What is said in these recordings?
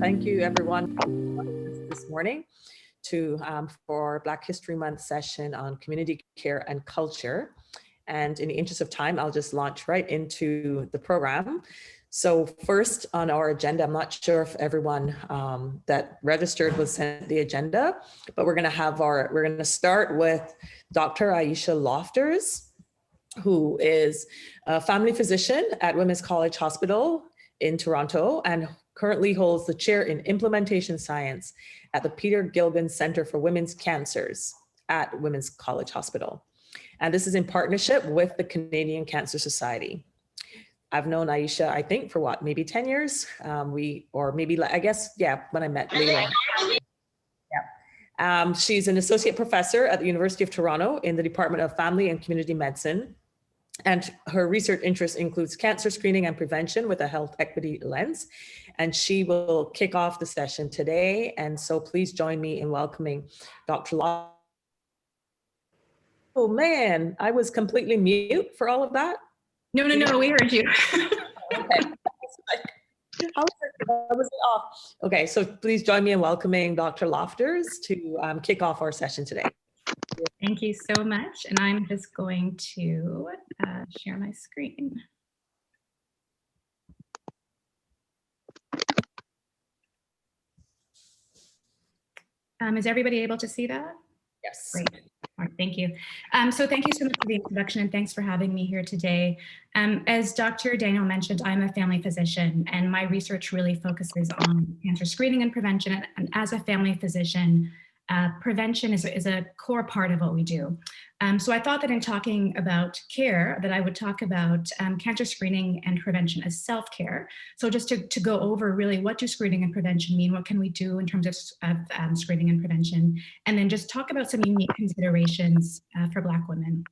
Thank you, everyone, this morning for Black History Month session on community care and culture. And in the interest of time, I'll just launch right into the program. So first on our agenda, I'm not sure if everyone that registered was sent the agenda, but we're going to start with Dr. Aisha Lofters, who is a family physician at Women's College Hospital in Toronto and currently holds the chair in implementation science at the Peter Gilgan Center for Women's Cancers at Women's College Hospital. And this is in partnership with the Canadian Cancer Society. I've known Aisha, I think, for what, maybe 10 years? When I met Leila. Yeah. She's an associate professor at the University of Toronto in the Department of Family and Community Medicine. And her research interest includes cancer screening and prevention with a health equity lens. And she will kick off the session today. And so please join me in welcoming Dr. Lofters. Oh man, I was completely mute for all of that. No, we heard you. Okay. How was it off? Okay, so please join me in welcoming Dr. Lofters to kick off our session today. Thank you so much. And I'm just going to share my screen. Is everybody able to see that? Yes. Great. All right, thank you. So thank you so much for the introduction and thanks for having me here today. As Dr. Daniel mentioned, I'm a family physician and my research really focuses on cancer screening and prevention. And as a family physician, prevention is a core part of what we do. So I thought that in talking about care, that I would talk about cancer screening and prevention as self-care. So just to go over really what do screening and prevention mean, what can we do in terms of screening and prevention, and then just talk about some unique considerations for Black women.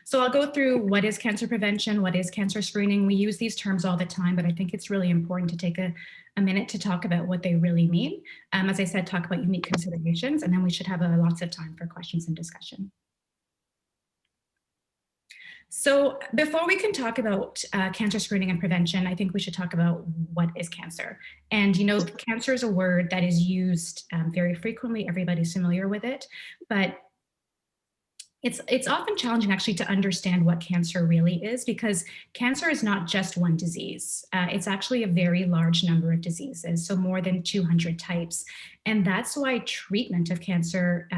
So I'll go through what is cancer prevention, what is cancer screening. We use these terms all the time, but I think it's really important to take a minute to talk about what they really mean. As I said, talk about unique considerations, and then we should have lots of time for questions and discussion. So before we can talk about cancer screening and prevention, I think we should talk about what is cancer. And cancer is a word that is used very frequently. Everybody's familiar with it, but it's often challenging actually to understand what cancer really is, because cancer is not just one disease. It's actually a very large number of diseases, so more than 200 types. And that's why treatment of cancer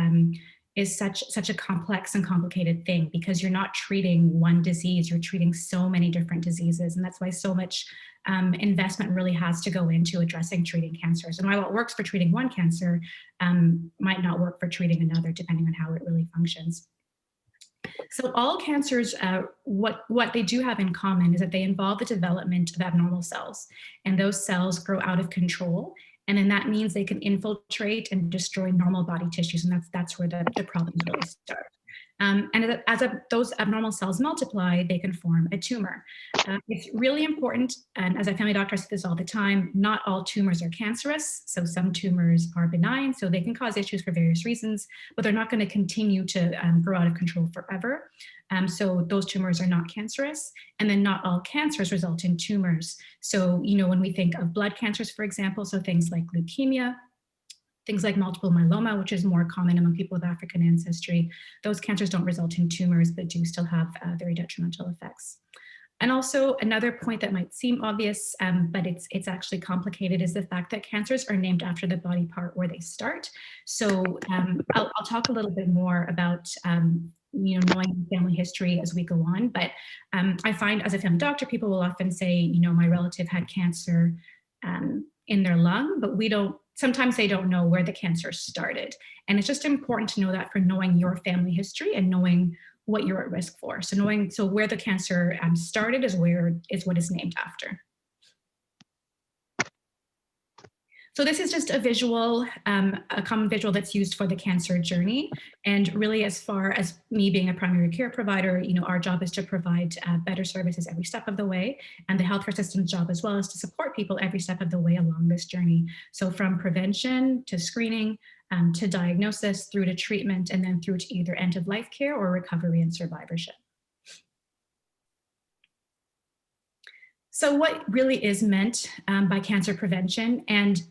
is such a complex and complicated thing, because you're not treating one disease, you're treating so many different diseases. And that's why so much investment really has to go into addressing treating cancers. And while what works for treating one cancer might not work for treating another, depending on how it really functions. So all cancers, what they do have in common is that they involve the development of abnormal cells, and those cells grow out of control. And then that means they can infiltrate and destroy normal body tissues, and that's where the problems really start. And as those abnormal cells multiply, they can form a tumor. It's really important, and as a family doctor, I say this all the time, not all tumors are cancerous. So some tumors are benign, so they can cause issues for various reasons, but they're not going to continue to grow out of control forever. So those tumors are not cancerous, and then not all cancers result in tumors. So, when we think of blood cancers, for example, so things like leukemia, things like multiple myeloma, which is more common among people of African ancestry, those cancers don't result in tumors, but do still have very detrimental effects. And also another point that might seem obvious, but it's actually complicated, is the fact that cancers are named after the body part where they start. So I'll talk a little bit more about knowing family history as we go on. But I find as a family doctor, people will often say, my relative had cancer in their lung, but sometimes they don't know where the cancer started. And it's just important to know that for knowing your family history and knowing what you're at risk for. So where the cancer started is what is named after. So this is just a visual, a common visual that's used for the cancer journey. And really, as far as me being a primary care provider, our job is to provide better services every step of the way. And the healthcare system's job as well is to support people every step of the way along this journey. So from prevention to screening, to diagnosis, through to treatment, and then through to either end-of-life care or recovery and survivorship. So what really is meant by cancer prevention, and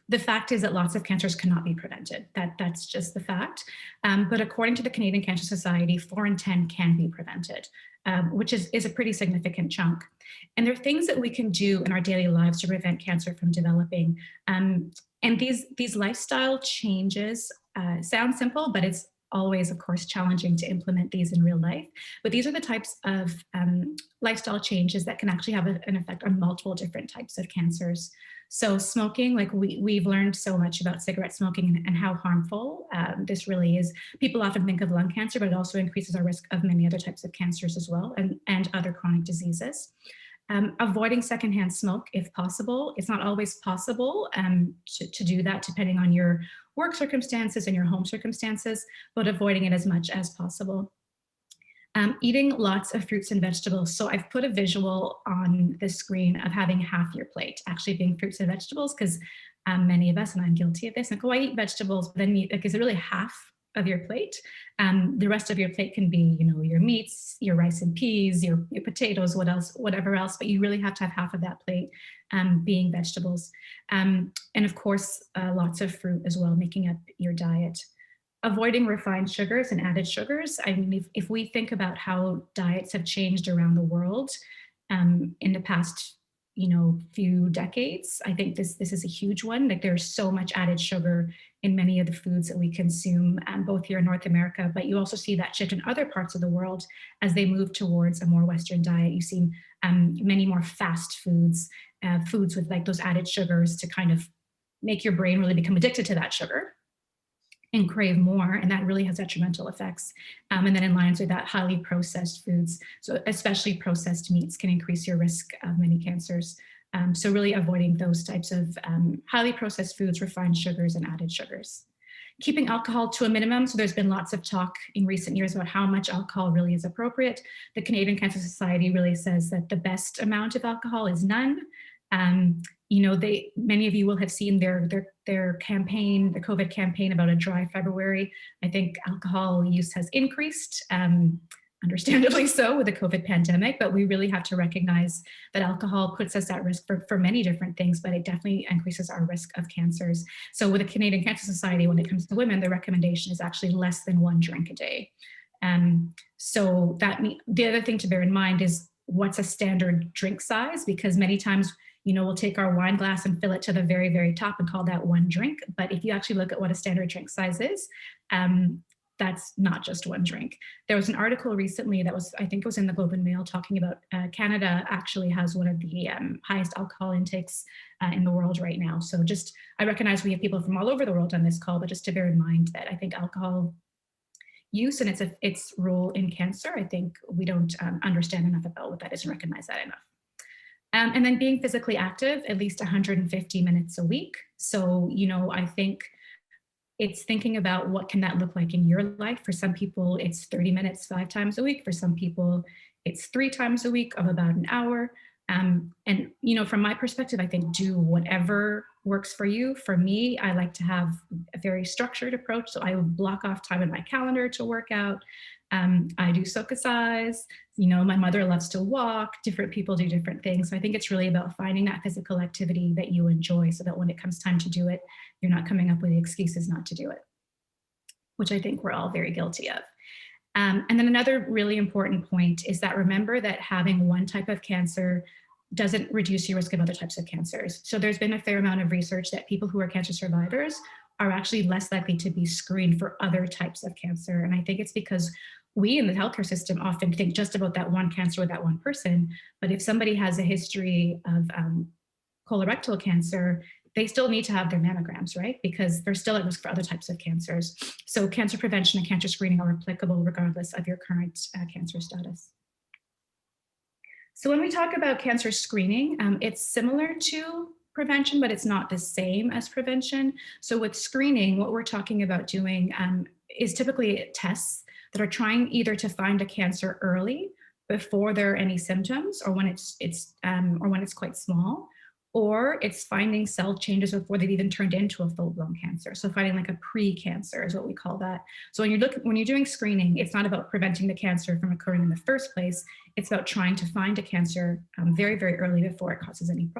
the fact is that lots of cancers cannot be prevented. That's just the fact. But according to the Canadian Cancer Society, 4 in 10 can be prevented, which is a pretty significant chunk. And there are things that we can do in our daily lives to prevent cancer from developing. And these lifestyle changes sound simple, but it's always, of course, challenging to implement these in real life. But these are the types of lifestyle changes that can actually have an effect on multiple different types of cancers. So smoking, like we've learned so much about cigarette smoking and how harmful this really is. People often think of lung cancer, but it also increases our risk of many other types of cancers as well, and other chronic diseases. Avoiding secondhand smoke if possible. It's not always possible to do that depending on your work circumstances and your home circumstances, but avoiding it as much as possible. Eating lots of fruits and vegetables. So I've put a visual on the screen of having half your plate actually being fruits and vegetables, because many of us, and I'm guilty of this, like, oh, I eat vegetables, but then is it really half of your plate? The rest of your plate can be, your meats, your rice and peas, your potatoes, whatever else, but you really have to have half of that plate being vegetables. And of course, lots of fruit as well, making up your diet. Avoiding refined sugars and added sugars. I mean, if we think about how diets have changed around the world in the past, few decades, I think this is a huge one. Like, there's so much added sugar in many of the foods that we consume, both here in North America, but you also see that shift in other parts of the world as they move towards a more Western diet. You see many more fast foods, foods with like those added sugars to kind of make your brain really become addicted to that sugar and crave more, and that really has detrimental effects. And then in lines with that, highly processed foods, so especially processed meats, can increase your risk of many cancers. So really avoiding those types of highly processed foods, refined sugars, and added sugars. Keeping alcohol to a minimum. So there's been lots of talk in recent years about how much alcohol really is appropriate. The Canadian Cancer Society really says that the best amount of alcohol is none. Many of you will have seen their campaign, the COVID campaign about a dry February. I think alcohol use has increased, understandably so, with the COVID pandemic, but we really have to recognize that alcohol puts us at risk for many different things, but it definitely increases our risk of cancers. So with the Canadian Cancer Society, when it comes to women, the recommendation is actually less than 1 drink a day. So the other thing to bear in mind is what's a standard drink size, because many times, we'll take our wine glass and fill it to the very, very top and call that 1 drink. But if you actually look at what a standard drink size is, that's not just 1 drink. There was an article recently that I think it was in the Globe and Mail, talking about Canada actually has one of the highest alcohol intakes in the world right now. So I recognize we have people from all over the world on this call, but just to bear in mind that I think alcohol use and its role in cancer, I think we don't understand enough about what that is and recognize that enough. And then being physically active, at least 150 minutes a week. So, I think it's thinking about what can that look like in your life. For some people, it's 30 minutes 5 times a week. For some people, it's 3 times a week of about an hour. And, from my perspective, I think do whatever works for you. For me, I like to have a very structured approach. So I will block off time in my calendar to work out. I do exercise. My mother loves to walk. Different people do different things. So I think it's really about finding that physical activity that you enjoy, so that when it comes time to do it, you're not coming up with the excuses not to do it, which I think we're all very guilty of. And then another really important point is that remember that having one type of cancer doesn't reduce your risk of other types of cancers. So there's been a fair amount of research that people who are cancer survivors are actually less likely to be screened for other types of cancer. And I think it's because we in the healthcare system often think just about that one cancer with that one person. But if somebody has a history of colorectal cancer, they still need to have their mammograms, right? Because they're still at risk for other types of cancers. So cancer prevention and cancer screening are applicable regardless of your current cancer status. So when we talk about cancer screening, it's similar to prevention, but it's not the same as prevention. So with screening, what we're talking about doing is typically tests that are trying either to find a cancer early before there are any symptoms, or when it's quite small, or it's finding cell changes before they've even turned into a full-blown cancer. So finding like a pre-cancer is what we call that. So when you're doing screening, it's not about preventing the cancer from occurring in the first place. It's about trying to find a cancer very, very early before it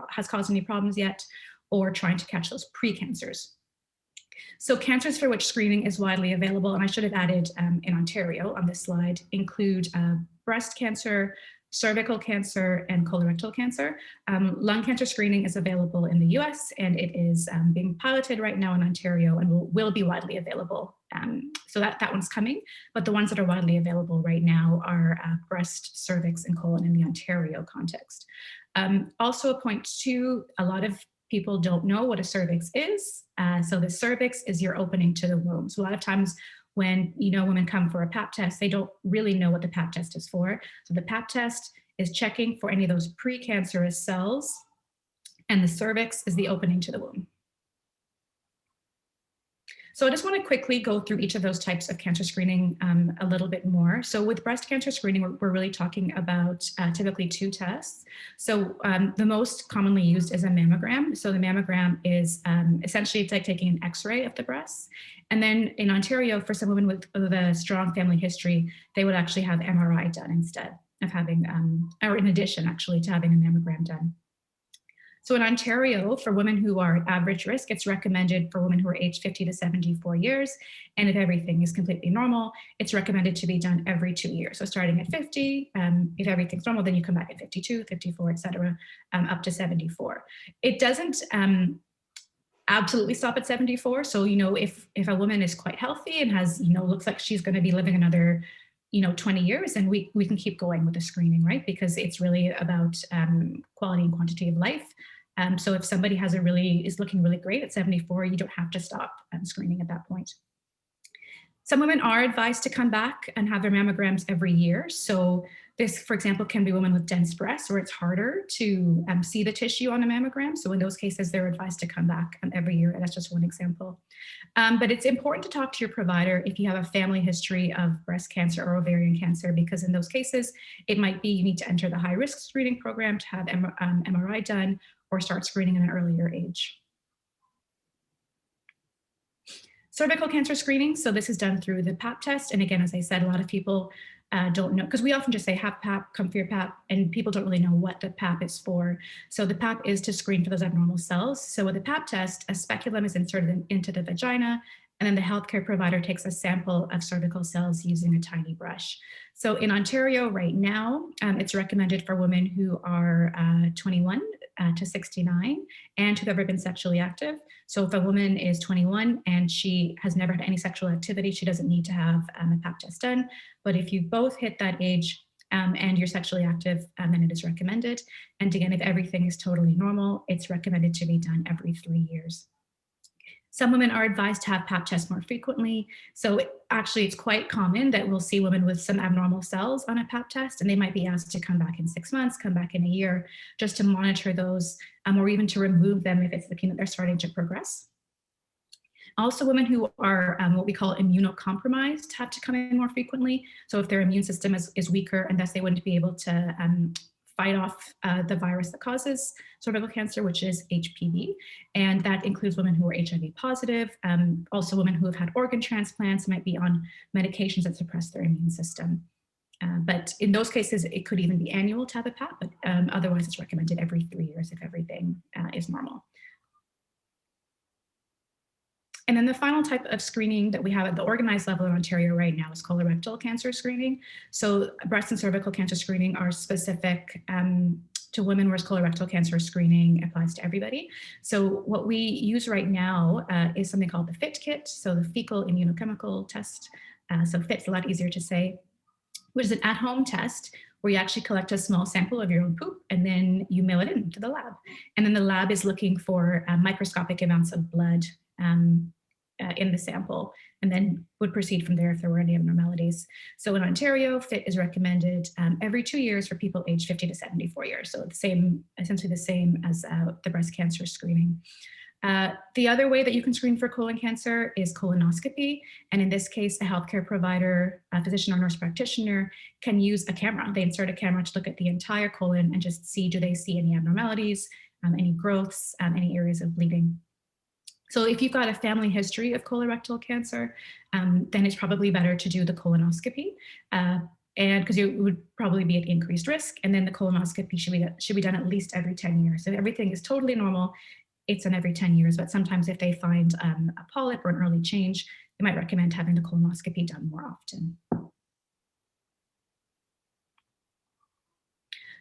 has caused any problems yet, or trying to catch those pre-cancers. So cancers for which screening is widely available, and I should have added in Ontario on this slide, include breast cancer, cervical cancer, and colorectal cancer. Lung cancer screening is available in the US, and it is being piloted right now in Ontario and will be widely available. So that one's coming, but the ones that are widely available right now are breast, cervix, and colon in the Ontario context. Also a point too, a lot of people don't know what a cervix is. So the cervix is your opening to the womb. So a lot of times when women come for a pap test, they don't really know what the pap test is for. So the pap test is checking for any of those precancerous cells, and the cervix is the opening to the womb. So I just want to quickly go through each of those types of cancer screening a little bit more. So with breast cancer screening, we're really talking about typically two tests. So the most commonly used is a mammogram. So the mammogram is essentially, it's like taking an X-ray of the breasts. And then in Ontario, for some women with a strong family history, they would actually have MRI done instead of having, or in addition actually to having a mammogram done. So in Ontario, for women who are at average risk, it's recommended for women who are aged 50 to 74 years. And if everything is completely normal, it's recommended to be done every 2 years. So starting at 50, if everything's normal, then you come back at 52, 54, et cetera, up to 74. It doesn't absolutely stop at 74. So, if a woman is quite healthy and has, looks like she's going to be living another 20 years, and we can keep going with the screening, right? Because it's really about quality and quantity of life. So if somebody is looking really great at 74, you don't have to stop screening at that point. Some women are advised to come back and have their mammograms every year. So this, for example, can be women with dense breasts where it's harder to see the tissue on a mammogram. So in those cases, they're advised to come back every year. And that's just one example. But it's important to talk to your provider if you have a family history of breast cancer or ovarian cancer, because in those cases, it might be you need to enter the high-risk screening program to have MRI done or start screening at an earlier age. Cervical cancer screening. So this is done through the pap test. And again, as I said, a lot of people don't know, because we often just say have pap, come for your pap, and people don't really know what the pap is for. So the pap is to screen for those abnormal cells. So with the pap test, a speculum is inserted into the vagina, and then the healthcare provider takes a sample of cervical cells using a tiny brush. So in Ontario right now, it's recommended for women who are 21 to 69 and who've ever been sexually active. So if a woman is 21 and she has never had any sexual activity, she doesn't need to have a pap test done. But if you both hit that age and you're sexually active, then it is recommended. And again, if everything is totally normal, it's recommended to be done every 3 years. Some women are advised to have pap tests more frequently. So actually, it's quite common that we'll see women with some abnormal cells on a pap test, and they might be asked to come back in 6 months, come back in a year, just to monitor those, or even to remove them if it's looking that they're starting to progress. Also, women who are what we call immunocompromised have to come in more frequently. So if their immune system is weaker, and thus they wouldn't be able to fight off the virus that causes cervical cancer, which is HPV. And that includes women who are HIV positive, also women who have had organ transplants, might be on medications that suppress their immune system. But in those cases, it could even be annual to have a PAP, but otherwise it's recommended every 3 years if everything is normal. And then the final type of screening that we have at the organized level in Ontario right now is colorectal cancer screening. So breast and cervical cancer screening are specific to women, whereas colorectal cancer screening applies to everybody. So what we use right now is something called the FIT kit, so the fecal immunochemical test. So FIT's a lot easier to say, which is an at-home test where you actually collect a small sample of your own poop and then you mail it in to the lab. And then the lab is looking for microscopic amounts of blood in the sample, and then would proceed from there if there were any abnormalities. So in Ontario, FIT is recommended every 2 years for people aged 50 to 74 years. So essentially the same as the breast cancer screening. The other way that you can screen for colon cancer is colonoscopy. And in this case, a healthcare provider, a physician or nurse practitioner can use a camera. They insert a camera to look at the entire colon and just see, do they see any abnormalities? any growths, any areas of bleeding. So if you've got a family history of colorectal cancer, then it's probably better to do the colonoscopy. And because you would probably be at increased risk, and then the colonoscopy should be done at least every 10 years. If everything is totally normal, it's done every 10 years. But sometimes if they find a polyp or an early change, they might recommend having the colonoscopy done more often.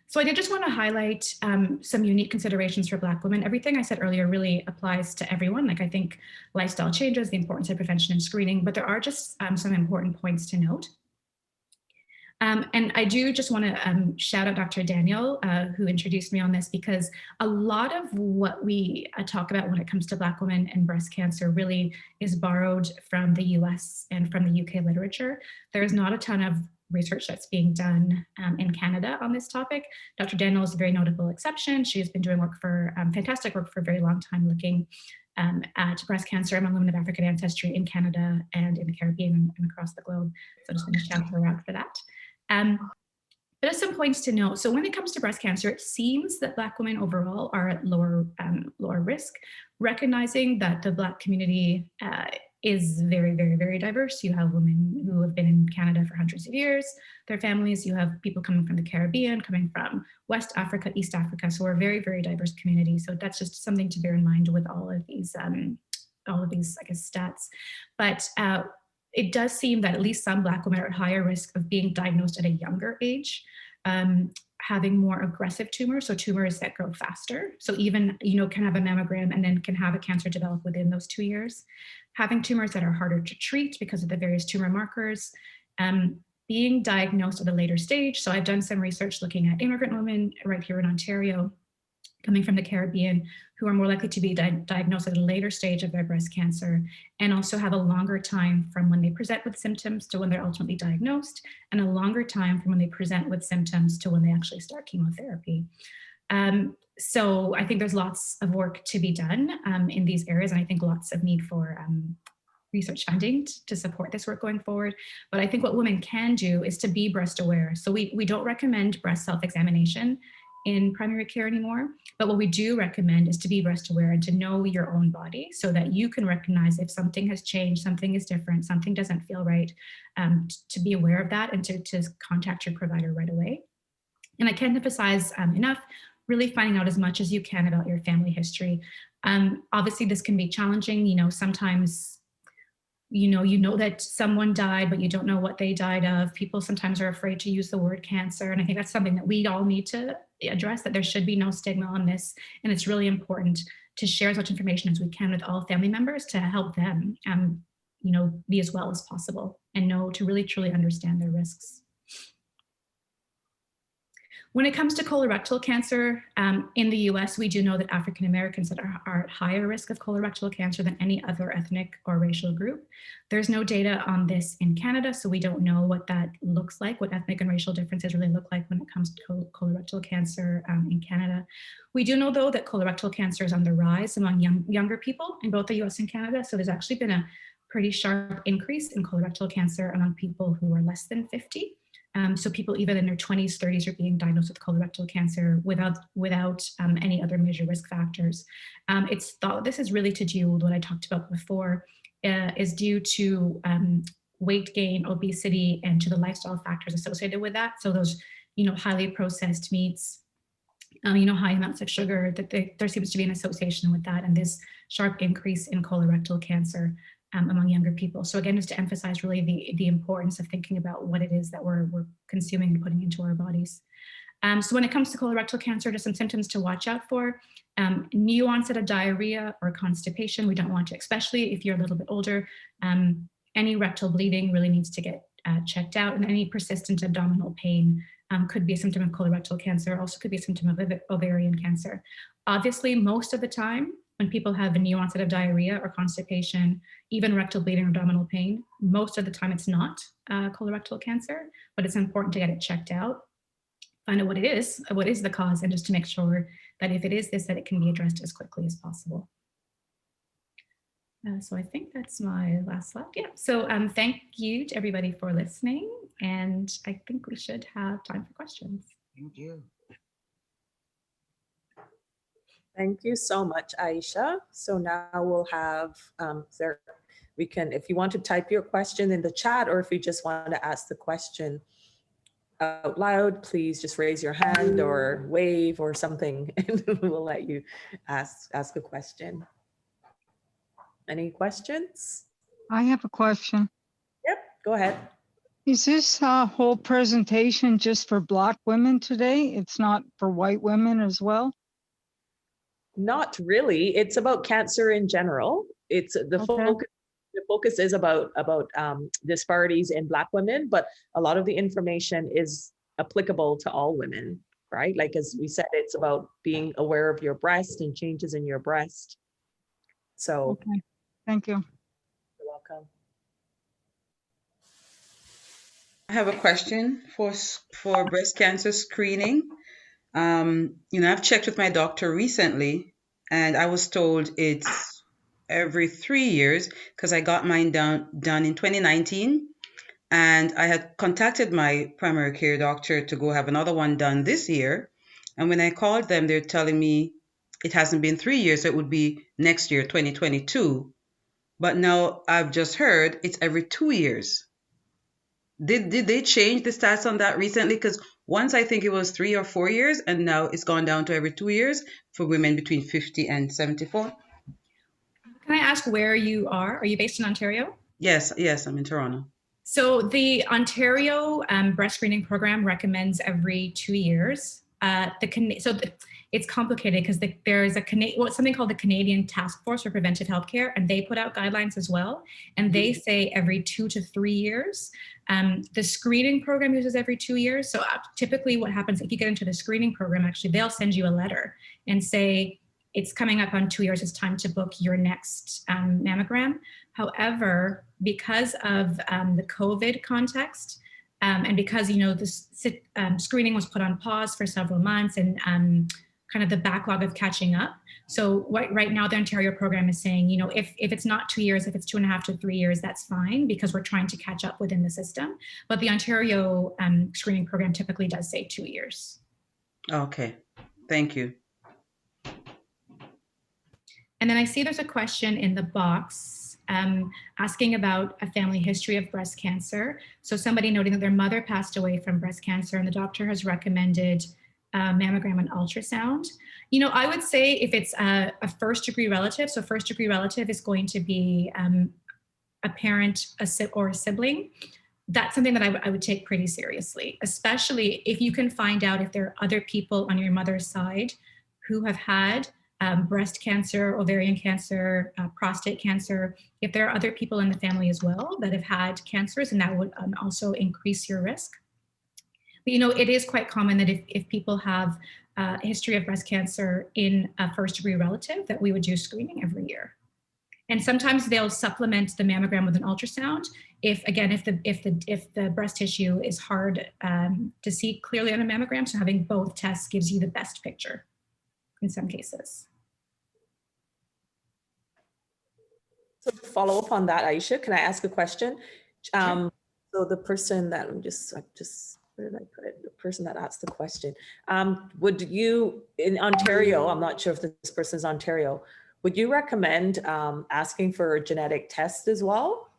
So I did just want to highlight some unique considerations for Black women. Everything I said earlier really applies to everyone. Like I think lifestyle changes, the importance of prevention and screening, but there are just some important points to note. And I do just want to shout out Dr. Daniel, who introduced me on this, because a lot of what we talk about when it comes to Black women and breast cancer really is borrowed from the US and from the UK literature. There is not a ton of research that's being done in Canada on this topic. Dr. Daniel is a very notable exception. She has been doing work for fantastic work for a very long time, looking at breast cancer among women of African ancestry in Canada and in the Caribbean and across the globe. So I'm just going to shout her out for that. But some points to note. So when it comes to breast cancer, it seems that Black women overall are at lower risk, recognizing that the Black community is very, very, very diverse. You have women who have been in Canada for hundreds of years, their families. You have people coming from the Caribbean, coming from West Africa, East Africa. So we're a very, very diverse community. So that's just something to bear in mind with all of these, I guess, stats. But it does seem that at least some Black women are at higher risk of being diagnosed at a younger age, having more aggressive tumors, so tumors that grow faster. So even, can have a mammogram and then can have a cancer develop within those 2 years. Having tumors that are harder to treat because of the various tumor markers, being diagnosed at a later stage. So I've done some research looking at immigrant women right here in Ontario, coming from the Caribbean, who are more likely to be diagnosed at a later stage of their breast cancer, and also have a longer time from when they present with symptoms to when they're ultimately diagnosed, and a longer time from when they present with symptoms to when they actually start chemotherapy. So I think there's lots of work to be done in these areas, and I think lots of need for research funding to support this work going forward. But I think what women can do is to be breast aware. So we don't recommend breast self-examination in primary care anymore. But what we do recommend is to be breast aware and to know your own body so that you can recognize if something has changed, something is different, something doesn't feel right, to be aware of that and to contact your provider right away. And I can't emphasize enough, really finding out as much as you can about your family history. Obviously, this can be challenging. Sometimes you know that someone died, but you don't know what they died of. People sometimes are afraid to use the word cancer. And I think that's something that we all need to address, that there should be no stigma on this. And it's really important to share as much information as we can with all family members to help them, be as well as possible and know to really, truly understand their risks. When it comes to colorectal cancer, in the US, we do know that African Americans are at higher risk of colorectal cancer than any other ethnic or racial group. There's no data on this in Canada, so we don't know what that looks like, what ethnic and racial differences really look like when it comes to colorectal cancer in Canada. We do know, though, that colorectal cancer is on the rise among younger people in both the US and Canada, so there's actually been a pretty sharp increase in colorectal cancer among people who are less than 50. So people even in their 20s, 30s are being diagnosed with colorectal cancer without any other major risk factors. It's thought this is really to do with what I talked about before, is due to weight gain, obesity, and to the lifestyle factors associated with that. So those, highly processed meats, high amounts of sugar, that there seems to be an association with that and this sharp increase in colorectal cancer among younger people. So again, just to emphasize really the importance of thinking about what it is that we're consuming and putting into our bodies. So when it comes to colorectal cancer, just some symptoms to watch out for. New onset of diarrhea or constipation, we don't want to, especially if you're a little bit older. Any rectal bleeding really needs to get checked out, and any persistent abdominal pain could be a symptom of colorectal cancer, also could be a symptom of ovarian cancer. Obviously, most of the time, when people have a new onset of diarrhea or constipation, even rectal bleeding or abdominal pain, most of the time it's not colorectal cancer, but it's important to get it checked out, find out what is the cause, and just to make sure that if it is this, that it can be addressed as quickly as possible. So I think that's my last slide. Yeah, so thank you to everybody for listening, and I think we should have time for questions. Thank you. Thank you so much, Aisha. So now we'll have, Sarah, we can, if you want to type your question in the chat, or if you just want to ask the question out loud, please just raise your hand or wave or something, and we'll let you ask a question. Any questions? I have a question. Yep, go ahead. Is this whole presentation just for Black women today? It's not for white women as well? Not really. It's about cancer in general. It's the Okay. focus is about disparities in Black women, but a lot of the information is applicable to all women, right? Like, as we said, it's about being aware of your breast and changes in your breast. So Okay. Thank you. you're welcome. I have a question for breast cancer screening. I've checked with my doctor recently, and I was told it's every 3 years because I got mine done in 2019, and I had contacted my primary care doctor to go have another one done this year. And when I called them, they're telling me it hasn't been 3 years, so it would be next year, 2022. But now I've just heard it's every 2 years. Did they change the stats on that recently? Because once I think it was 3 or 4 years, and now it's gone down to every 2 years for women between 50 and 74. Can I ask where you are? Are you based in Ontario? Yes, I'm in Toronto. So the Ontario breast screening program recommends every 2 years. It's complicated because there's something called the Canadian Task Force for Preventive Healthcare, and they put out guidelines as well. And they say every 2 to 3 years. The screening program uses every 2 years. So typically what happens if you get into the screening program, actually, they'll send you a letter and say, it's coming up on 2 years, it's time to book your next mammogram. However, because of the COVID context, and because this screening was put on pause for several months, and kind of the backlog of catching up. So right now the Ontario program is saying, if it's not 2 years, if it's 2.5 to 3 years, that's fine, because we're trying to catch up within the system. But the Ontario screening program typically does say 2 years. Okay, thank you. And then I see there's a question in the box asking about a family history of breast cancer. So somebody noting that their mother passed away from breast cancer and the doctor has recommended mammogram and ultrasound. I would say if it's a first degree relative, so first degree relative is going to be a parent or a sibling, that's something that I would take pretty seriously, especially if you can find out if there are other people on your mother's side who have had breast cancer, ovarian cancer, prostate cancer, if there are other people in the family as well that have had cancers, and that would also increase your risk. But it is quite common that if people have a history of breast cancer in a first degree relative, that we would do screening every year. And sometimes they'll supplement the mammogram with an ultrasound if the breast tissue is hard to see clearly on a mammogram. So having both tests gives you the best picture in some cases. So to follow up on that, Aisha, can I ask a question? Sure. So the person that where did I put it? The person that asked the question. Would you, in Ontario, I'm not sure if this person is Ontario, would you recommend asking for a genetic test as well?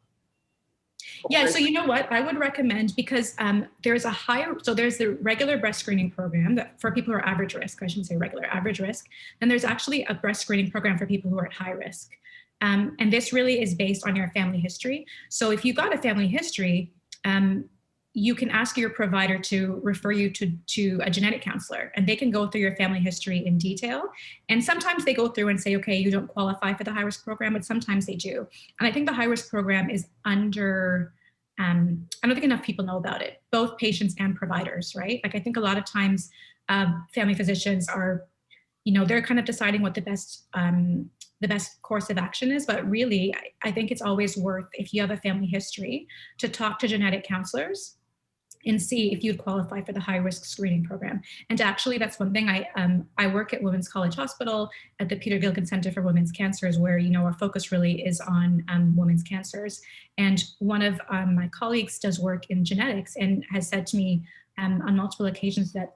Yeah, so you know what, I would recommend, because there's the regular breast screening program that for people who are average risk, I shouldn't say regular, average risk. And there's actually a breast screening program for people who are at high risk. And this really is based on your family history. So if you got a family history, you can ask your provider to refer you to a genetic counselor, and they can go through your family history in detail. And sometimes they go through and say, okay, you don't qualify for the high risk program, but sometimes they do. And I think the high risk program is under, I don't think enough people know about it, both patients and providers, right? Like I think a lot of times family physicians are, they're kind of deciding what the best course of action is. But really, I think it's always worth, if you have a family history, to talk to genetic counselors and see if you'd qualify for the high risk screening program. And actually, that's one thing. I work at Women's College Hospital at the Peter Gilligan Center for Women's Cancers, where our focus really is on women's cancers. And one of my colleagues does work in genetics and has said to me on multiple occasions that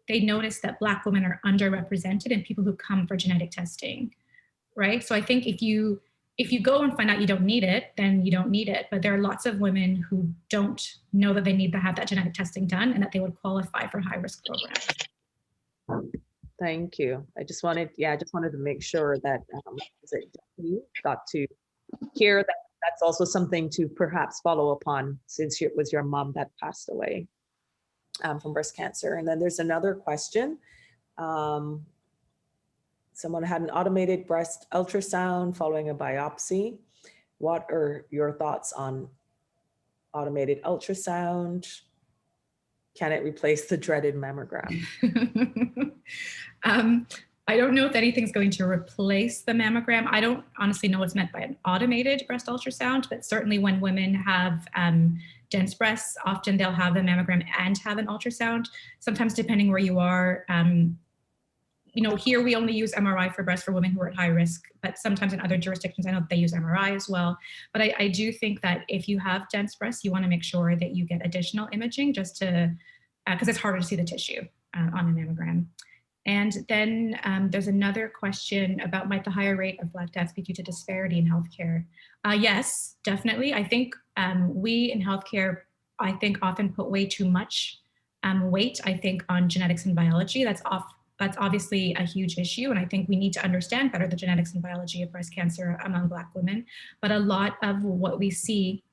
they notice that Black women are underrepresented in people who come for genetic testing, right? So I think if you go and find out you don't need it, then you don't need it. But there are lots of women who don't know that they need to have that genetic testing done and that they would qualify for high-risk programs. Thank you. I just wanted to make sure that you got to hear that that's also something to perhaps follow upon, since it was your mom that passed away from breast cancer. And then there's another question. Someone had an automated breast ultrasound following a biopsy. What are your thoughts on automated ultrasound? Can it replace the dreaded mammogram? I don't know if anything's going to replace the mammogram. I don't honestly know what's meant by an automated breast ultrasound, but certainly when women have dense breasts, often they'll have a mammogram and have an ultrasound. Sometimes depending where you are, here we only use MRI for breast for women who are at high risk, but sometimes in other jurisdictions, I know they use MRI as well. But I do think that if you have dense breasts, you want to make sure that you get additional imaging just to, because it's harder to see the tissue on a mammogram. And then there's another question about, might the higher rate of Black deaths be due to disparity in healthcare? Yes, definitely. I think we in healthcare, often put way too much weight, on genetics and biology. That's obviously a huge issue. And I think we need to understand better the genetics and biology of breast cancer among Black women. But a lot of what we see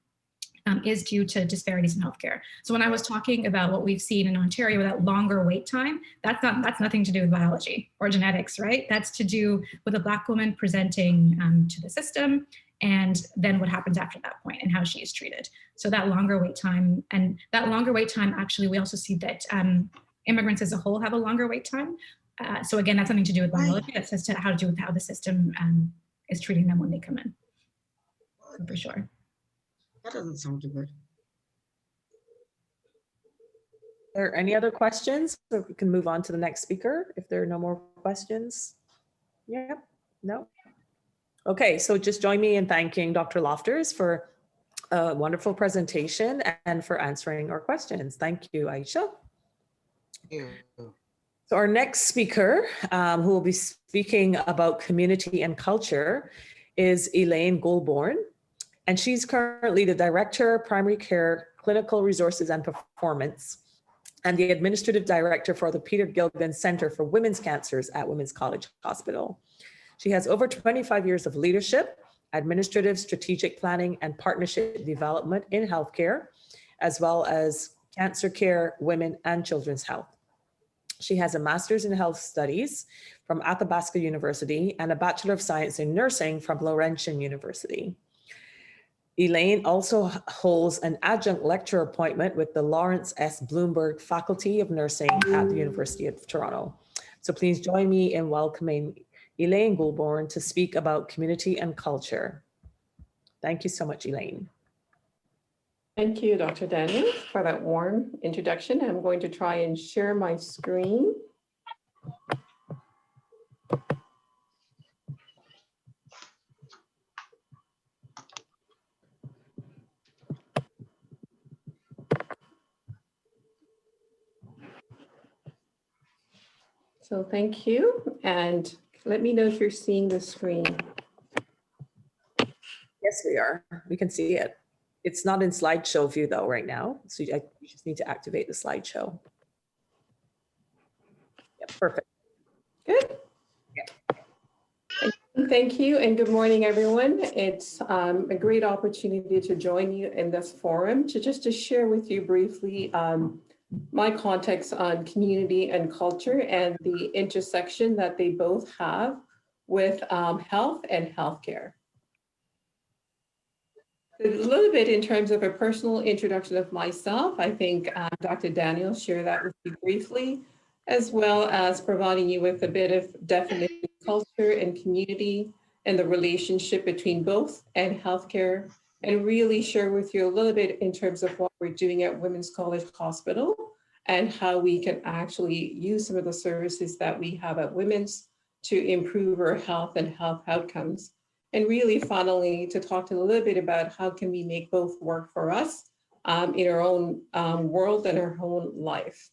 is due to disparities in healthcare. So when I was talking about what we've seen in Ontario with that longer wait time, that's nothing to do with biology or genetics, right? That's to do with a Black woman presenting to the system, and then what happens after that point and how she is treated. So that longer wait time, actually, we also see that immigrants as a whole have a longer wait time. So again, that's something to do with biology. That's just how to do with how the system is treating them when they come in, for sure. That doesn't sound too good. Are there any other questions? So we can move on to the next speaker if there are no more questions. Yep, no. Okay, so just join me in thanking Dr. Lofters for a wonderful presentation and for answering our questions. Thank you, Aisha. Yeah. So our next speaker, who will be speaking about community and culture, is Elaine Goulbourne. And she's currently the Director, Primary Care, Clinical Resources and Performance, and the Administrative Director for the Peter Gilgan Center for Women's Cancers at Women's College Hospital. She has over 25 years of leadership, administrative, strategic planning, and partnership development in healthcare, as well as cancer care, women, and children's health. She has a master's in health studies from Athabasca University and a Bachelor of Science in Nursing from Laurentian University. Elaine also holds an adjunct lecture appointment with the Lawrence S. Bloomberg Faculty of Nursing at the University of Toronto. So please join me in welcoming Elaine Goulbourne to speak about community and culture. Thank you so much, Elaine. Thank you, Dr. Daniels, for that warm introduction. I'm going to try and share my screen. So thank you, and let me know if you're seeing the screen. Yes, we are. We can see it. It's not in slideshow view though right now. So you just need to activate the slideshow. Yeah, perfect. Good. Yeah. Thank you and good morning, everyone. It's a great opportunity to join you in this forum to share with you briefly my context on community and culture and the intersection that they both have with health and healthcare. A little bit in terms of a personal introduction of myself. I think Dr. Daniels shared that with you briefly, as well as providing you with a bit of definition of culture and community and the relationship between both and healthcare, and really share with you a little bit in terms of what we're doing at Women's College Hospital and how we can actually use some of the services that we have at Women's to improve our health and health outcomes. And really finally, to talk a little bit about how can we make both work for us in our own world and our own life.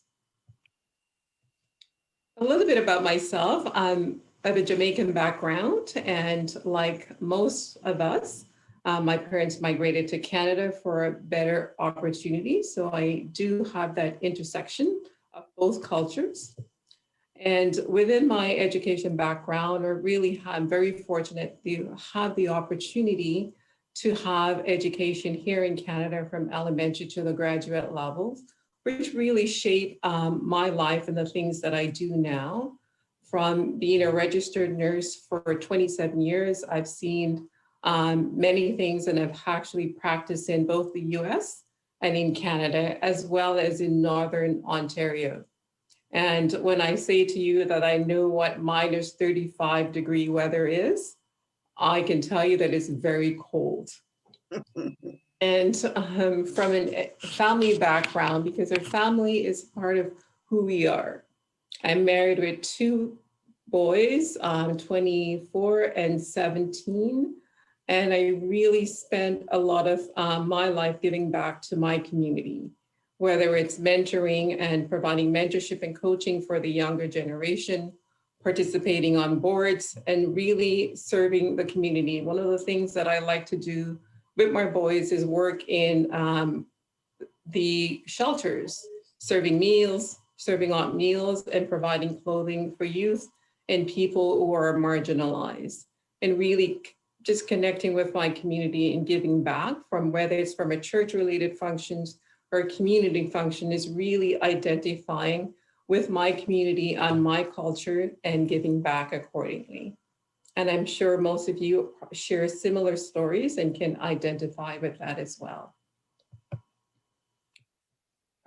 A little bit about myself. I have a Jamaican background, and like most of us, my parents migrated to Canada for a better opportunity. So I do have that intersection of both cultures. And within my education background, I'm very fortunate to have the opportunity to have education here in Canada from elementary to the graduate levels, which really shape my life and the things that I do now. From being a registered nurse for 27 years, I've seen many things and have actually practiced in both the US and in Canada, as well as in Northern Ontario. And when I say to you that I know what minus 35-degree weather is, I can tell you that it's very cold. And from a family background, because our family is part of who we are. I'm married with two boys, 24 and 17. And I really spent a lot of my life giving back to my community, whether it's mentoring and providing mentorship and coaching for the younger generation, participating on boards, and really serving the community. One of the things that I like to do with my boys is work in the shelters, serving meals, serving out meals, and providing clothing for youth and people who are marginalized, and really just connecting with my community and giving back, from whether it's from a church-related functions or community function, is really identifying with my community on my culture and giving back accordingly. And I'm sure most of you share similar stories and can identify with that as well.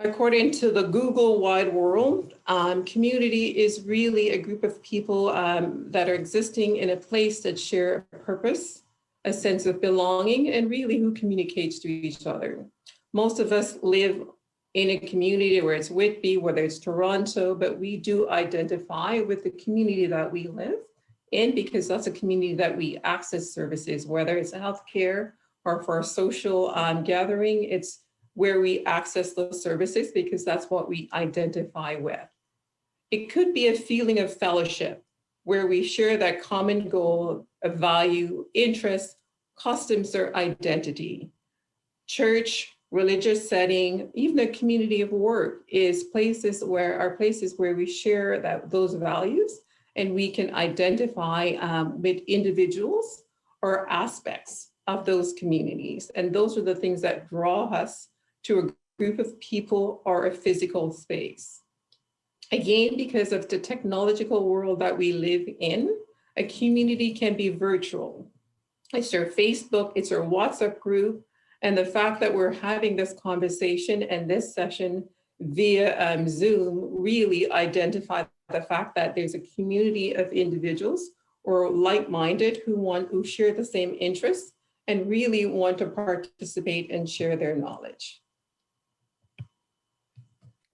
According to the Google wide world, community is really a group of people that are existing in a place that share a purpose, a sense of belonging, and really who communicates to each other. Most of us live in a community where it's Whitby, whether it's Toronto, but we do identify with the community that we live in, because that's a community that we access services, whether it's healthcare or for a social gathering. It's where we access those services because that's what we identify with. It could be a feeling of fellowship where we share that common goal of value, interest, customs, or identity. Church, religious setting, even a community of work are places where we share those values, and we can identify with individuals or aspects of those communities. And those are the things that draw us to a group of people or a physical space. Again, because of the technological world that we live in, a community can be virtual. It's our Facebook, it's our WhatsApp group, and the fact that we're having this conversation and this session via Zoom really identify the fact that there's a community of individuals or like-minded who share the same interests and really want to participate and share their knowledge.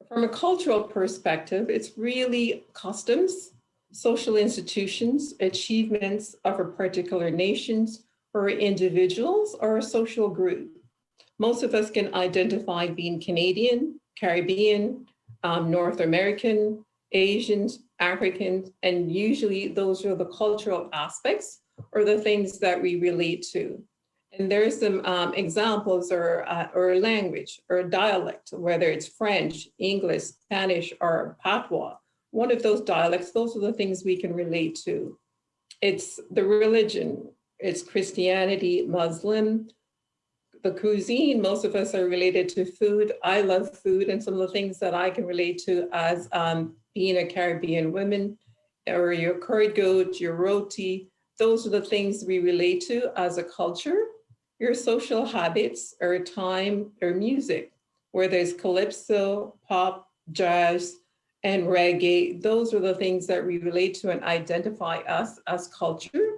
From a cultural perspective, it's really customs, social institutions, achievements of a particular nations or individuals or a social group. Most of us can identify being Canadian, Caribbean, North American, Asians, Africans, and usually those are the cultural aspects or the things that we relate to. And there's some examples or language or dialect, whether it's French, English, Spanish, or Patois. One of those dialects, those are the things we can relate to. It's the religion, it's Christianity, Muslim. The cuisine, most of us are related to food. I love food, and some of the things that I can relate to as being a Caribbean woman, or your curry goat, your roti, those are the things we relate to as a culture. Your social habits or time or music, where there's calypso, pop, jazz, and reggae. Those are the things that we relate to and identify us as culture.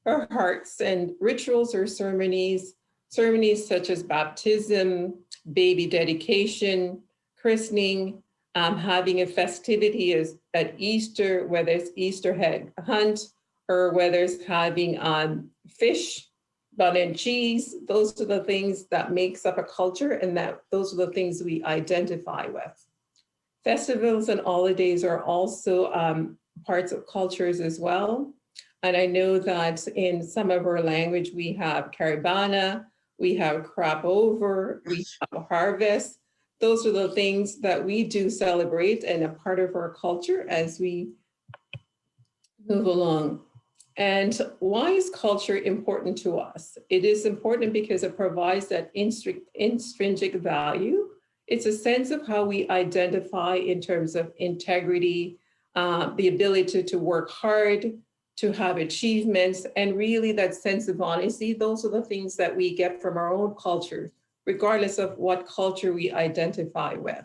Our arts and rituals or ceremonies such as baptism, baby dedication, christening, having a festivity at Easter, whether it's Easter egg hunt or whether it's having fish, bun and cheese. Those are the things that makes up a culture, and those are the things we identify with. Festivals and holidays are also parts of cultures as well. And I know that in some of our language, we have Caribana, we have crop over, we have harvest. Those are the things that we do celebrate and a part of our culture as we move along. And why is culture important to us? It is important because it provides that intrinsic value. It's a sense of how we identify in terms of integrity, the ability to work hard, to have achievements, and really that sense of honesty. Those are the things that we get from our own culture, regardless of what culture we identify with.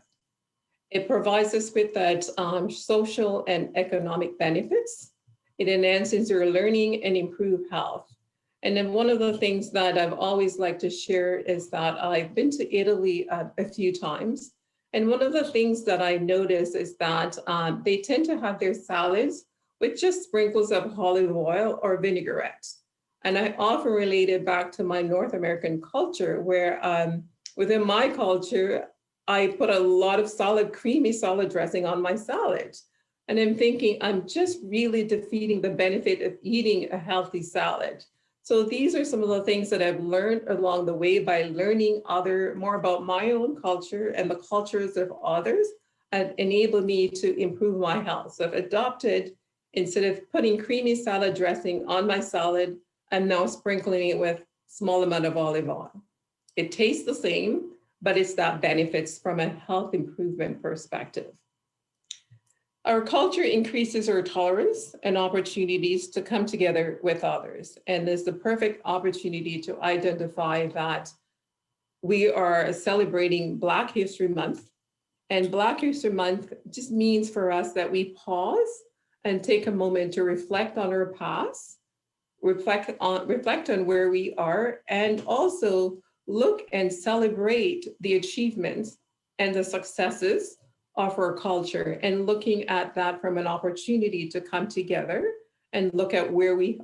It provides us with that social and economic benefits. It enhances your learning and improve health. And then one of the things that I've always liked to share is that I've been to Italy a few times. And one of the things that I notice is that they tend to have their salads with just sprinkles of olive oil or vinaigrette. And I often relate it back to my North American culture, where within my culture, I put a lot of creamy salad dressing on my salad. And I'm thinking, I'm just really defeating the benefit of eating a healthy salad. So these are some of the things that I've learned along the way by learning more about my own culture and the cultures of others, and enabled me to improve my health. So I've adopted, instead of putting creamy salad dressing on my salad, I'm now sprinkling it with small amount of olive oil. It tastes the same, but it's that benefits from a health improvement perspective. Our culture increases our tolerance and opportunities to come together with others. And there's the perfect opportunity to identify that we are celebrating Black History Month. And Black History Month just means for us that we pause and take a moment to reflect on our past, reflect on where we are, and also look and celebrate the achievements and the successes of our culture, and looking at that from an opportunity to come together and look at where we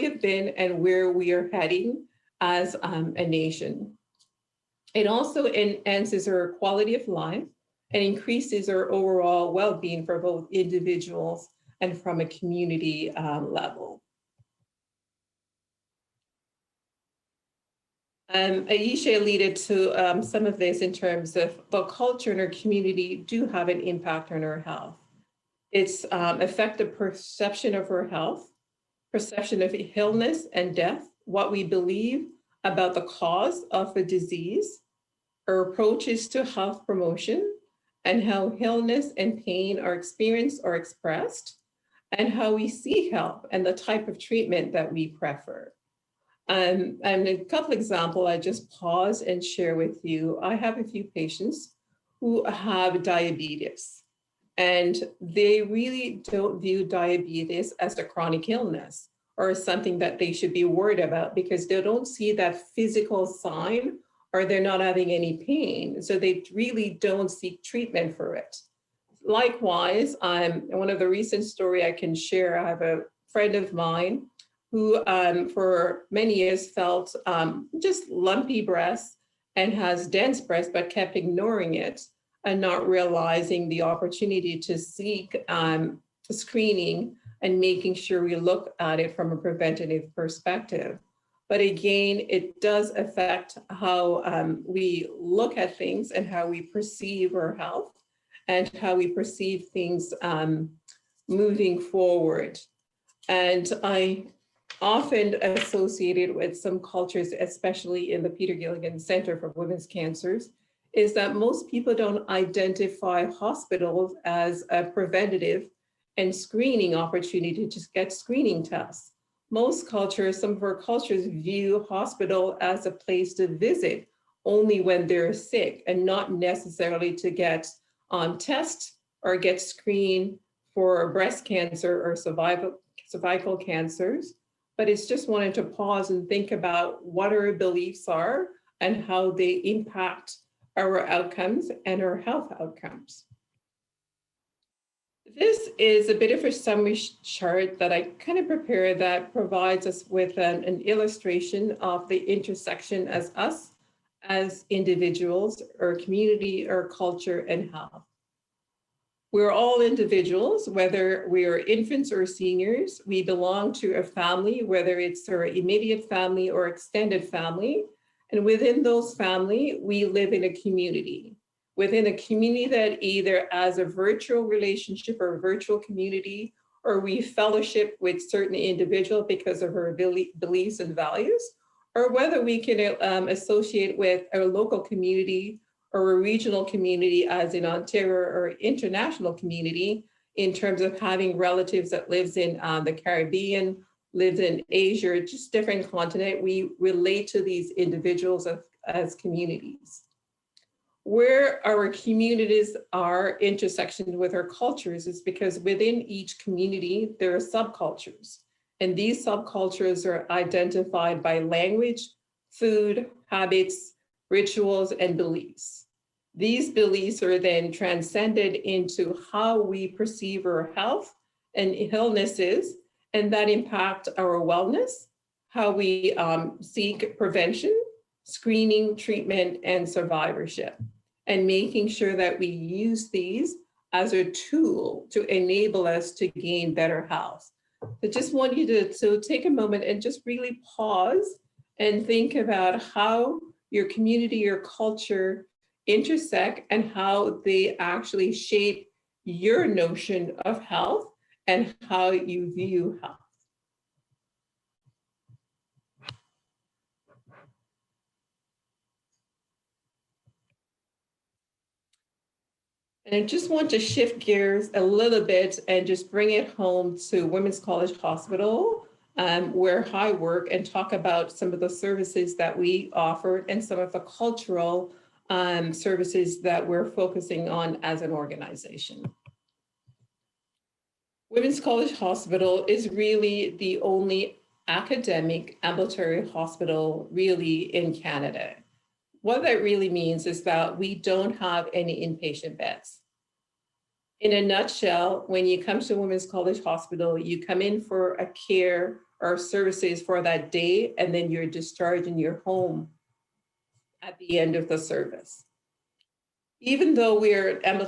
have been and where we are heading as a nation. It also enhances our quality of life and increases our overall well-being for both individuals and from a community level. Aisha alluded to some of this in terms of the culture and our community do have an impact on our health. It's affected perception of our health, perception of illness and death, what we believe about the cause of a disease, our approaches to health promotion, and how illness and pain are experienced or expressed, and how we seek help and the type of treatment that we prefer. And a couple examples, I just pause and share with you. I have a few patients who have diabetes, and they really don't view diabetes as a chronic illness or something that they should be worried about, because they don't see that physical sign or they're not having any pain. So they really don't seek treatment for it. Likewise, one of the recent story I can share, I have a friend of mine who for many years felt just lumpy breasts and has dense breasts, but kept ignoring it and not realizing the opportunity to seek screening and making sure we look at it from a preventative perspective. But again, it does affect how we look at things and how we perceive our health and how we perceive things moving forward. And I often associated with some cultures, especially in the Peter Gilligan Center for Women's Cancers, is that most people don't identify hospitals as a preventative and screening opportunity to get screening tests. Most cultures, some of our cultures, view hospital as a place to visit only when they're sick and not necessarily to get tests or get screened for breast cancer or cervical cancers. But it's just wanted to pause and think about what our beliefs are and how they impact our outcomes and our health outcomes. This is a bit of a summary chart that I kind of prepared that provides us with an illustration of the intersection as us, as individuals, our community, our culture, and health. We're all individuals, whether we are infants or seniors. We belong to a family, whether it's our immediate family or extended family. And within those family, we live in a community. Within a community that either as a virtual relationship or a virtual community, or we fellowship with certain individuals because of our beliefs and values, or whether we can associate with a local community or a regional community as in Ontario or international community in terms of having relatives that lives in the Caribbean, lives in Asia, just different continent. We relate to these individuals as communities. Where our communities are intersections with our cultures is because within each community, there are subcultures. And these subcultures are identified by language, food, habits, rituals, and beliefs. These beliefs are then transcended into how we perceive our health and illnesses, and that impact our wellness, how we seek prevention, screening, treatment, and survivorship, and making sure that we use these as a tool to enable us to gain better health. I just want you to take a moment and just really pause and think about how your community, your culture intersect and how they actually shape your notion of health and how you view health. And I just want to shift gears a little bit and just bring it home to Women's College Hospital, where I work, and talk about some of the services that we offer and some of the cultural services that we're focusing on as an organization. Women's College Hospital is really the only academic ambulatory hospital really in Canada. What that really means is that we don't have any inpatient beds. In a nutshell, when you come to Women's College Hospital, you come in for a care or services for that day, and then you're discharged in your home at the end of the service. Even though we're an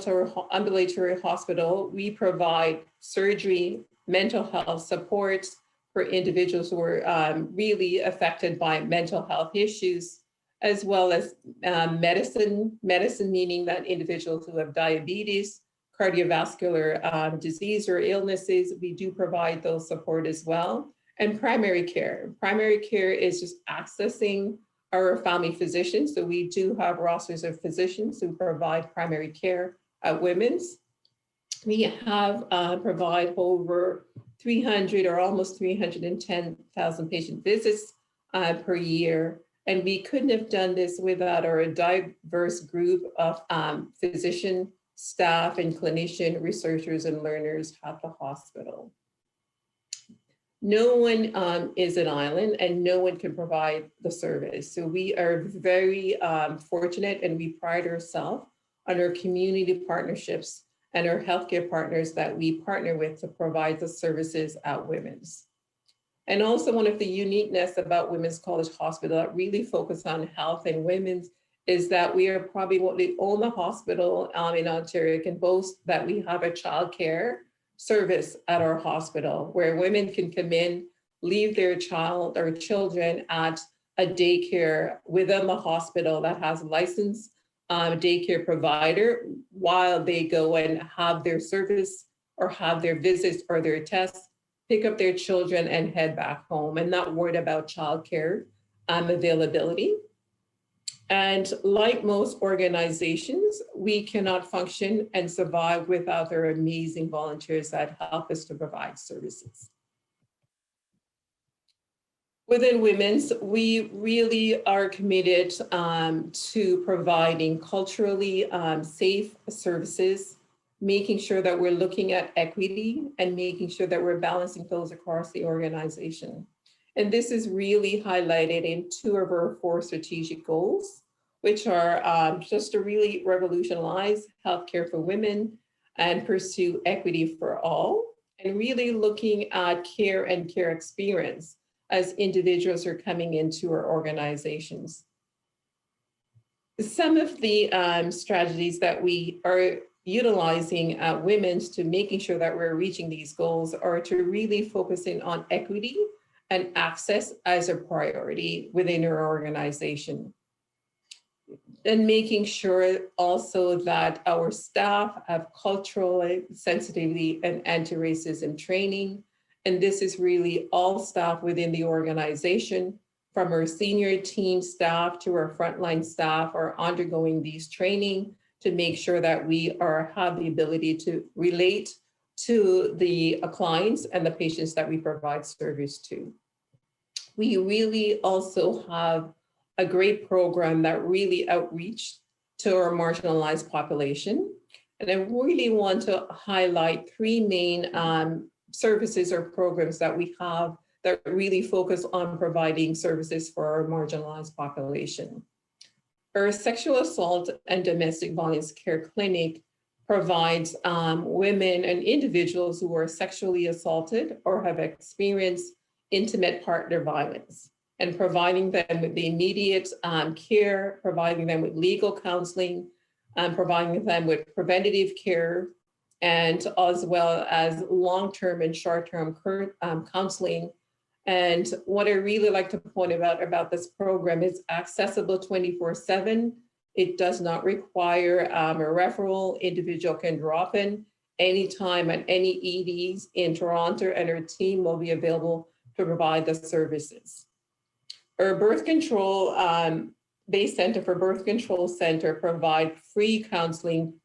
ambulatory hospital, we provide surgery, mental health support for individuals who are really affected by mental health issues, as well as medicine meaning that individuals who have diabetes, cardiovascular disease or illnesses, we do provide those support as well. And primary care. Primary care is just accessing our family physicians. So we do have rosters of physicians who provide primary care at Women's. We have provide over 300 or almost 310,000 patient visits per year. And we couldn't have done this without our diverse group of physician, staff, and clinician, researchers, and learners at the hospital. No one is an island and no one can provide the service. So we are very fortunate, and we pride ourselves on our community partnerships and our healthcare partners that we partner with to provide the services at Women's. And also one of the uniqueness about Women's College Hospital that really focus on health and women's is that we are probably what the only hospital in Ontario can boast that we have a childcare service at our hospital where women can come in, leave their child or children at a daycare within the hospital that has a licensed daycare provider while they go and have their service or have their visits or their tests, pick up their children and head back home and not worried about childcare availability. And like most organizations, we cannot function and survive without our amazing volunteers that help us to provide services. Within Women's, we really are committed to providing culturally safe services, making sure that we're looking at equity and making sure that we're balancing those across the organization. And this is really highlighted in 2 of our 4 strategic goals, which are just to really revolutionize healthcare for women and pursue equity for all, and really looking at care and care experience as individuals are coming into our organizations. Some of the strategies that we are utilizing women's to making sure that we're reaching these goals are to really focusing on equity and access as a priority within our organization. And making sure also that our staff have cultural sensitivity and anti-racism training. And this is really all staff within the organization, from our senior team staff to our frontline staff, are undergoing these training to make sure that we have the ability to relate to the clients and the patients that we provide service to. We really also have a great program that really outreach to our marginalized population. And I really want to highlight three main services or programs that we have that really focus on providing services for our marginalized population. Our sexual assault and domestic violence care clinic provides women and individuals who are sexually assaulted or have experienced intimate partner violence, and providing them with the immediate care, providing them with legal counseling, providing them with preventative care, and as well as long-term and short-term counseling. And what I really like to point about this program is accessible 24/7. It does not require a referral. Individual can drop in anytime at any EDs in Toronto, and our team will be available to provide the services. Our birth control Bay Center for Birth Control Center provide free counseling,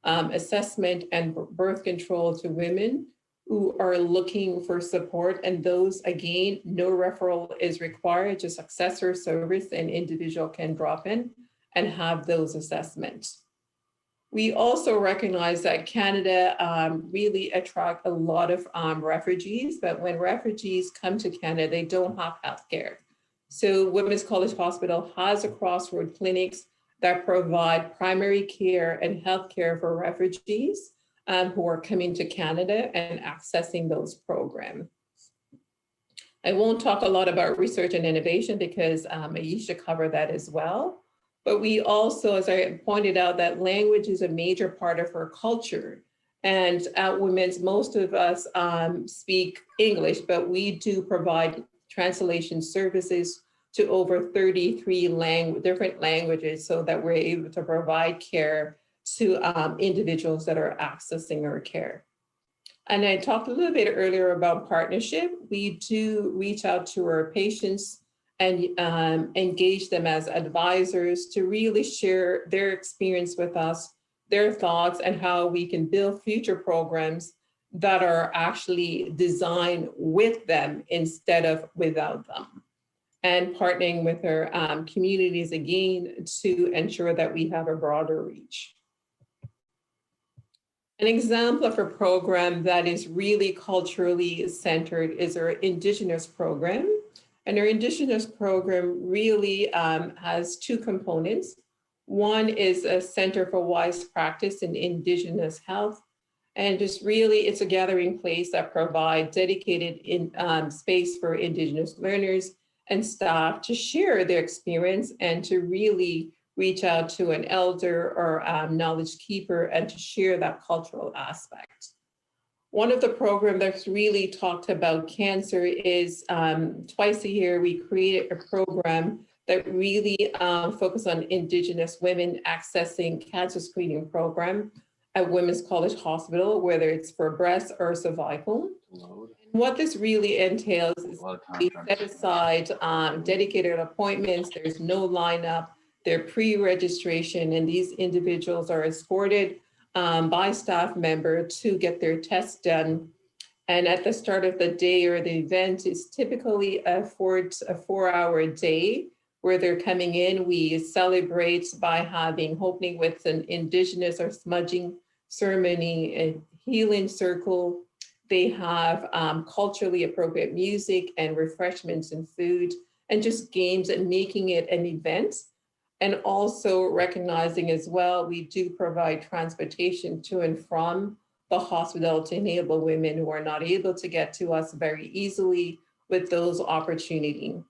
assessment, and birth control to women who are looking for support. And those, again, no referral is required, just access our service and individual can drop in and have those assessments. We also recognize that Canada really attract a lot of refugees, but when refugees come to Canada, they don't have healthcare. So Women's College Hospital has a crossroad clinics that provide primary care and healthcare for refugees who are coming to Canada and accessing those programs. I won't talk a lot about research and innovation because Aisha covered that as well. But we also, as I pointed out, that language is a major part of our culture. And at Women's, most of us speak English, but we do provide translation services to over 33 different languages so that we're able to provide care to individuals that are accessing our care. And I talked a little bit earlier about partnership. We do reach out to our patients and engage them as advisors to really share their experience with us, their thoughts, and how we can build future programs that are actually designed with them instead of without them. And partnering with our communities again to ensure that we have a broader reach. An example of a program that is really culturally centered is our Indigenous program. And our Indigenous program really has two components. One is a Center for Wise Practice in Indigenous Health. And just really, it's a gathering place that provides dedicated space for Indigenous learners and staff to share their experience and to really reach out to an elder or knowledge keeper and to share that cultural aspect. One of the programs that's really talked about cancer is twice a year, we created a program that really focus on Indigenous women accessing cancer screening program at Women's College Hospital, whether it's for breast or cervical. What this really entails is we set aside dedicated appointments. There's no lineup. They're pre-registration, and these individuals are escorted by staff member to get their tests done. And at the start of the day or the event is typically a 4-hour day where they're coming in. We celebrate by having opening with an Indigenous or smudging ceremony, a healing circle. They have culturally appropriate music and refreshments and food and just games and making it an event. And also recognizing as well, we do provide transportation to and from the hospital to enable women who are not able to get to us very easily with those opportunities.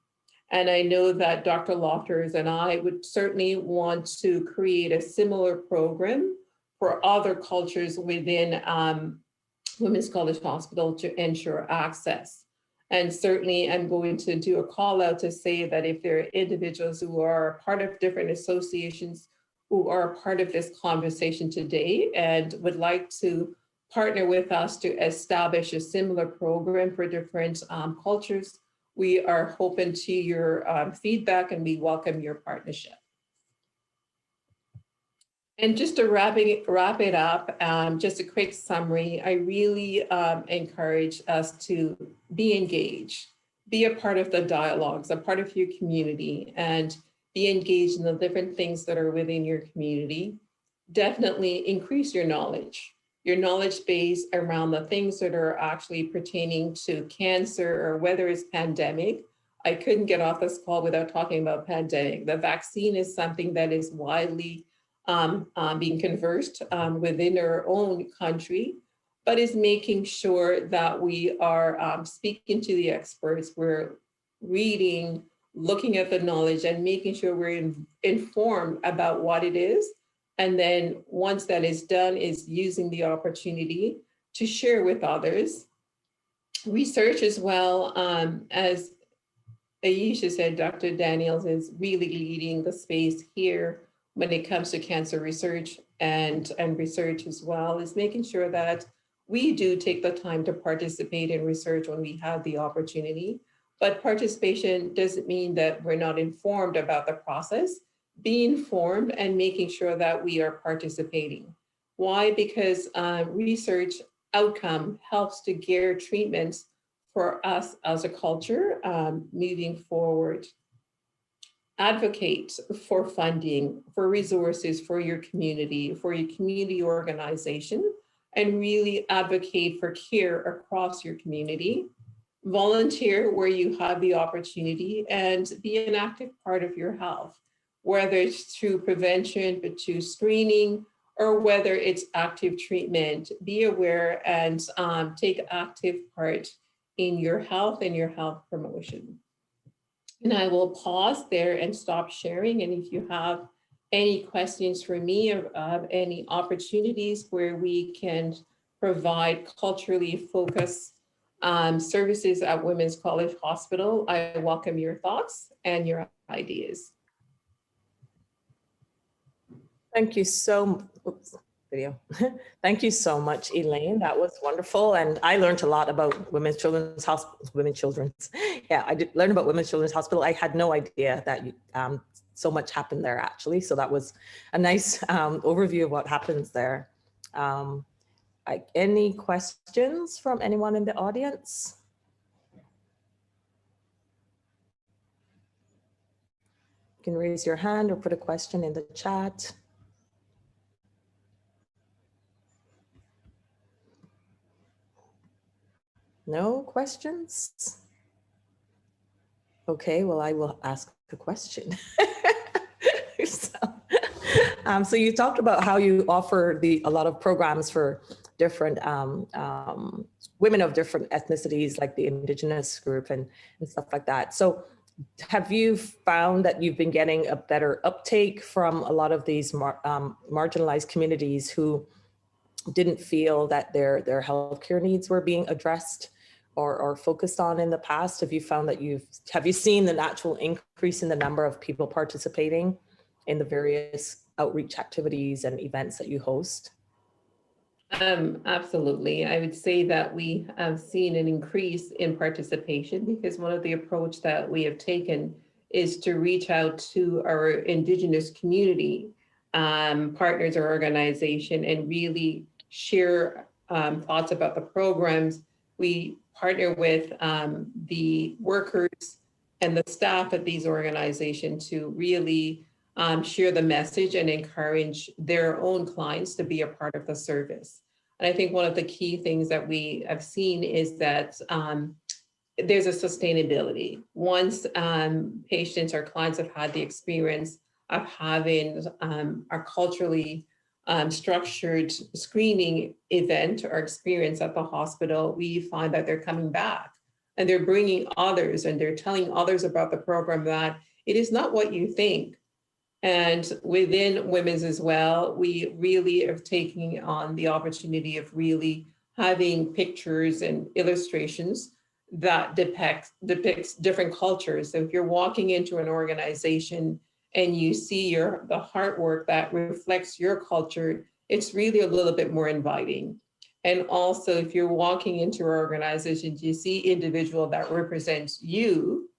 And I know that Dr. Lofters and I would certainly want to create a similar program for other cultures within Women's College Hospital to ensure access. And certainly I'm going to do a call out to say that if there are individuals who are part of different associations who are part of this conversation today and would like to partner with us to establish a similar program for different cultures, we are open to your feedback and we welcome your partnership. And just to wrap it up, just a quick summary, I really encourage us to be engaged, be a part of the dialogues, a part of your community, and be engaged in the different things that are within your community. Definitely increase your knowledge base around the things that are actually pertaining to cancer or whether it's pandemic. I couldn't get off this call without talking about pandemic. The vaccine is something that is widely being conversed within our own country, but is making sure that we are speaking to the experts, we're reading, looking at the knowledge and making sure we're informed about what it is. And then once that is done, is using the opportunity to share with others. Research as well, as Aisha said, Dr. Daniels is really leading the space here when it comes to cancer research and research as well, is making sure that we do take the time to participate in research when we have the opportunity. But participation doesn't mean that we're not informed about the process. Be informed and making sure that we are participating. Why? Because research outcome helps to gear treatments for us as a culture moving forward. Advocate for funding, for resources for your community organization, and really advocate for care across your community. Volunteer where you have the opportunity and be an active part of your health, whether it's through prevention, but through screening, or whether it's active treatment. Be aware and take active part in your health and your health promotion. And I will pause there and stop sharing. And if you have any questions for me of any opportunities where we can provide culturally focused services at Women's College Hospital, I welcome your thoughts and your ideas. Thank you so video. Thank you so much, Elaine. That was wonderful. And I learned a lot about Women's Children's Hospital. Yeah, I did learn about Women's Children's Hospital. I had no idea that so much happened there actually. So that was a nice overview of what happens there. Any questions from anyone in the audience? You can raise your hand or put a question in the chat. No questions? Okay, well, I will ask a question. So you talked about how you offer a lot of programs for different women of different ethnicities, like the Indigenous group and stuff like that. So have you found that you've been getting a better uptake from a lot of these marginalized communities who didn't feel that their healthcare needs were being addressed or focused on in the past? Have you found that have you seen the actual increase in the number of people participating in the various outreach activities and events that you host? Absolutely. I would say that we have seen an increase in participation because one of the approach that we have taken is to reach out to our Indigenous community partners or organization and really share thoughts about the programs. We partner with the workers and the staff at these organizations to really share the message and encourage their own clients to be a part of the service. And I think one of the key things that we have seen is that there's a sustainability. Once patients or clients have had the experience of having a culturally structured screening event or experience at the hospital, we find that they're coming back and they're bringing others and they're telling others about the program, that it is not what you think. And within women's as well, we really are taking on the opportunity of really having pictures and illustrations that depicts different cultures. So if you're walking into an organization and you see the artwork that reflects your culture, it's really a little bit more inviting. And also, if you're walking into our organization, you see individual that represents you,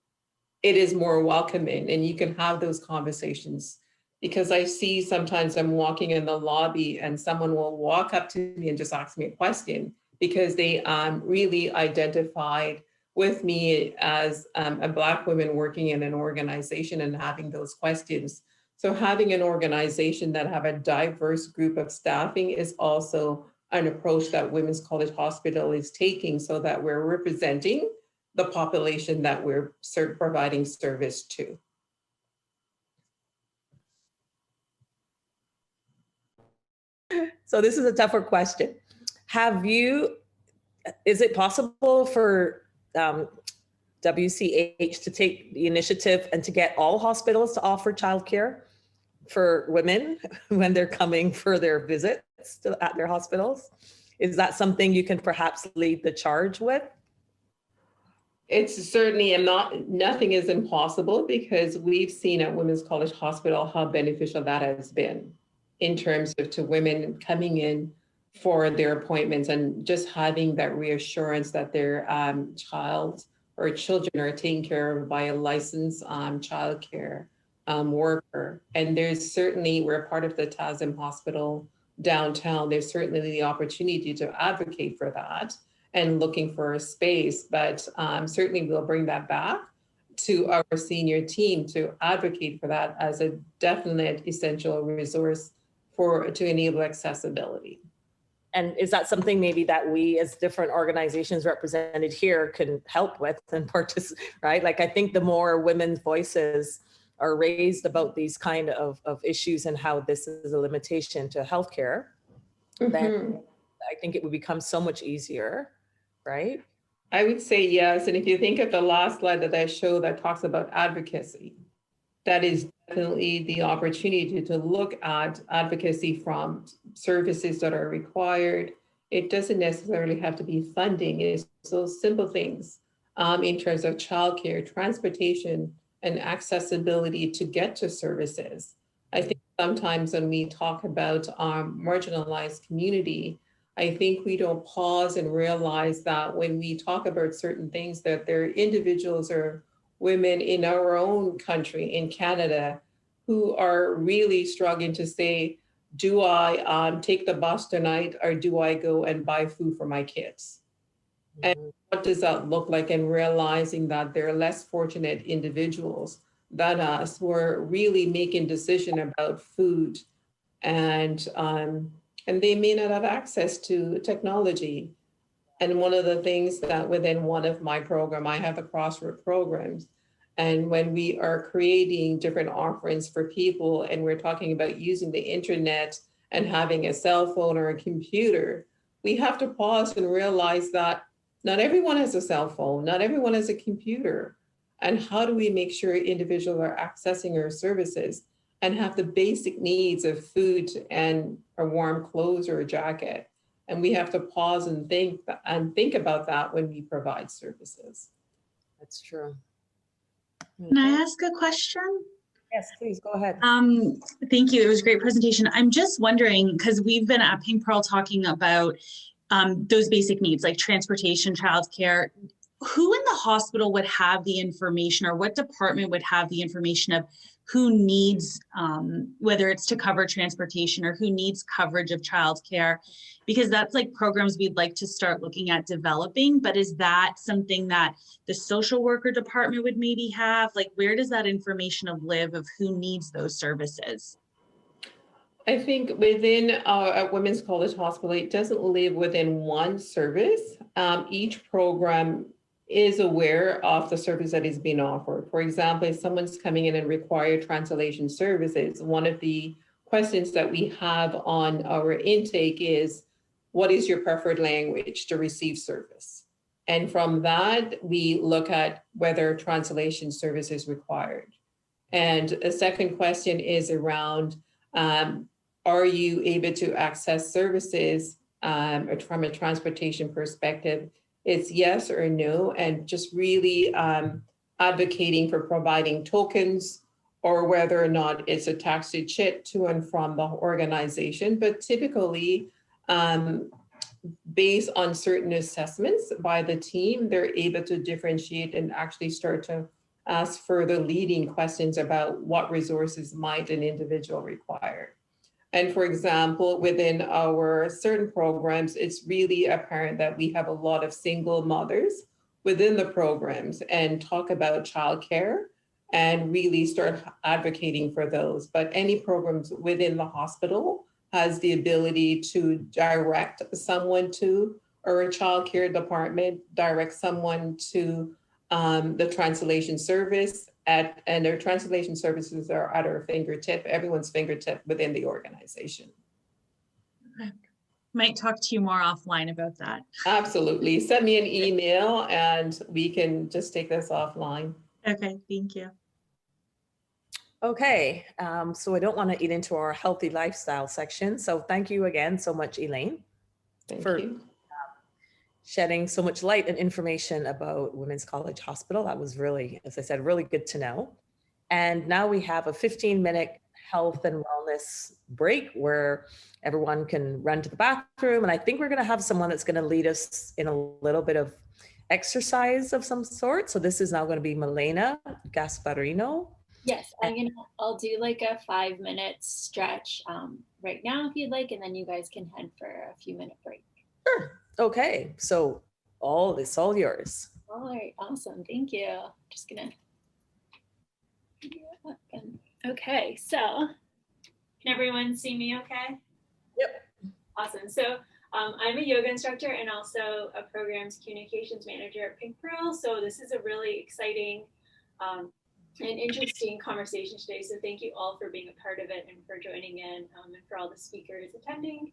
it is more welcoming, and you can have those conversations. Because I see sometimes I'm walking in the lobby and someone will walk up to me and just ask me a question because they really identified with me as a Black woman working in an organization and having those questions. So having an organization that have a diverse group of staffing is also an approach that Women's College Hospital is taking, so that we're representing the population that we're providing service to. So this is a tougher question. Is it possible for WCH to take the initiative and to get all hospitals to offer childcare for women when they're coming for their visits at their hospitals? Is that something you can perhaps lead the charge with? It's certainly nothing is impossible, because we've seen at Women's College Hospital how beneficial that has been in terms of to women coming in for their appointments and just having that reassurance that their child or children are taken care of by a licensed childcare worker. And we're part of the TASM hospital downtown. There's certainly the opportunity to advocate for that and looking for a space, but certainly we'll bring that back to our senior team to advocate for that as a definite essential resource to enable accessibility. And is that something maybe that we as different organizations represented here can help with and participate, right? Like, I think the more women's voices are raised about these kind of issues and how this is a limitation to healthcare, then I think it would become so much easier, right? I would say yes. And if you think of the last slide that I showed that talks about advocacy, that is definitely the opportunity to look at advocacy from services that are required. It doesn't necessarily have to be funding. It's those simple things in terms of childcare, transportation, and accessibility to get to services. I think sometimes when we talk about our marginalized community, I think we don't pause and realize that when we talk about certain things, that there are individuals or women in our own country, in Canada, who are really struggling to say, do I take the bus tonight, or do I go and buy food for my kids? And what does that look like? And realizing that there are less fortunate individuals than us who are really making decisions about food, and they may not have access to technology. And one of the things that within one of my program, I have a crossroad programs. And when we are creating different offerings for people, and we're talking about using the internet and having a cell phone or a computer, we have to pause and realize that not everyone has a cell phone, not everyone has a computer. And how do we make sure individuals are accessing our services and have the basic needs of food and a warm clothes or a jacket? And we have to pause and think about that when we provide services. That's true. Can I ask a question? Yes, please go ahead. Thank you. It was a great presentation. I'm just wondering, because we've been at Pink Pearl talking about those basic needs like transportation, childcare. Who in the hospital would have the information, or what department would have the information of who needs, whether it's to cover transportation or who needs coverage of childcare? Because that's like programs we'd like to start looking at developing, but is that something that the social worker department would maybe have? Like, where does that information live of who needs those services? I think within at Women's College Hospital, it doesn't live within one service. Each program is aware of the service that is being offered. For example, if someone's coming in and require translation services, one of the questions that we have on our intake is, what is your preferred language to receive service? And from that, we look at whether translation service is required. And a second question is around, are you able to access services from a transportation perspective? It's yes or no, and just really advocating for providing tokens, or whether or not it's a taxi chit to and from the organization. But typically, based on certain assessments by the team, they're able to differentiate and actually start to ask further leading questions about what resources might an individual require. And for example, within our certain programs, it's really apparent that we have a lot of single mothers within the programs, and talk about childcare and really start advocating for those. But any programs within the hospital has the ability to direct someone to, or a childcare department direct someone to the translation service and their translation services are at our fingertip, everyone's fingertip within the organization. Might talk to you more offline about that. Absolutely. Send me an email and we can just take this offline. Okay, thank you. Okay, so I don't want to eat into our healthy lifestyle section. So thank you again so much, Elaine, Thank for you. shedding so much light and information about Women's College Hospital. That was really, as I said, really good to know. And now we have a 15-minute health and wellness break where everyone can run to the bathroom. And I think we're going to have someone that's going to lead us in a little bit of exercise of some sort. So this is now going to be Milena Gasparino. Yes, I'll do like a 5-minute stretch right now if you'd like, and then you guys can head for a few-minute break. Sure. Okay. So all yours. All right, awesome. Thank you. Just gonna. Okay, so can everyone see me okay? Yep. Awesome. So I'm a yoga instructor and also a programs communications manager at Pink Pearl. So this is a really exciting and interesting conversation today. So thank you all for being a part of it and for joining in, and for all the speakers attending.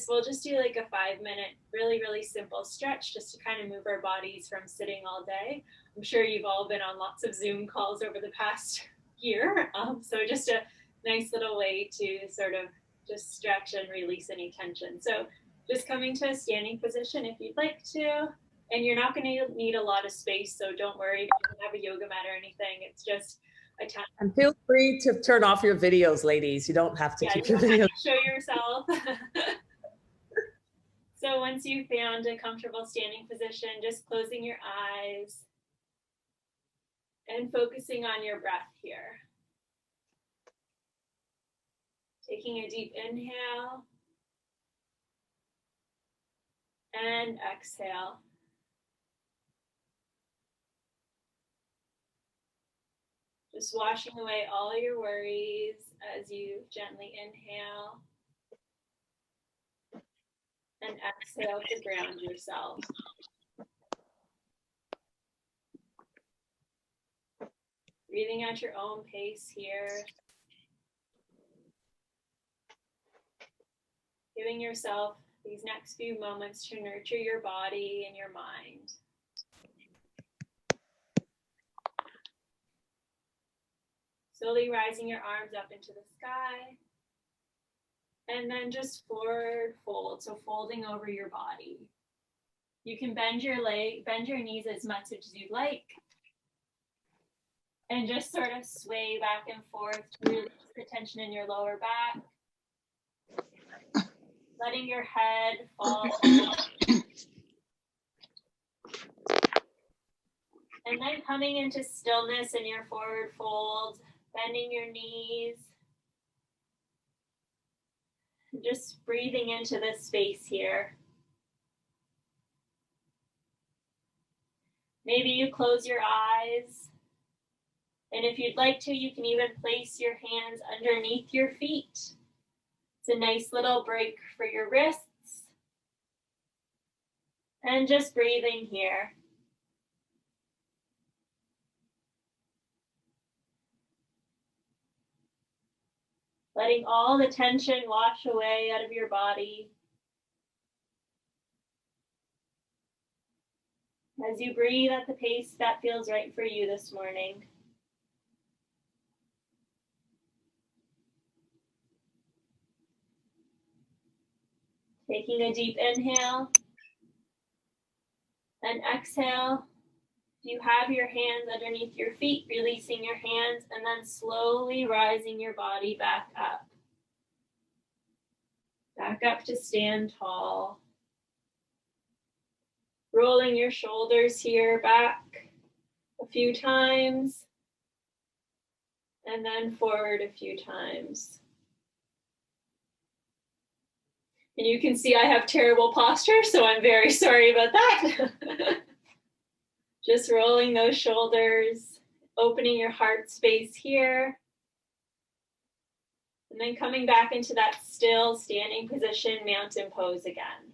We'll just do like a 5-minute, really simple stretch just to kind of move our bodies from sitting all day. I'm sure you've all been on lots of Zoom calls over the past year. So just a nice little way to sort of just stretch and release any tension. So just coming to a standing position if you'd like to, and you're not going to need a lot of space. So don't worry if you don't have a yoga mat or anything. It's just a time. And feel free to turn off your videos, ladies. You don't have to keep your videos. Show yourself. So once you've found a comfortable standing position, just closing your eyes and focusing on your breath here. Taking a deep inhale and exhale. Just washing away all your worries as you gently inhale and exhale to ground yourself. Breathing at your own pace here. Giving yourself these next few moments to nurture your body and your mind. Slowly rising your arms up into the sky. And then just forward fold, so folding over your body. You can bend your knees as much as you'd like. And just sort of sway back and forth to release the tension in your lower back. Letting your head fall. And then coming into stillness in your forward fold, bending your knees. Just breathing into this space here. Maybe you close your eyes. And if you'd like to, you can even place your hands underneath your feet. It's a nice little break for your wrists. And just breathing here. Letting all the tension wash away out of your body. As you breathe at the pace that feels right for you this morning. Taking a deep inhale and exhale. You have your hands underneath your feet, releasing your hands and then slowly rising your body back up. Back up to stand tall. Rolling your shoulders here back a few times and then forward a few times. And you can see I have terrible posture, so I'm very sorry about that. Just rolling those shoulders, opening your heart space here. And then coming back into that still standing position, mountain pose again.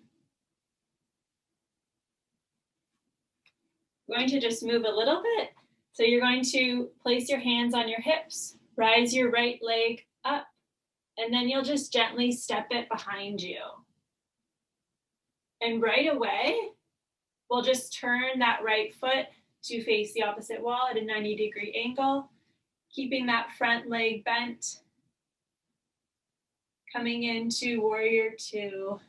I'm going to just move a little bit. So you're going to place your hands on your hips, rise your right leg up, and then you'll just gently step it behind you. And right away, we'll just turn that right foot to face the opposite wall at a 90-degree angle, keeping that front leg bent. Coming into warrior two.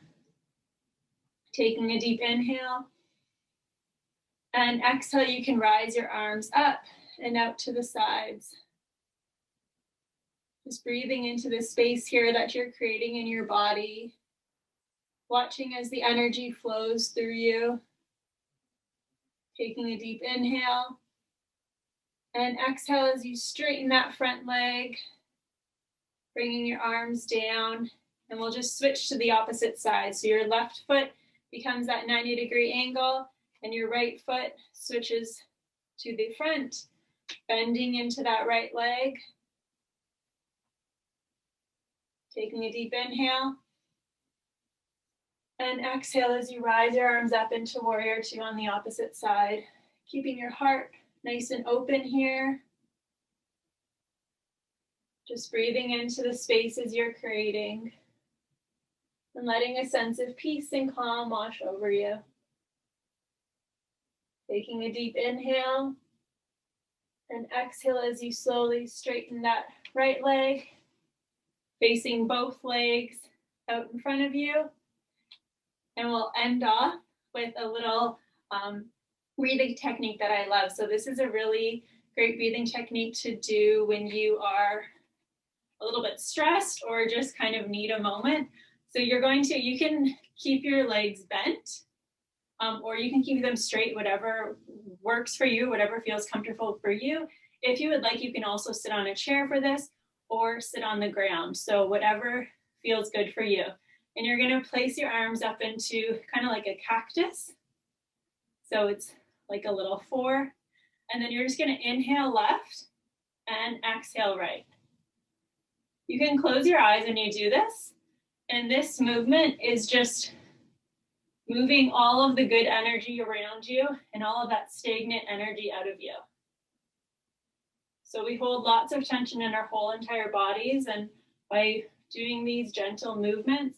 Taking a deep inhale. And exhale, you can rise your arms up and out to the sides. Just breathing into the space here that you're creating in your body. Watching as the energy flows through you. Taking a deep inhale. And exhale as you straighten that front leg. Bringing your arms down. And we'll just switch to the opposite side. So your left foot becomes that 90-degree angle. And your right foot switches to the front, bending into that right leg. Taking a deep inhale. And exhale as you rise your arms up into warrior two on the opposite side. Keeping your heart nice and open here. Just breathing into the spaces you're creating. And letting a sense of peace and calm wash over you. Taking a deep inhale and exhale as you slowly straighten that right leg, facing both legs out in front of you. And we'll end off with a little breathing technique that I love. So this is a really great breathing technique to do when you are a little bit stressed or just kind of need a moment. So you can keep your legs bent. Or you can keep them straight, whatever works for you, whatever feels comfortable for you. If you would like, you can also sit on a chair for this or sit on the ground. So whatever feels good for you. And you're gonna place your arms up into kind of like a cactus. So it's like a little four. And then you're just gonna inhale left and exhale right. You can close your eyes when you do this. And this movement is just moving all of the good energy around you and all of that stagnant energy out of you. So we hold lots of tension in our whole entire bodies, and by doing these gentle movements,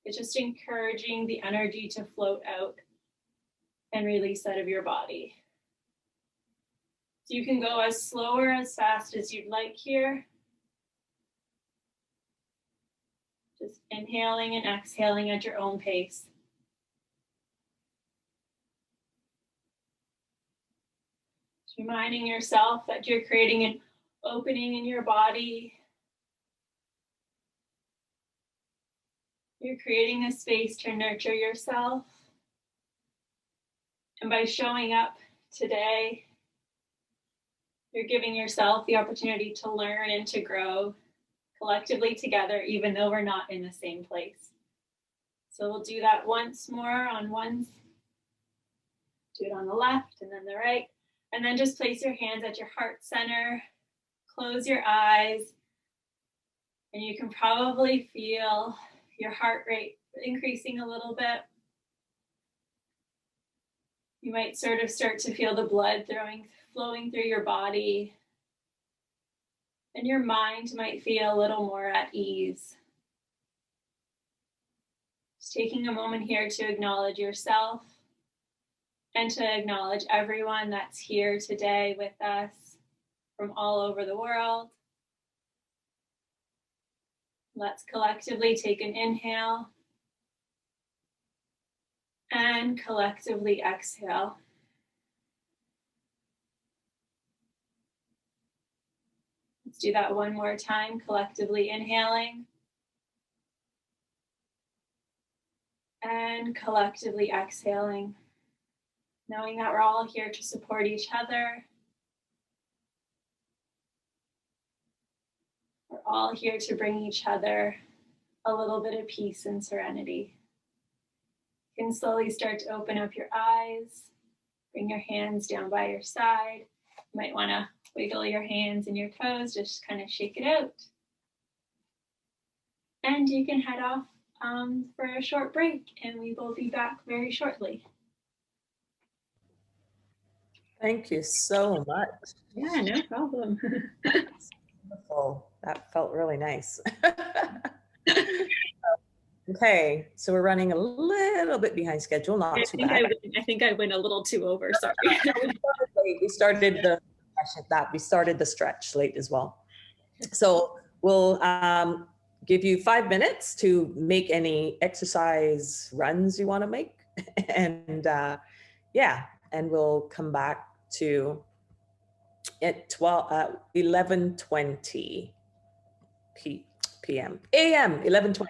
it's just encouraging the energy to float out and release out of your body. So you can go as slow or as fast as you'd like here. Just inhaling and exhaling at your own pace. Reminding yourself that you're creating an opening in your body. You're creating a space to nurture yourself. And by showing up today, you're giving yourself the opportunity to learn and to grow collectively together, even though we're not in the same place. So we'll do that once more on one. Do it on the left and then the right. And then just place your hands at your heart center, close your eyes, and you can probably feel your heart rate increasing a little bit. You might sort of start to feel the blood flowing through your body, and your mind might feel a little more at ease. Just taking a moment here to acknowledge yourself and to acknowledge everyone that's here today with us from all over the world. Let's collectively take an inhale And collectively exhale. Let's do that one more time, collectively inhaling. And collectively exhaling. Knowing that we're all here to support each other. We're all here to bring each other a little bit of peace and serenity. You can slowly start to open up your eyes. Bring your hands down by your side. You might want to wiggle your hands and your toes, just kind of shake it out. And you can head off for a short break, and we will be back very shortly. Thank you so much. Yeah, no problem. Wonderful. That felt really nice. Okay, so we're running a little bit behind schedule, not too bad. I think I went a little too over, sorry. We started the stretch late as well. So we'll give you 5 minutes to make any exercise runs you want to make. And yeah, and we'll come back to at 11:20 p.m. a.m. 11:20. So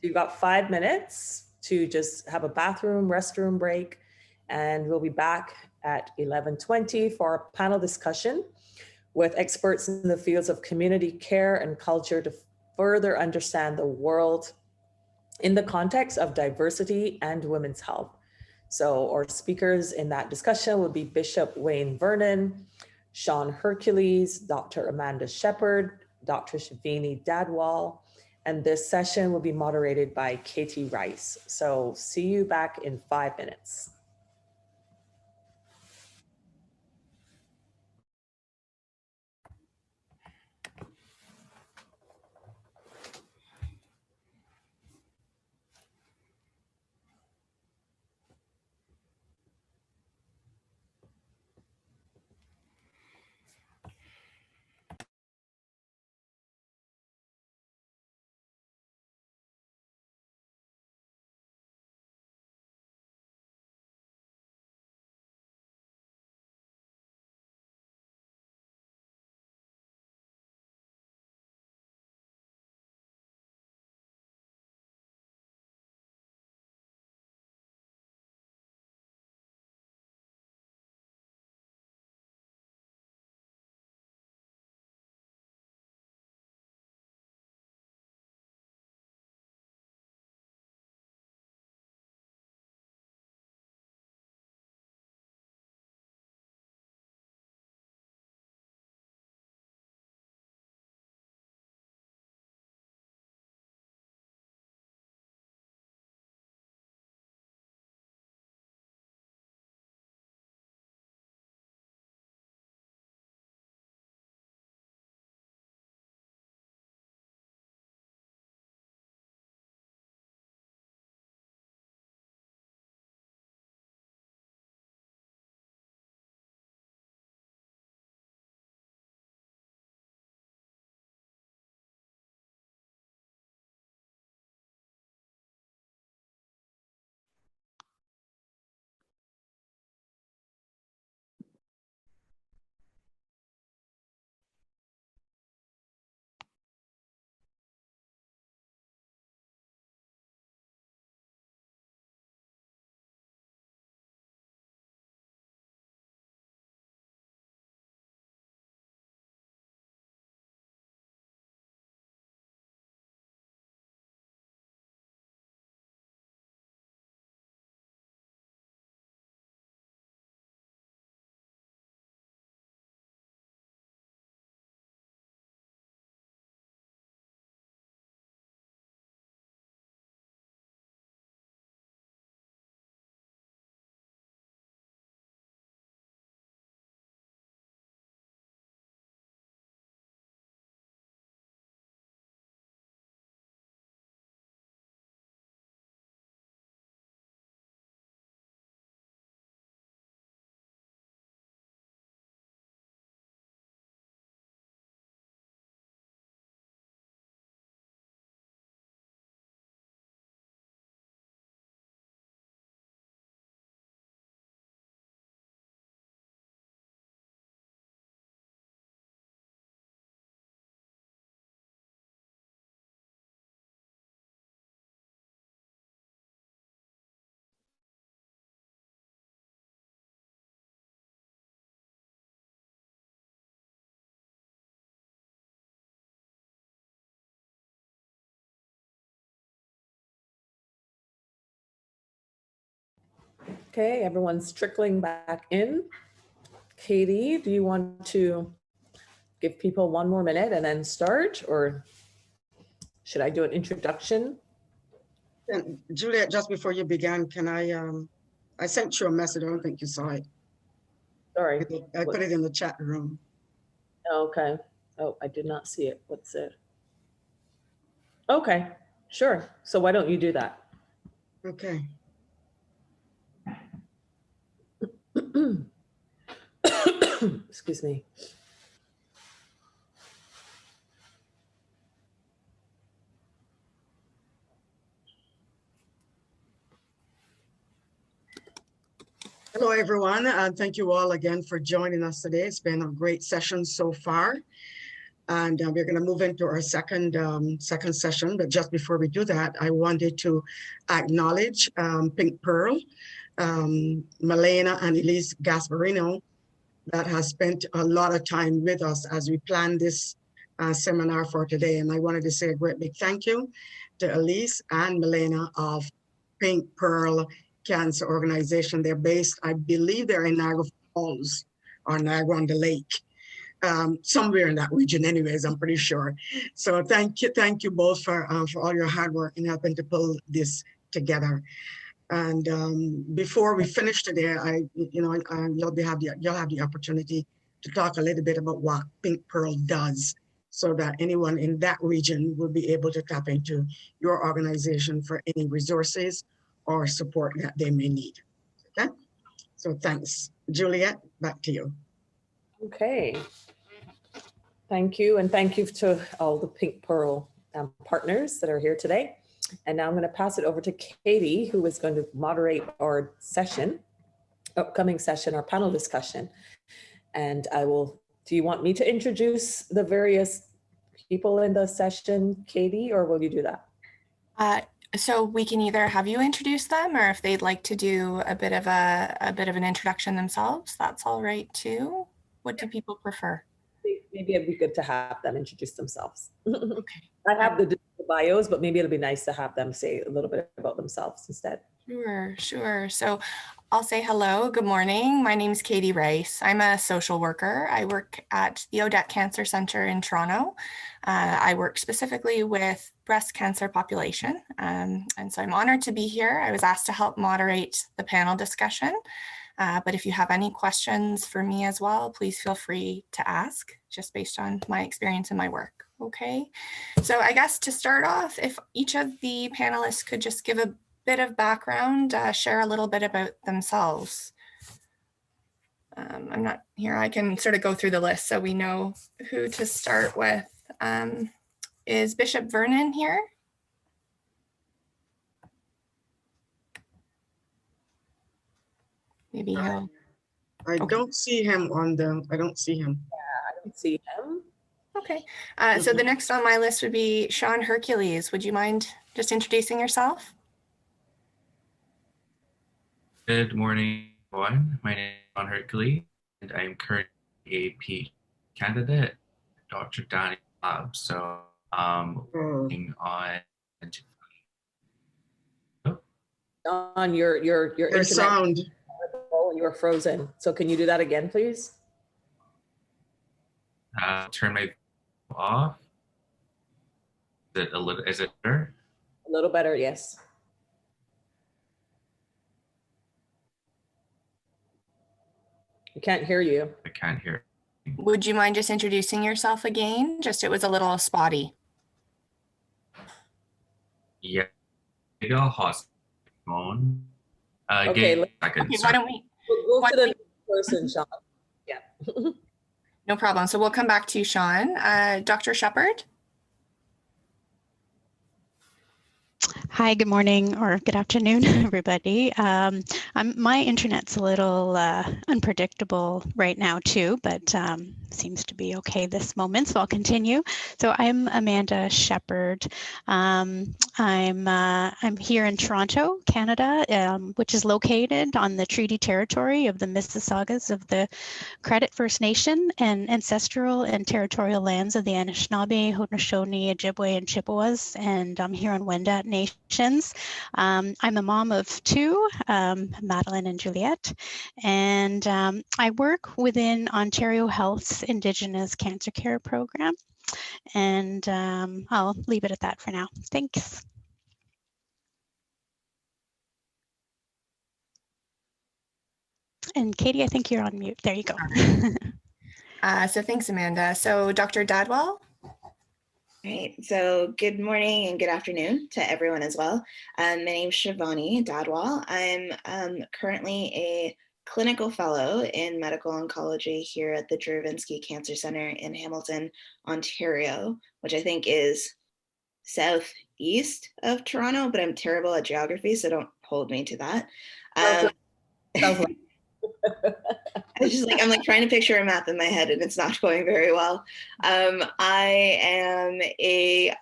you've got 5 minutes to just have a bathroom, restroom break, and we'll be back at 11:20 for a panel discussion with experts in the fields of community care and culture to further understand the world in the context of diversity and women's health. So our speakers in that discussion will be Bishop Wayne Vernon, Sean Hercules, Dr. Amanda Shepard, Dr. Shavini Dadwal, and this session will be moderated by Katie Rice. So see you back in 5 minutes. Okay, everyone's trickling back in. Katie, do you want to give people one more minute and then start, or should I do an introduction? And Juliet, just before you began, can I sent you a message. I don't think you saw it. Sorry. I put it in the chat room. Okay. Oh, I did not see it. What's it? Okay, sure. So why don't you do that? Okay. Excuse me. Hello, everyone, and thank you all again for joining us today. It's been a great session so far, and we're going to move into our second session. But just before we do that, I wanted to acknowledge Pink Pearl, Milena, and Elise Gasparino that has spent a lot of time with us as we plan this seminar for today. And I wanted to say a great big thank you to Elise and Milena of Pink Pearl Cancer Organization. They're based, I believe they're in Niagara Falls or Niagara on the Lake, somewhere in that region anyways, I'm pretty sure. So thank you both for all your hard work in helping to pull this together. And before we finish today, you'll have the opportunity to talk a little bit about what Pink Pearl does, so that anyone in that region will be able to tap into your organization for any resources or support that they may need. Okay, so thanks. Juliet, back to you. Okay. Thank you, and thank you to all the Pink Pearl partners that are here today. And now I'm going to pass it over to Katie, who is going to moderate our upcoming session, our panel discussion. And do you want me to introduce the various people in the session, Katie, or will you do that? So we can either have you introduce them, or if they'd like to do a bit of an introduction themselves, that's all right too. What do people prefer? Maybe it'd be good to have them introduce themselves. Okay. I have the bios, but maybe it'll be nice to have them say a little bit about themselves instead. Sure. So I'll say hello. Good morning. My name is Katie Rice. I'm a social worker. I work at the Odette Cancer Center in Toronto. I work specifically with breast cancer population. And so I'm honored to be here. I was asked to help moderate the panel discussion. But if you have any questions for me as well, please feel free to ask, just based on my experience and my work. Okay, so I guess to start off, if each of the panelists could just give a bit of background, share a little bit about themselves. I'm not here, I can sort of go through the list so we know who to start with. Is Bishop Vernon here? Maybe he'll. I don't see him I don't see him. Yeah, I don't see him. Okay, so the next on my list would be Sean Hercules. Would you mind just introducing yourself? Good morning, everyone. My name is Sean Hercules, and I'm currently a PhD candidate at Dr. Daniel's lab. So working on. On your internet sound. You were frozen. So can you do that again, please? Turn my off. Is it better? A little better, yes. I can't hear you. I can't hear. Would you mind just introducing yourself again? It was a little spotty. Yeah, maybe I'll host phone. Okay, why don't we? We'll go to the next person, Sean. Yeah. No problem. So we'll come back to you, Sean. Dr. Shepard. Hi, good morning or good afternoon, everybody. My internet's a little unpredictable right now too, but seems to be okay this moment, so I'll continue. So I'm Amanda Shepherd. I'm here in Toronto, Canada, which is located on the treaty territory of the Mississaugas of the Credit First Nation and ancestral and territorial lands of the Anishinaabe, Haudenosaunee, Ojibwe, and Chippewas, and I'm here on Wendat Nations. I'm a mom of two, Madeline and Juliet, and I work within Ontario Health's Indigenous Cancer Care Program, and I'll leave it at that for now. Thanks. And Katie, I think you're on mute. There you go. So thanks, Amanda. So Dr. Dadwell? Right, so good morning and good afternoon to everyone as well. My name is Shivani Dadwal. I'm currently a clinical fellow in medical oncology here at the Juravinski Cancer Center in Hamilton, Ontario, which I think is southeast of Toronto, but I'm terrible at geography, so don't hold me to that. I'm like trying to picture a map in my head and it's not going very well. I am a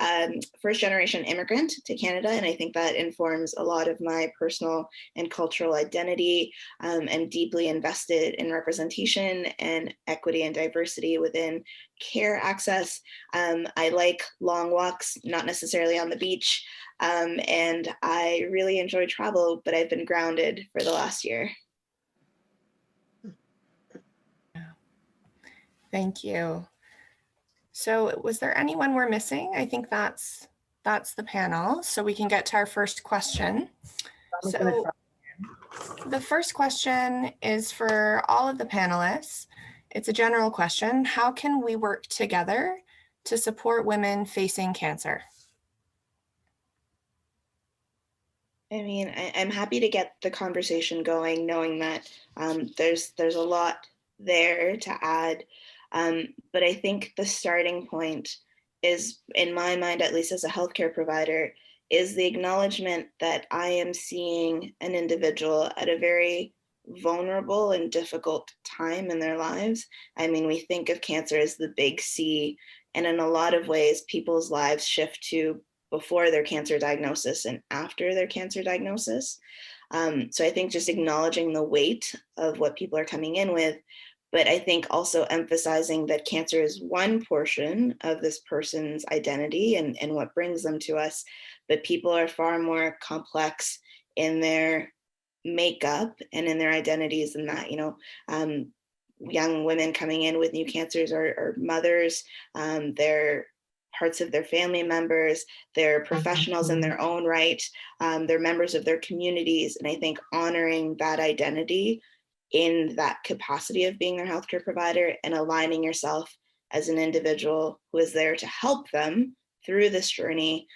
first generation immigrant to Canada, and I think that informs a lot of my personal and cultural identity. I'm deeply invested in representation and equity and diversity within care access. I like long walks, not necessarily on the beach, and I really enjoy travel, but I've been grounded for the last year. Thank you. So was there anyone we're missing? I think that's the panel. So we can get to our first question. So the first question is for all of the panelists. It's a general question. How can we work together to support women facing cancer? I mean, I'm happy to get the conversation going, knowing that there's a lot there to add. But I think the starting point is, in my mind, at least as a healthcare provider, is the acknowledgement that I am seeing an individual at a very vulnerable and difficult time in their lives. I mean, we think of cancer as the big C, and in a lot of ways, people's lives shift to before their cancer diagnosis and after their cancer diagnosis. So I think just acknowledging the weight of what people are coming in with, but I think also emphasizing that cancer is one portion of this person's identity and what brings them to us, but people are far more complex in their makeup and in their identities than that. Young women coming in with new cancers are mothers, they're parts of their family members, they're professionals in their own right, they're members of their communities, and I think honoring that identity in that capacity of being their healthcare provider and aligning yourself as an individual who is there to help them through this journey,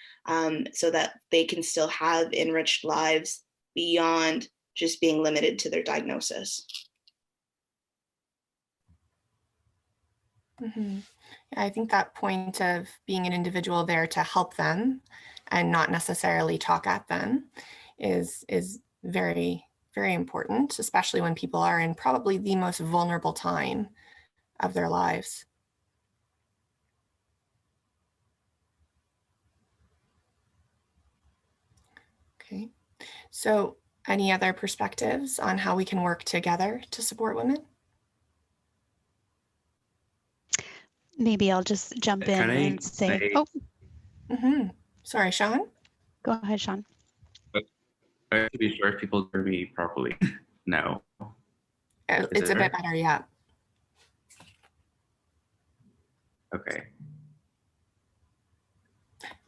so that they can still have enriched lives beyond just being limited to their diagnosis. Mm-hmm. Yeah, I think that point of being an individual there to help them and not necessarily talk at them is very, very important, especially when people are in probably the most vulnerable time of their lives. Okay, so any other perspectives on how we can work together to support women? Maybe I'll just jump in and say, oh. Mm-hmm. Sorry, Sean? Go ahead, Sean. To be sure if people hear me properly. No. It's a bit better, yeah. Okay.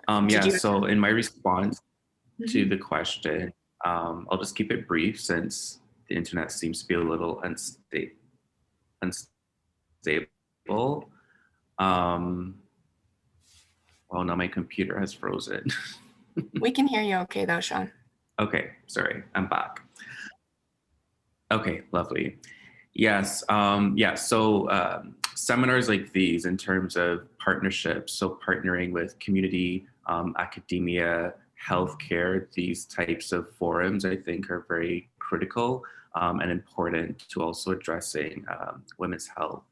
Yeah, so in my response to the question, I'll just keep it brief since the internet seems to be a little unstable. Well, now my computer has frozen. We can hear you okay though, Sean. Okay, sorry, I'm back. Okay, lovely. Yes, so seminars like these in terms of partnerships, so partnering with community, academia, healthcare, these types of forums I think are very critical and important to also addressing women's health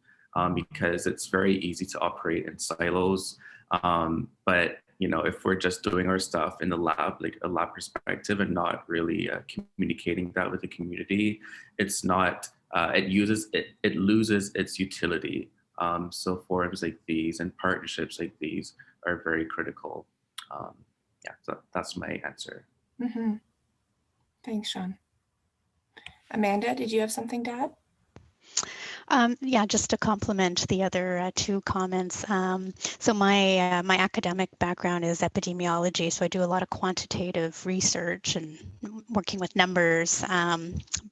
because it's very easy to operate in silos. But if we're just doing our stuff in the lab, like a lab perspective, and not really communicating that with the community, it's not. It loses its utility. So forums like these and partnerships like these are very critical. Yeah, so that's my answer. Mm-hmm. Thanks, Sean. Amanda, did you have something to add? Yeah, just to complement the other two comments. So my my academic background is epidemiology, so I do a lot of quantitative research and working with numbers.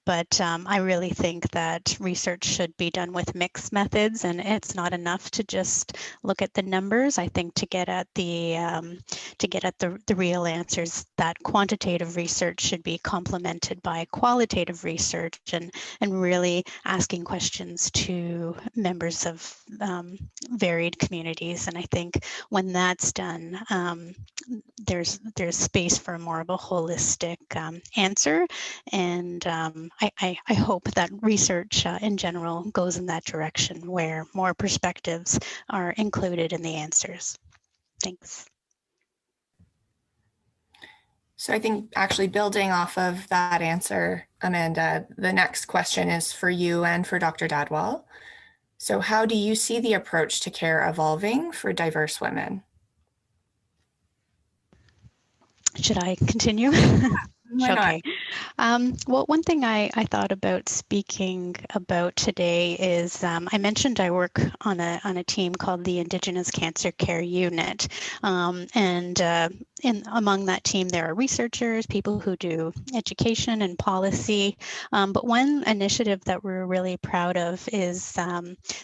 But I really think that research should be done with mixed methods, and it's not enough to just look at the numbers. I think to get at the real answers, that quantitative research should be complemented by qualitative research and really asking questions to members of varied communities. And I think when that's done, there's space for more of a holistic answer. And I hope that research in general goes in that direction where more perspectives are included in the answers. Thanks. So I think actually building off of that answer, Amanda, the next question is for you and for Dr. Dadwal. So how do you see the approach to care evolving for diverse women? Should I continue? Why not? Okay. Well, one thing I thought about speaking about today is I mentioned I work on a team called the Indigenous Cancer Care Unit, and among that team there are researchers, people who do education and policy. But one initiative that we're really proud of is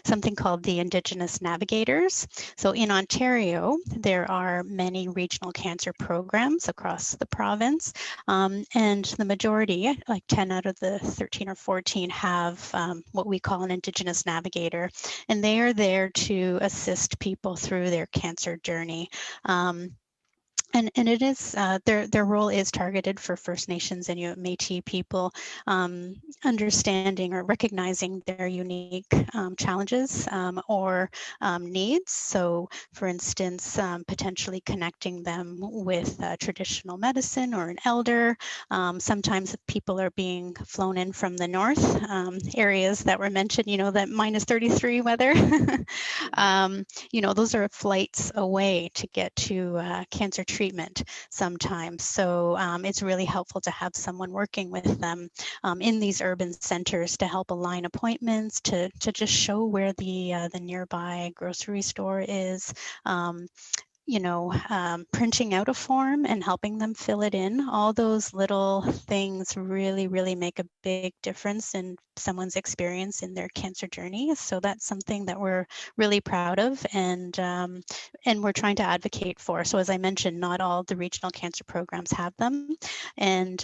something called the Indigenous Navigators. So in Ontario, there are many regional cancer programs across the province. And the majority, like 10 out of the 13 or 14, have what we call an Indigenous Navigator, and they are there to assist people through their cancer journey. And it is their role is targeted for First Nations and Métis people, understanding or recognizing their unique challenges or needs. So, for instance, potentially connecting them with traditional medicine or an elder. Sometimes if people are being flown in from the north, areas that were mentioned, that minus 33 weather, those are flights away to get to cancer treatment sometimes. So it's really helpful to have someone working with them in these urban centers to help align appointments, to just show where the nearby grocery store is. Printing out a form and helping them fill it in. All those little things really, really make a big difference in someone's experience in their cancer journey. So that's something that we're really proud of and we're trying to advocate for. So as I mentioned, not all the regional cancer programs have them. And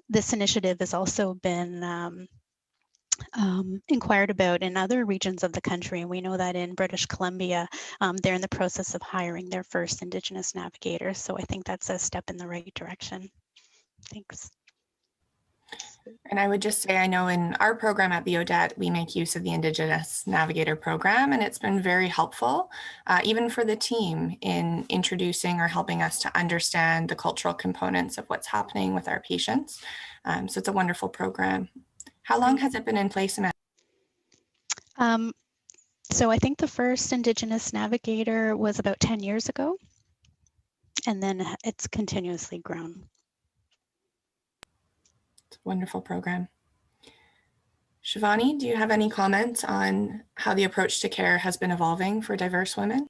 this initiative has also been inquired about in other regions of the country. And we know that in British Columbia, they're in the process of hiring their first Indigenous navigators. So I think that's a step in the right direction. Thanks. And I would just say, I know in our program at the ODET, we make use of the Indigenous Navigator program, and it's been very helpful, even for the team in introducing or helping us to understand the cultural components of what's happening with our patients. So it's a wonderful program. How long has it been in place, Amanda? So I think the first Indigenous Navigator was about 10 years ago, and then it's continuously grown. It's a wonderful program. Shivani, do you have any comments on how the approach to care has been evolving for diverse women?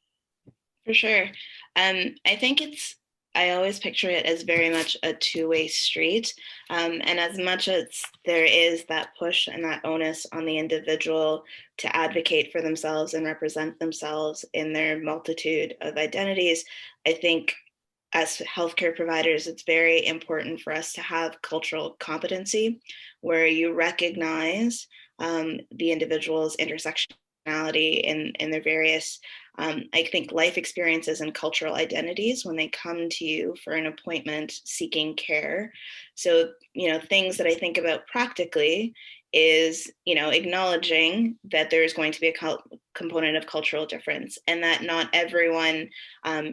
For sure. I think I always picture it as very much a two-way street. And as much as there is that push and that onus on the individual to advocate for themselves and represent themselves in their multitude of identities, I think as healthcare providers, it's very important for us to have cultural competency where you recognize the individual's intersectionality in their various I think life experiences and cultural identities when they come to you for an appointment seeking care. So, things that I think about practically is, you know, acknowledging that there's going to be a component of cultural difference, and that not everyone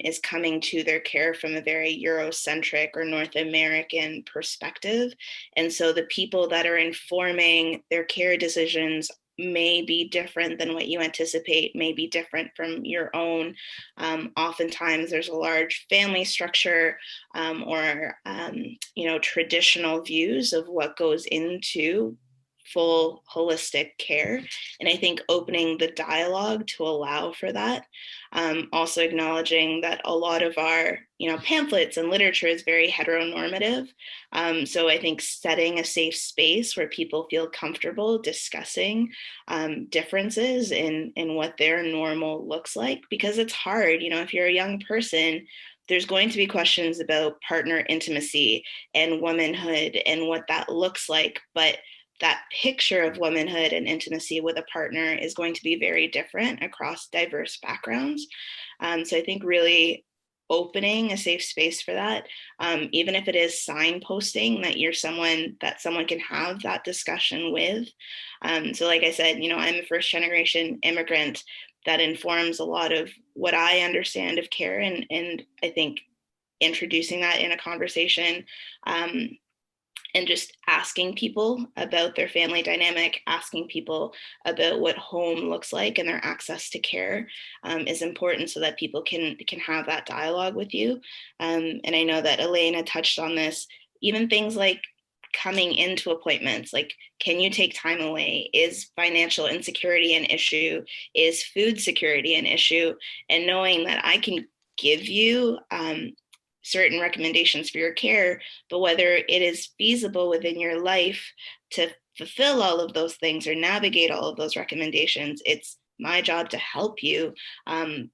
is coming to their care from a very Eurocentric or North American perspective. And so the people that are informing their care decisions may be different than what you anticipate, may be different from your own. Oftentimes there's a large family structure or you know, traditional views of what goes into full holistic care. And I think opening the dialogue to allow for that, also acknowledging that a lot of our, you know, pamphlets and literature is very heteronormative. So I think setting a safe space where people feel comfortable discussing differences in what their normal looks like, because it's hard, you know, if you're a young person, there's going to be questions about partner intimacy and womanhood and what that looks like. But that picture of womanhood and intimacy with a partner is going to be very different across diverse backgrounds. So I think really opening a safe space for that, even if it is signposting that you're someone that someone can have that discussion with. So like I said, you know, I'm a first generation immigrant. That informs a lot of what I understand of care. And I think introducing that in a conversation, and just asking people about their family dynamic, asking people about what home looks like and their access to care is important, so that people can have that dialogue with you. And I know that Elena touched on this, even things like coming into appointments, like, can you take time away? Is financial insecurity an issue? Is food security an issue? And knowing that I can give you certain recommendations for your care, but whether it is feasible within your life to fulfill all of those things or navigate all of those recommendations, it's my job to help you,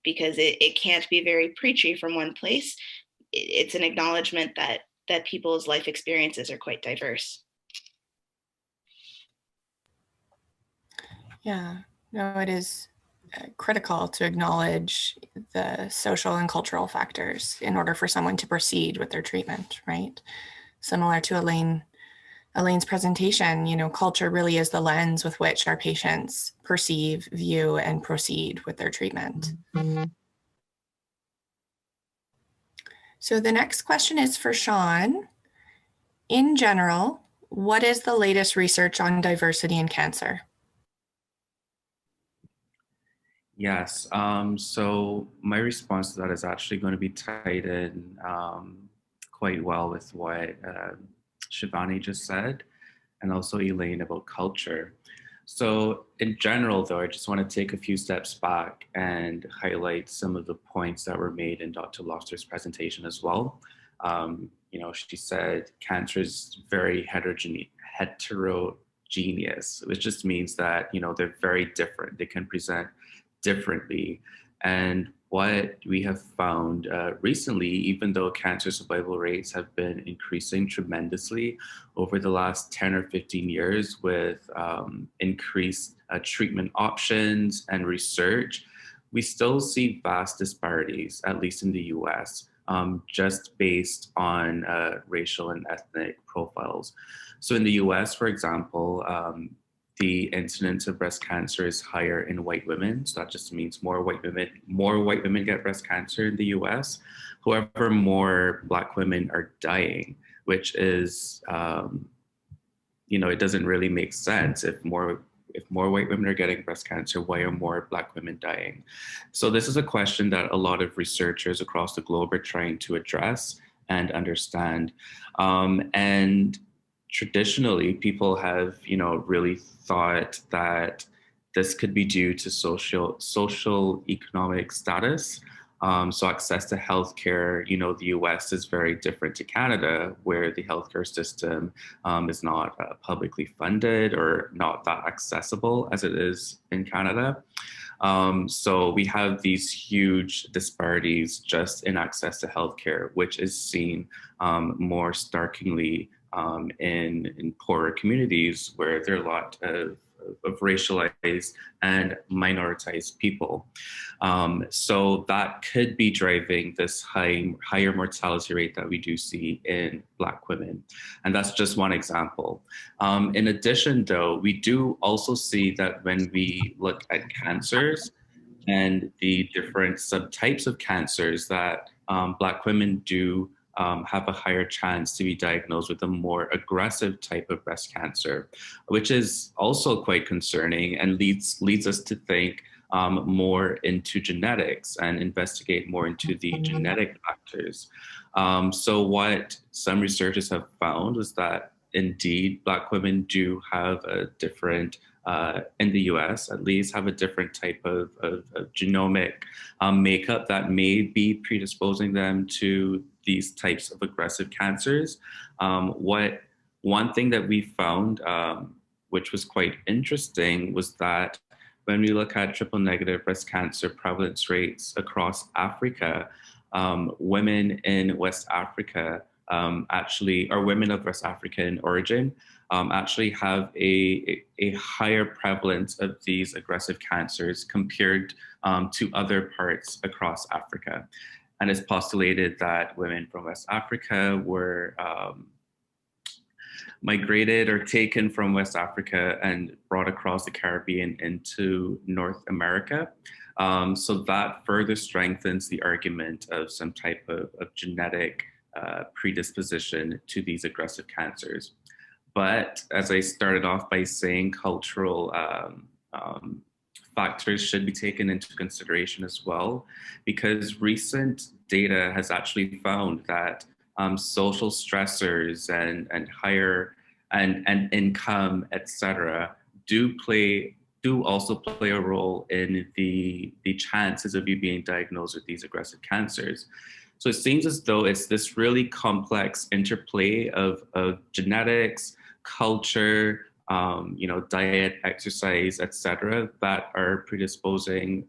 because it can't be very preachy from one place. It's an acknowledgement that people's life experiences are quite diverse. Yeah, no, it is critical to acknowledge the social and cultural factors in order for someone to proceed with their treatment, right? Similar to Elaine's presentation, you know, culture really is the lens with which our patients perceive, view, and proceed with their treatment. So the next question is for Sean. In general, what is the latest research on diversity in cancer? Yes, so my response to that is actually going to be tied in quite well with what Shivani just said, and also Elaine about culture. So in general, though, I just want to take a few steps back and highlight some of the points that were made in Dr. Loster's presentation as well. You know, she said cancer is very heterogeneous, which just means that, you know, they're very different. They can present differently. And what we have found recently, even though cancer survival rates have been increasing tremendously over the last 10 or 15 years with increased treatment options and research, we still see vast disparities, at least in the US, just based on racial and ethnic profiles. So in the US, for example, the incidence of breast cancer is higher in white women. So that just means more white women get breast cancer in the US. However, more Black women are dying, which is, you know, it doesn't really make sense. If more white women are getting breast cancer, why are more Black women dying? So this is a question that a lot of researchers across the globe are trying to address and understand. And traditionally, people have, you know, really thought that this could be due to social economic status. So access to healthcare, you know, the US is very different to Canada, where the healthcare system is not publicly funded or not that accessible as it is in Canada. So we have these huge disparities just in access to healthcare, which is seen more starkly in poorer communities where there are a lot of of racialized and minoritized people. So that could be driving this higher mortality rate that we do see in Black women. And that's just one example. In addition, though, we do also see that when we look at cancers and the different subtypes of cancers, that Black women do have a higher chance to be diagnosed with a more aggressive type of breast cancer, which is also quite concerning and leads us to think more into genetics and investigate more into the genetic factors. So what some researchers have found is that indeed Black women do have a different, in the US at least, have a different type of genomic makeup that may be predisposing them to these types of aggressive cancers. One thing that we found, which was quite interesting, was that when we look at triple negative breast cancer prevalence rates across Africa, women in West Africa actually, or women of West African origin, actually have a higher prevalence of these aggressive cancers compared to other parts across Africa. And it's postulated that women from West Africa were migrated or taken from West Africa and brought across the Caribbean into North America. So that further strengthens the argument of some type of genetic predisposition to these aggressive cancers. But as I started off by saying, cultural factors should be taken into consideration as well, because recent data has actually found that social stressors and higher and income, etc., do also play a role in the chances of you being diagnosed with these aggressive cancers. So it seems as though it's this really complex interplay of genetics, culture, diet, exercise, etc., that are predisposing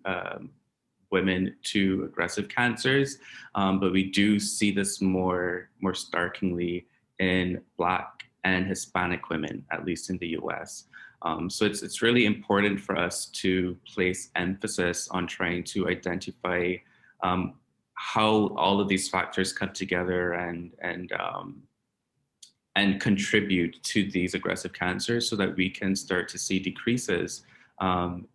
women to aggressive cancers. But we do see this more starkly in Black and Hispanic women, at least in the US. So it's really important for us to place emphasis on trying to identify how all of these factors come together and contribute to these aggressive cancers, so that we can start to see decreases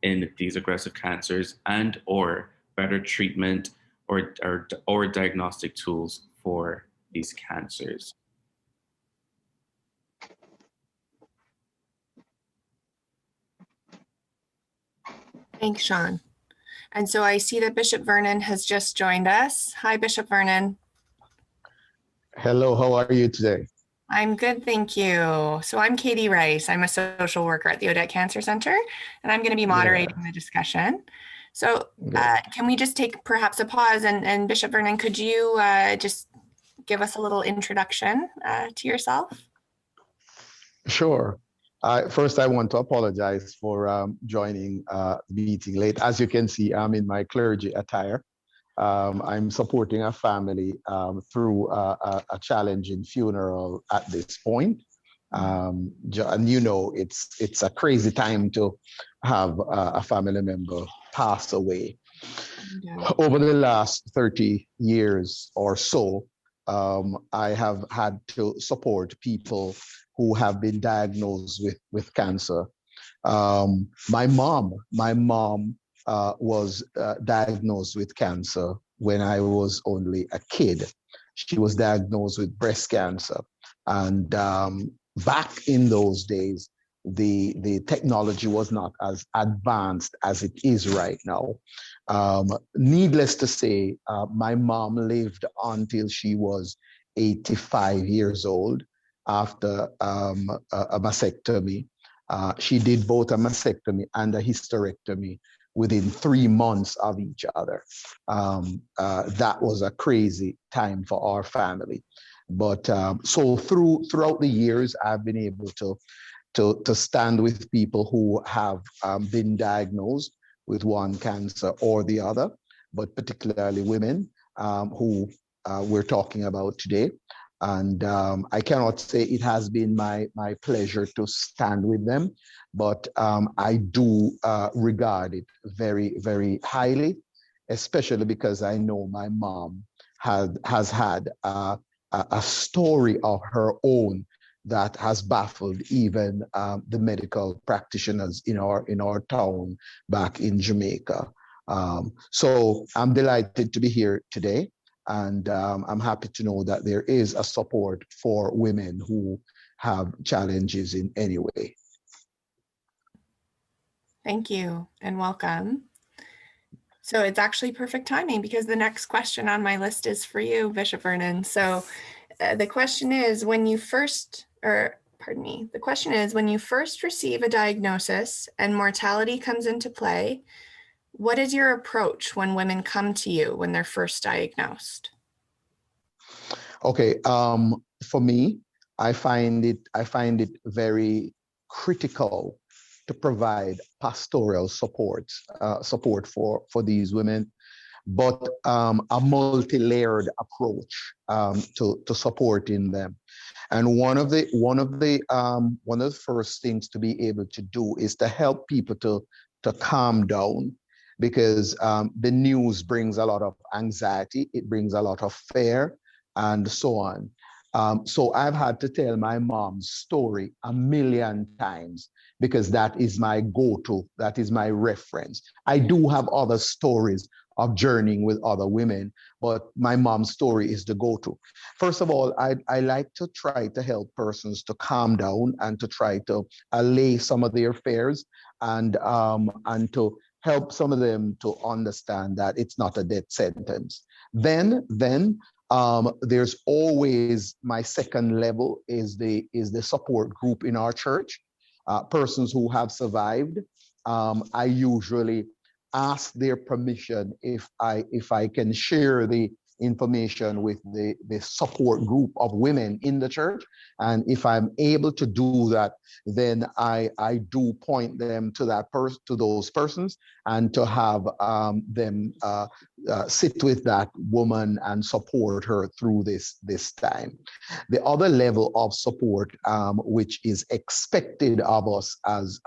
in these aggressive cancers and or better treatment or diagnostic tools for these cancers. Thanks, Sean. And so I see that Bishop Vernon has just joined us. Hi, Bishop Vernon. Hello, how are you today? I'm good, thank you. So I'm Katie Rice. I'm a social worker at the Odette Cancer Center, and I'm going to be moderating the discussion. So can we just take perhaps a pause, and Bishop Vernon, could you just give us a little introduction to yourself? Sure. First, I want to apologize for joining the meeting late. As you can see, I'm in my clergy attire. I'm supporting a family through a challenging funeral at this point. And it's a crazy time to have a family member pass away. Yeah. Over the last 30 years or so, I have had to support people who have been diagnosed with cancer. My mom was diagnosed with cancer when I was only a kid. She was diagnosed with breast cancer. And back in those days, the technology was not as advanced as it is right now. Needless to say, my mom lived until she was 85 years old after a mastectomy. She did both a mastectomy and a hysterectomy within 3 months of each other. That was a crazy time for our family. But so throughout the years, I've been able to stand with people who have been diagnosed with one cancer or the other, but particularly women who we're talking about today. And I cannot say it has been my pleasure to stand with them, but I do regard it very, very highly, especially because I know my mom has had a story of her own that has baffled even the medical practitioners in our town back in Jamaica. So I'm delighted to be here today, and I'm happy to know that there is a support for women who have challenges in any way. Thank you and welcome. So it's actually perfect timing because the next question on my list is for you, Bishop Vernon. So the question is, when you first receive a diagnosis and mortality comes into play, what is your approach when women come to you when they're first diagnosed? Okay, for me, I find it very critical to provide pastoral support for these women, but a multi-layered approach to supporting them. And one of the first things to be able to do is to help people to calm down, because the news brings a lot of anxiety, it brings a lot of fear, and so on. So I've had to tell my mom's story 1,000,000 times because that is my go-to, that is my reference. I do have other stories of journeying with other women, but my mom's story is the go-to. First of all, I like to try to help persons to calm down and to try to allay some of their fears, and to help some of them to understand that it's not a death sentence. Then there's always my second level is the support group in our church, persons who have survived. I usually ask their permission if I can share the information with the support group of women in the church. And if I'm able to do that, then I do point them to to those persons, and to have them sit with that woman and support her through this time. The other level of support, which is expected of us as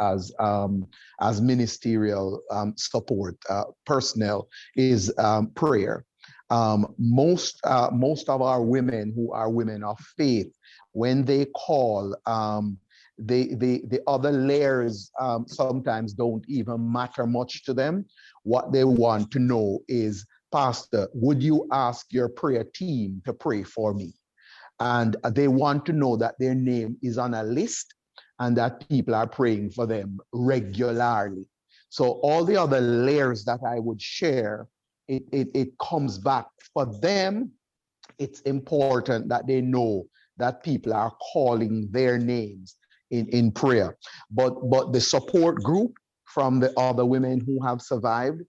ministerial support personnel, is prayer. Most of our women who are women of faith, when they call, the other layers sometimes don't even matter much to them. What they want to know is, Pastor, would you ask your prayer team to pray for me? And they want to know that their name is on a list and that people are praying for them regularly. So all the other layers that I would share, it comes back for them. It's important that they know that people are calling their names in prayer. But the support group from the other women who have survived,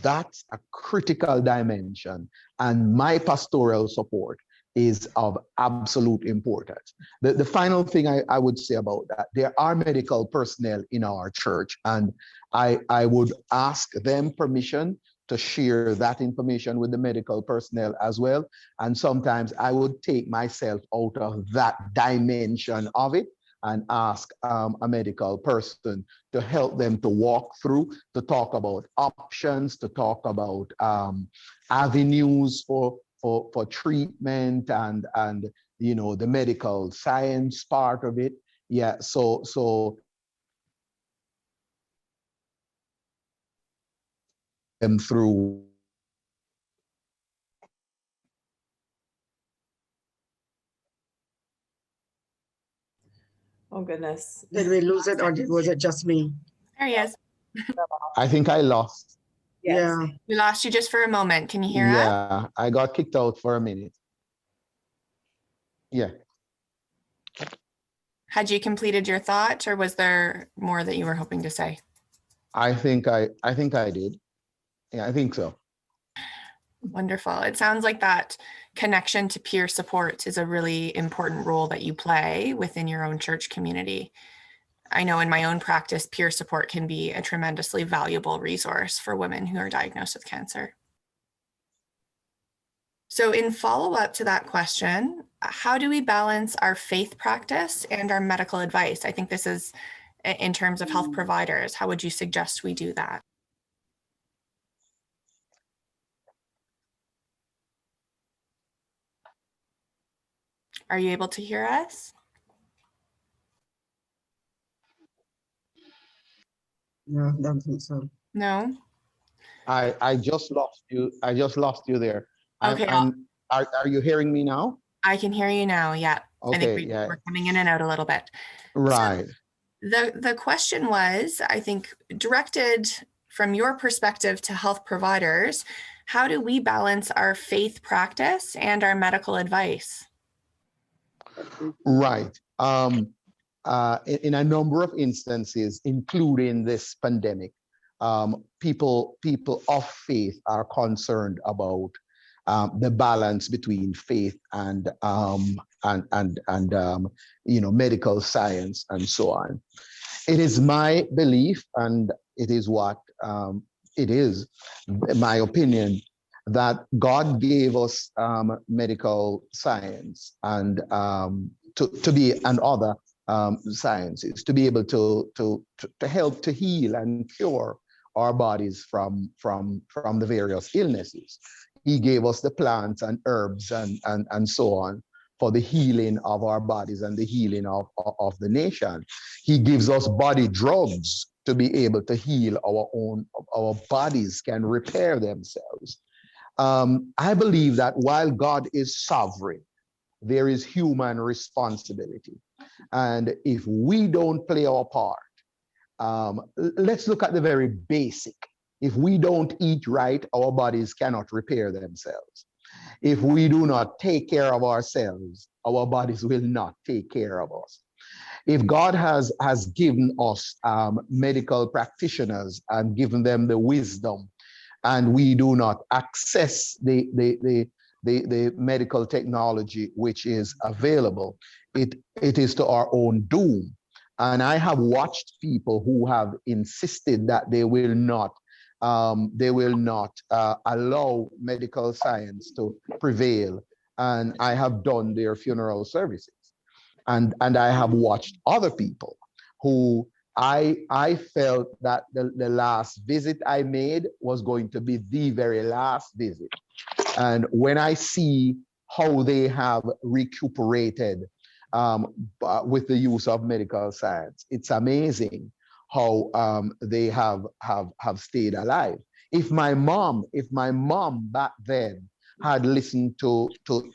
that's a critical dimension. And my pastoral support is of absolute importance. The final thing I would say about that, there are medical personnel in our church, and I would ask them permission to share that information with the medical personnel as well. And sometimes I would take myself out of that dimension of it and ask a medical person to help them to walk through, to talk about options, to talk about avenues for treatment, and the medical science part of it. Yeah, so them through. Oh, goodness. Did we lose it, or was it just me? There he is. I think I lost. Yes. Yeah. We lost you just for a moment. Can you hear us? Yeah, I got kicked out for a minute. Yeah. Had you completed your thought, or was there more that you were hoping to say? I think I did. Yeah, I think so. Wonderful. It sounds like that connection to peer support is a really important role that you play within your own church community. I know in my own practice, peer support can be a tremendously valuable resource for women who are diagnosed with cancer. So in follow-up to that question, how do we balance our faith practice and our medical advice? I think this is in terms of health providers. How would you suggest we do that? Are you able to hear us? No, I don't think so. No? I just lost you. I just lost you there. Okay. Are you hearing me now? I can hear you now. Yeah. Okay. I think we're coming in and out a little bit. Right. So the question was, I think, directed from your perspective to health providers, how do we balance our faith practice and our medical advice? Right. In a number of instances, including this pandemic, people of faith are concerned about the balance between faith and medical science and so on. It is my belief, and it is what it is my opinion, that God gave us medical science and to be, and other sciences, to be able to help to heal and cure our bodies from the various illnesses. He gave us the plants and herbs and so on for the healing of our bodies and the healing of the nation. He gives us body drugs to be able to heal our bodies can repair themselves. I believe that while God is sovereign, there is human responsibility. And if we don't play our part, let's look at the very basic. If we don't eat right, our bodies cannot repair themselves. If we do not take care of ourselves, our bodies will not take care of us. If God has given us medical practitioners and given them the wisdom, and we do not access the medical technology which is available, it is to our own doom. And I have watched people who have insisted that they will not allow medical science to prevail, and I have done their funeral services. And I have watched other people who I felt that the last visit I made was going to be the very last visit. And when I see how they have recuperated with the use of medical science, it's amazing how they have stayed alive. If my mom back then had listened to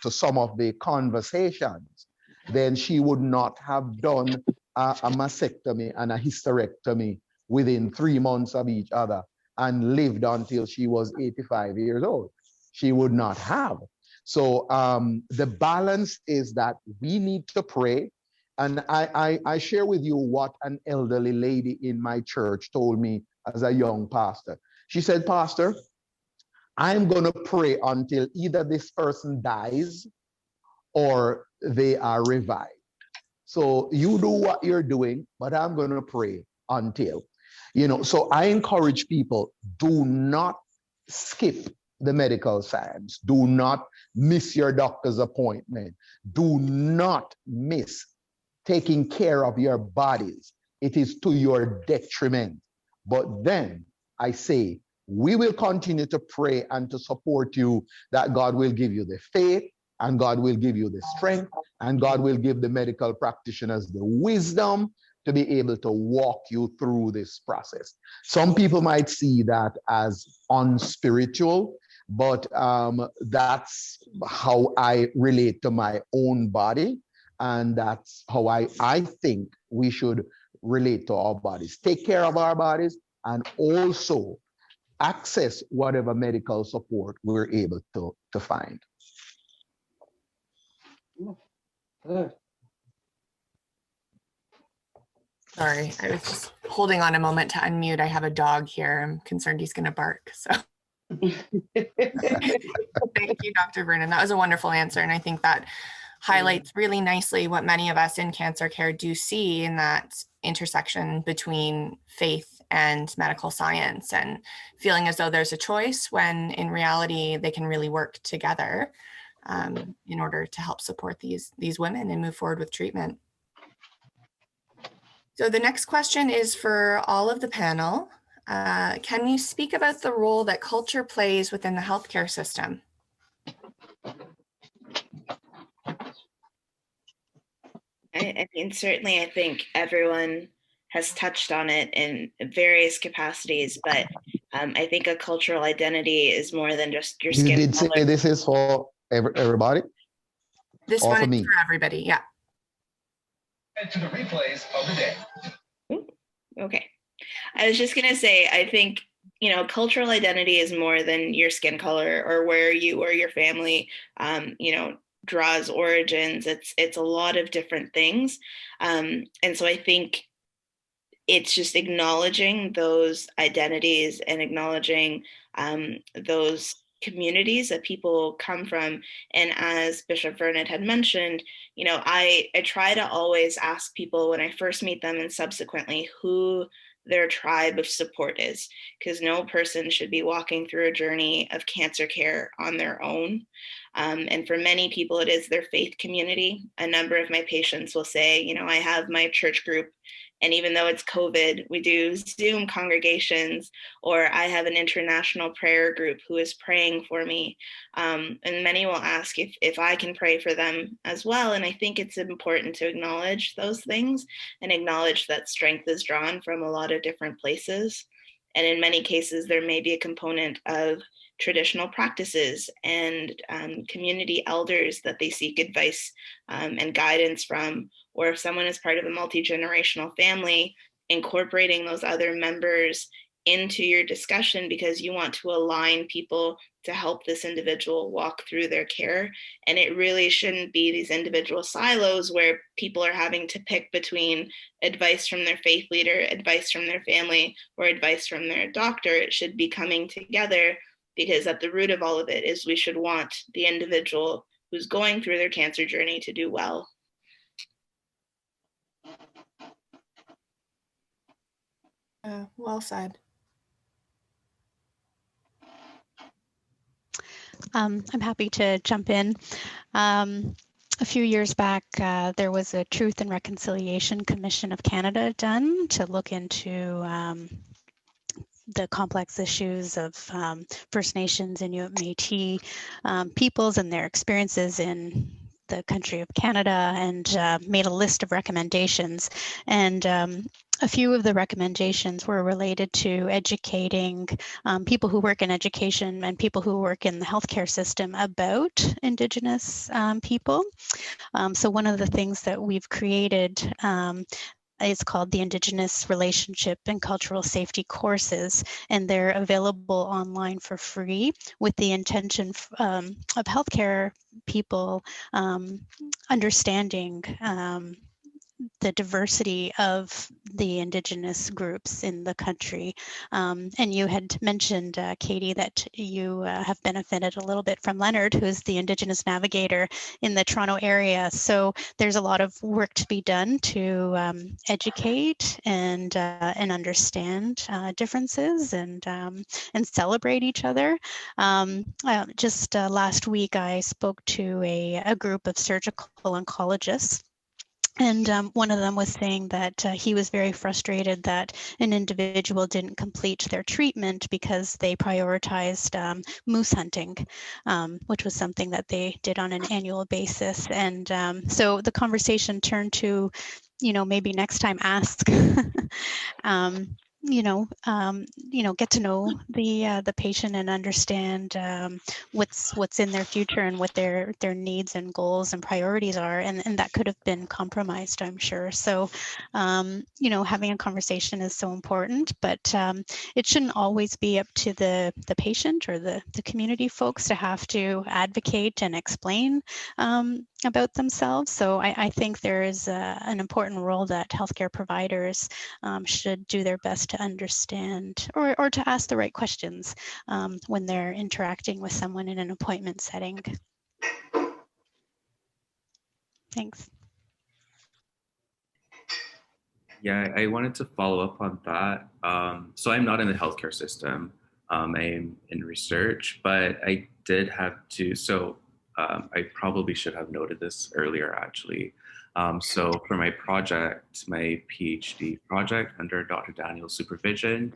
some of the conversations, then she would not have done a mastectomy and a hysterectomy within 3 months of each other and lived until she was 85 years old. She would not have. So the balance is that we need to pray. And I share with you what an elderly lady in my church told me as a young pastor. She said, "Pastor, I'm going to pray until either this person dies or they are revived. So you do what you're doing, but I'm going to pray until." So I encourage people, do not skip the medical science. Do not miss your doctor's appointment. Do not miss taking care of your bodies. It is to your detriment. But then I say, we will continue to pray and to support you, that God will give you the faith, and God will give you the strength, and God will give the medical practitioners the wisdom to be able to walk you through this process. Some people might see that as unspiritual, but that's how I relate to my own body, and that's how I think we should relate to our bodies. Take care of our bodies, and also access whatever medical support we're able to find. Sorry, I was just holding on a moment to unmute. I have a dog here. I'm concerned he's going to bark. So thank you, Dr. Vernon. That was a wonderful answer. And I think that highlights really nicely what many of us in cancer care do see in that intersection between faith and medical science, and feeling as though there's a choice when in reality they can really work together in order to help support these women and move forward with treatment. So the next question is for all of the panel. Can you speak about the role that culture plays within the healthcare system? I mean, certainly I think everyone has touched on it in various capacities, but I think a cultural identity is more than just your You skin did color. say this is for everybody? This Or one for is me? for everybody, yeah. To the replays of the day. Okay. I was just going to say, I think, you know, cultural identity is more than your skin color or where you or your family, you know, draws origins. It's a lot of different things. And so I think it's just acknowledging those identities and acknowledging those communities that people come from. And as Bishop Vernon had mentioned, you know, I try to always ask people when I first meet them and subsequently who their tribe of support is, because no person should be walking through a journey of cancer care on their own. And for many people, it is their faith community. A number of my patients will say, you know, I have my church group, and even though it's COVID, we do Zoom congregations, or I have an international prayer group who is praying for me. And many will ask if I can pray for them as well. And I think it's important to acknowledge those things and acknowledge that strength is drawn from a lot of different places. And in many cases, there may be a component of traditional practices and community elders that they seek advice and guidance from, or if someone is part of a multi-generational family, incorporating those other members into your discussion because you want to align people to help this individual walk through their care. And it really shouldn't be these individual silos where people are having to pick between advice from their faith leader, advice from their family, or advice from their doctor. It should be coming together, because at the root of all of it is we should want the individual who's going through their cancer journey to do well. Well said. I'm happy to jump in. A few years back, there was a Truth and Reconciliation Commission of Canada done to look into the complex issues of First Nations, Inuit, Métis peoples and their experiences in the country of Canada, and made a list of recommendations. And a few of the recommendations were related to educating people who work in education and people who work in the healthcare system about Indigenous people. So one of the things that we've created is called the Indigenous Relationship and Cultural Safety courses, and they're available online for free with the intention of healthcare people understanding the diversity of the Indigenous groups in the country. And you had mentioned, Katie, that you have benefited a little bit from Leonard, who's the Indigenous navigator in the Toronto area. So there's a lot of work to be done to educate and understand differences and celebrate each other. Just last week, I spoke to a group of surgical oncologists. And one of them was saying that he was very frustrated that an individual didn't complete their treatment because they prioritized moose hunting, which was something that they did on an annual basis. And so the conversation turned to, maybe next time ask, get to know the patient and understand what's in their future and what their needs and goals and priorities are, and that could have been compromised, I'm sure. So having a conversation is so important, but it shouldn't always be up to the patient or the community folks to have to advocate and explain about themselves. So I think there is an important role that healthcare providers should do their best to understand or to ask the right questions when they're interacting with someone in an appointment setting. Thanks. Yeah, I wanted to follow up on that. So I'm not in the healthcare system. I'm in research, but I did have to. So I probably should have noted this earlier, actually. So for my project, my PhD project under Dr. Daniel's supervision,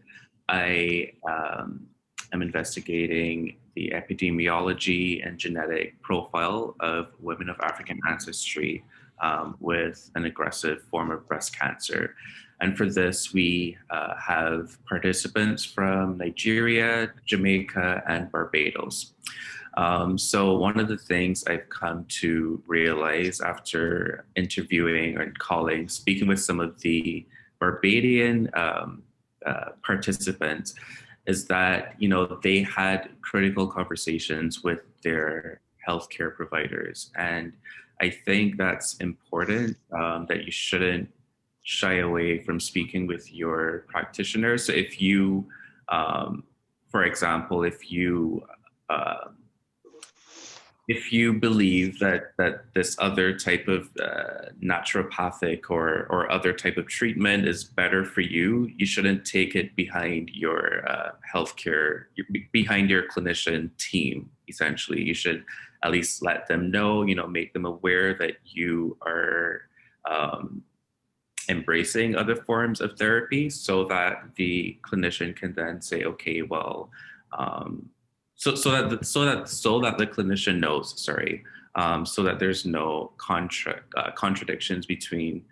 I am investigating the epidemiology and genetic profile of women of African ancestry with an aggressive form of breast cancer. And for this, we have participants from Nigeria, Jamaica, and Barbados. So one of the things I've come to realize after interviewing and speaking with some of the Barbadian participants is that, you know, they had critical conversations with their healthcare providers. And I think that's important, that you shouldn't shy away from speaking with your practitioners. So if you, for example, if you believe that this other type of naturopathic or other type of treatment is better for you, you shouldn't take it behind your healthcare, behind your clinician team. Essentially, you should at least let them know, you know, make them aware that you are embracing other forms of therapy, so that the clinician can then say, okay, well. So that the clinician knows, so that there's no contradictions between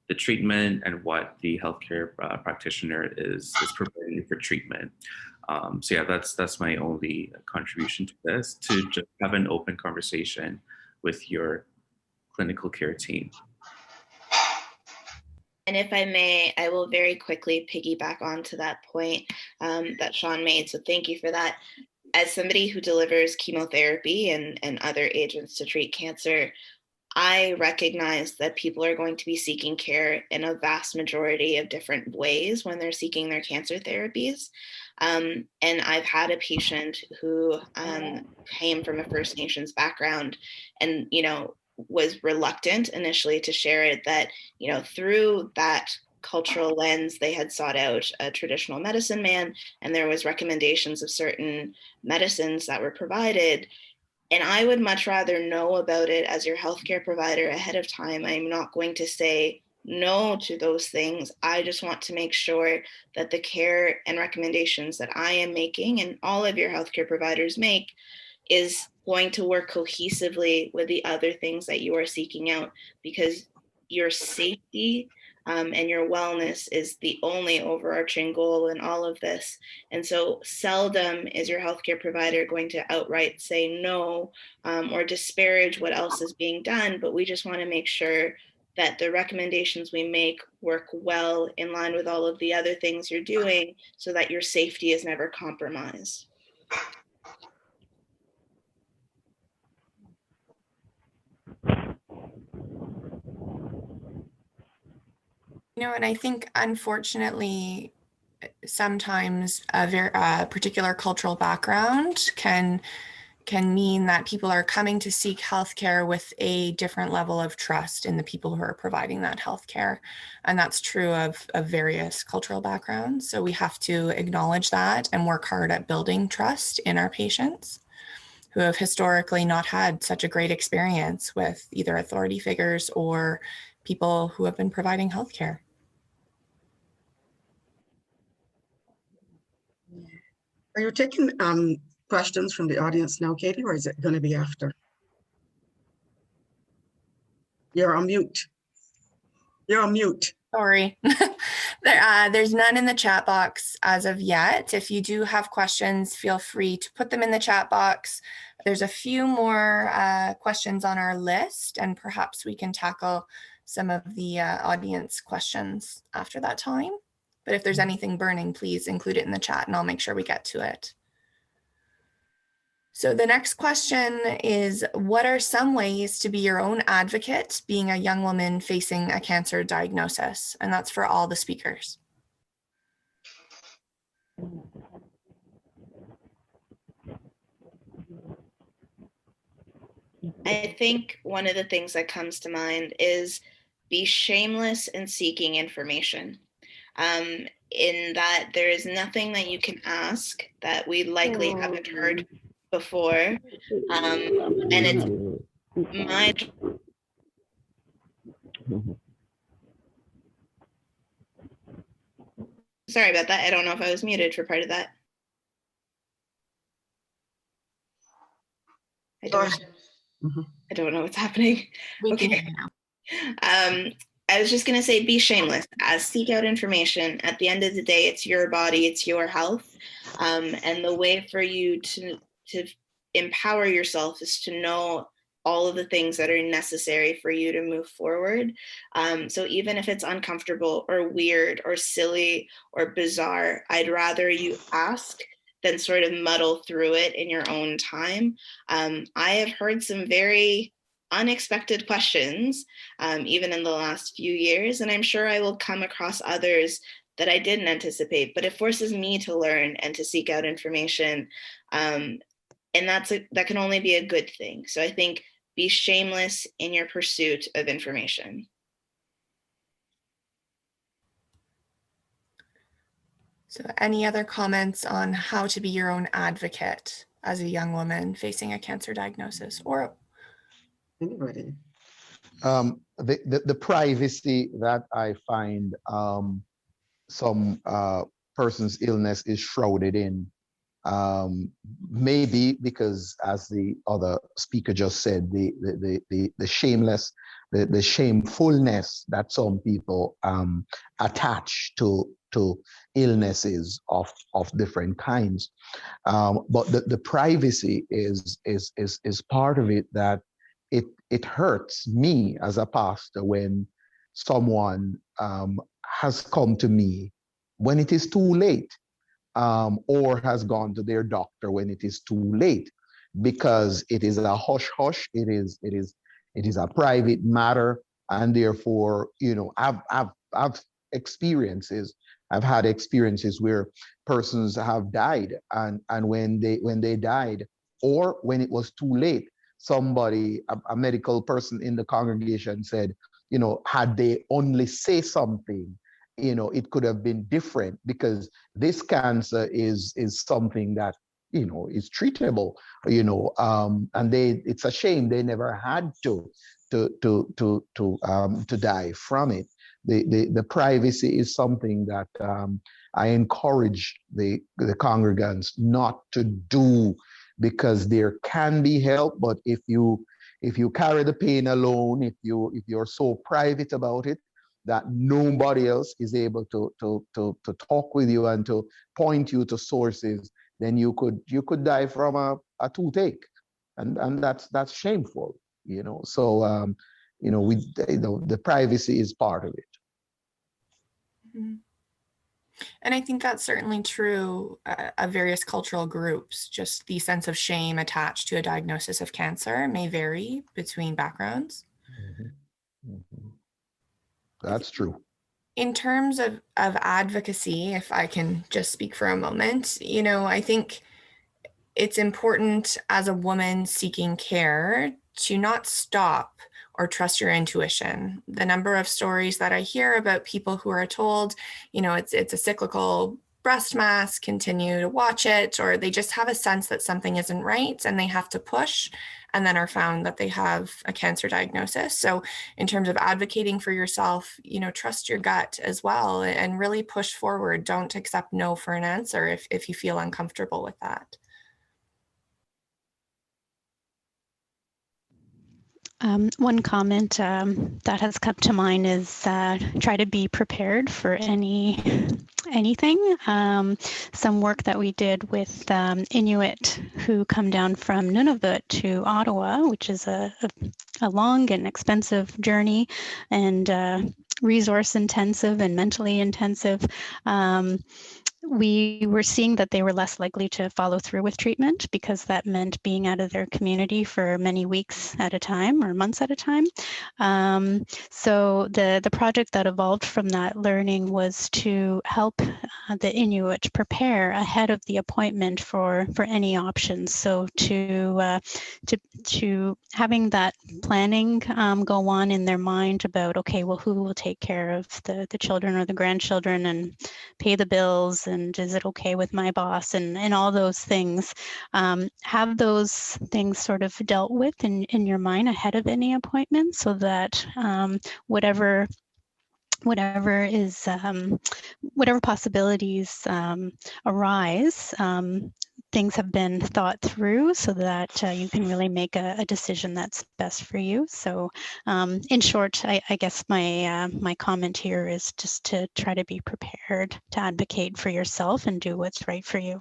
the treatment and what the healthcare practitioner is providing for treatment. So yeah, that's my only contribution to this, to just have an open conversation with your clinical care team. And if I may, I will very quickly piggyback onto that point that Sean made. So thank you for that. As somebody who delivers chemotherapy and other agents to treat cancer, I recognize that people are going to be seeking care in a vast majority of different ways when they're seeking their cancer therapies. And I've had a patient who came from a First Nations background and, you know, was reluctant initially to share it, that, you know, through that cultural lens, they had sought out a traditional medicine man, and there was recommendations of certain medicines that were provided. And I would much rather know about it as your healthcare provider ahead of time. I'm not going to say no to those things. I just want to make sure that the care and recommendations that I am making and all of your healthcare providers make is going to work cohesively with the other things that you are seeking out, because your safety and your wellness is the only overarching goal in all of this. And so seldom is your healthcare provider going to outright say no or disparage what else is being done, but we just want to make sure that the recommendations we make work well in line with all of the other things you're doing, so that your safety is never compromised. You know, and I think, unfortunately, sometimes a particular cultural background can mean that people are coming to seek healthcare with a different level of trust in the people who are providing that healthcare. And that's true of various cultural backgrounds. So we have to acknowledge that and work hard at building trust in our patients who have historically not had such a great experience with either authority figures or people who have been providing healthcare. Are you taking questions from the audience now, Katie, or is it going to be after? You're on mute. You're on mute. Sorry. There's none in the chat box as of yet. If you do have questions, feel free to put them in the chat box. There's a few more questions on our list, and perhaps we can tackle some of the audience questions after that time. But if there's anything burning, please include it in the chat and I'll make sure we get to it. So the next question is, what are some ways to be your own advocate being a young woman facing a cancer diagnosis? And that's for all the speakers. I think one of the things that comes to mind is be shameless in seeking information. In that there is nothing that you can ask that we likely haven't heard before. And it's my sorry about that. I don't know if I was muted for part of that. I don't know what's happening. Okay. I was just going to say, be shameless. Seek out information. At the end of the day, it's your body, it's your health. And the way for you to empower yourself is to know all of the things that are necessary for you to move forward. So even if it's uncomfortable or weird or silly or bizarre, I'd rather you ask than sort of muddle through it in your own time. I have heard some very unexpected questions, even in the last few years, and I'm sure I will come across others that I didn't anticipate, but it forces me to learn and to seek out information. And that can only be a good thing. So I think be shameless in your pursuit of information. So any other comments on how to be your own advocate as a young woman facing a cancer diagnosis? Or anybody? The privacy that I find some person's illness is shrouded in, maybe because, as the other speaker just said, the shameless, the shamefulness that some people attach to illnesses of different kinds. But the privacy is part of it, that it hurts me as a pastor when someone has come to me when it is too late, or has gone to their doctor when it is too late, because it is a hush hush. It is a private matter, and therefore, I've experiences. I've had experiences where persons have died, and when they died, or when it was too late, somebody, a medical person in the congregation said, had they only say something, it could have been different, because this cancer is something that, is treatable, and it's a shame they never had to die from it. The privacy is something that I encourage the congregants not to do, because there can be help, but if you carry the pain alone, if you're so private about it that nobody else is able to talk with you and to point you to sources, then you could die from a toothache, and that's shameful, So the privacy is part of it. Mm-hmm. And I think that's certainly true of various cultural groups. Just the sense of shame attached to a diagnosis of cancer may vary between backgrounds. Mm-hmm. Mm-hmm. That's true. In terms of advocacy, if I can just speak for a moment, I think it's important as a woman seeking care to not stop or trust your intuition. The number of stories that I hear about people who are told, it's a cyclical breast mass, continue to watch it, or they just have a sense that something isn't right and they have to push, and then are found that they have a cancer diagnosis. So in terms of advocating for yourself, trust your gut as well, and really push forward. Don't accept no for an answer if you feel uncomfortable with that. One comment that has come to mind is try to be prepared for anything. Some work that we did with Inuit who come down from Nunavut to Ottawa, which is a long and expensive journey, and resource intensive and mentally intensive. we were seeing that they were less likely to follow through with treatment because that meant being out of their community for many weeks at a time or months at a time. So the project that evolved from that learning was to help the Inuit prepare ahead of the appointment for any options. So to having that planning go on in their mind about, okay, well, who will take care of the children or the grandchildren and pay the bills, and is it okay with my boss, and all those things. Have those things sort of dealt with in your mind ahead of any appointment, so that whatever is whatever possibilities arise, things have been thought through so that you can really make a decision that's best for you. So in short, I guess my comment here is just to try to be prepared to advocate for yourself and do what's right for you.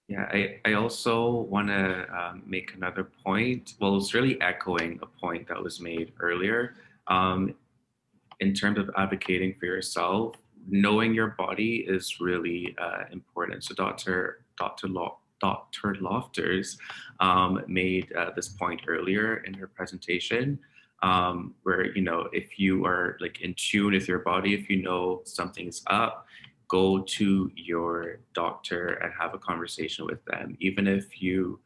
Yeah, I also want to make another point. Well, it's really echoing a point that was made earlier. In terms of advocating for yourself, knowing your body is really important. So Dr. Lofters made this point earlier in her presentation, where, you know, if you are like in tune with your body, if you know something's up, go to your doctor and have a conversation with them. Even if you,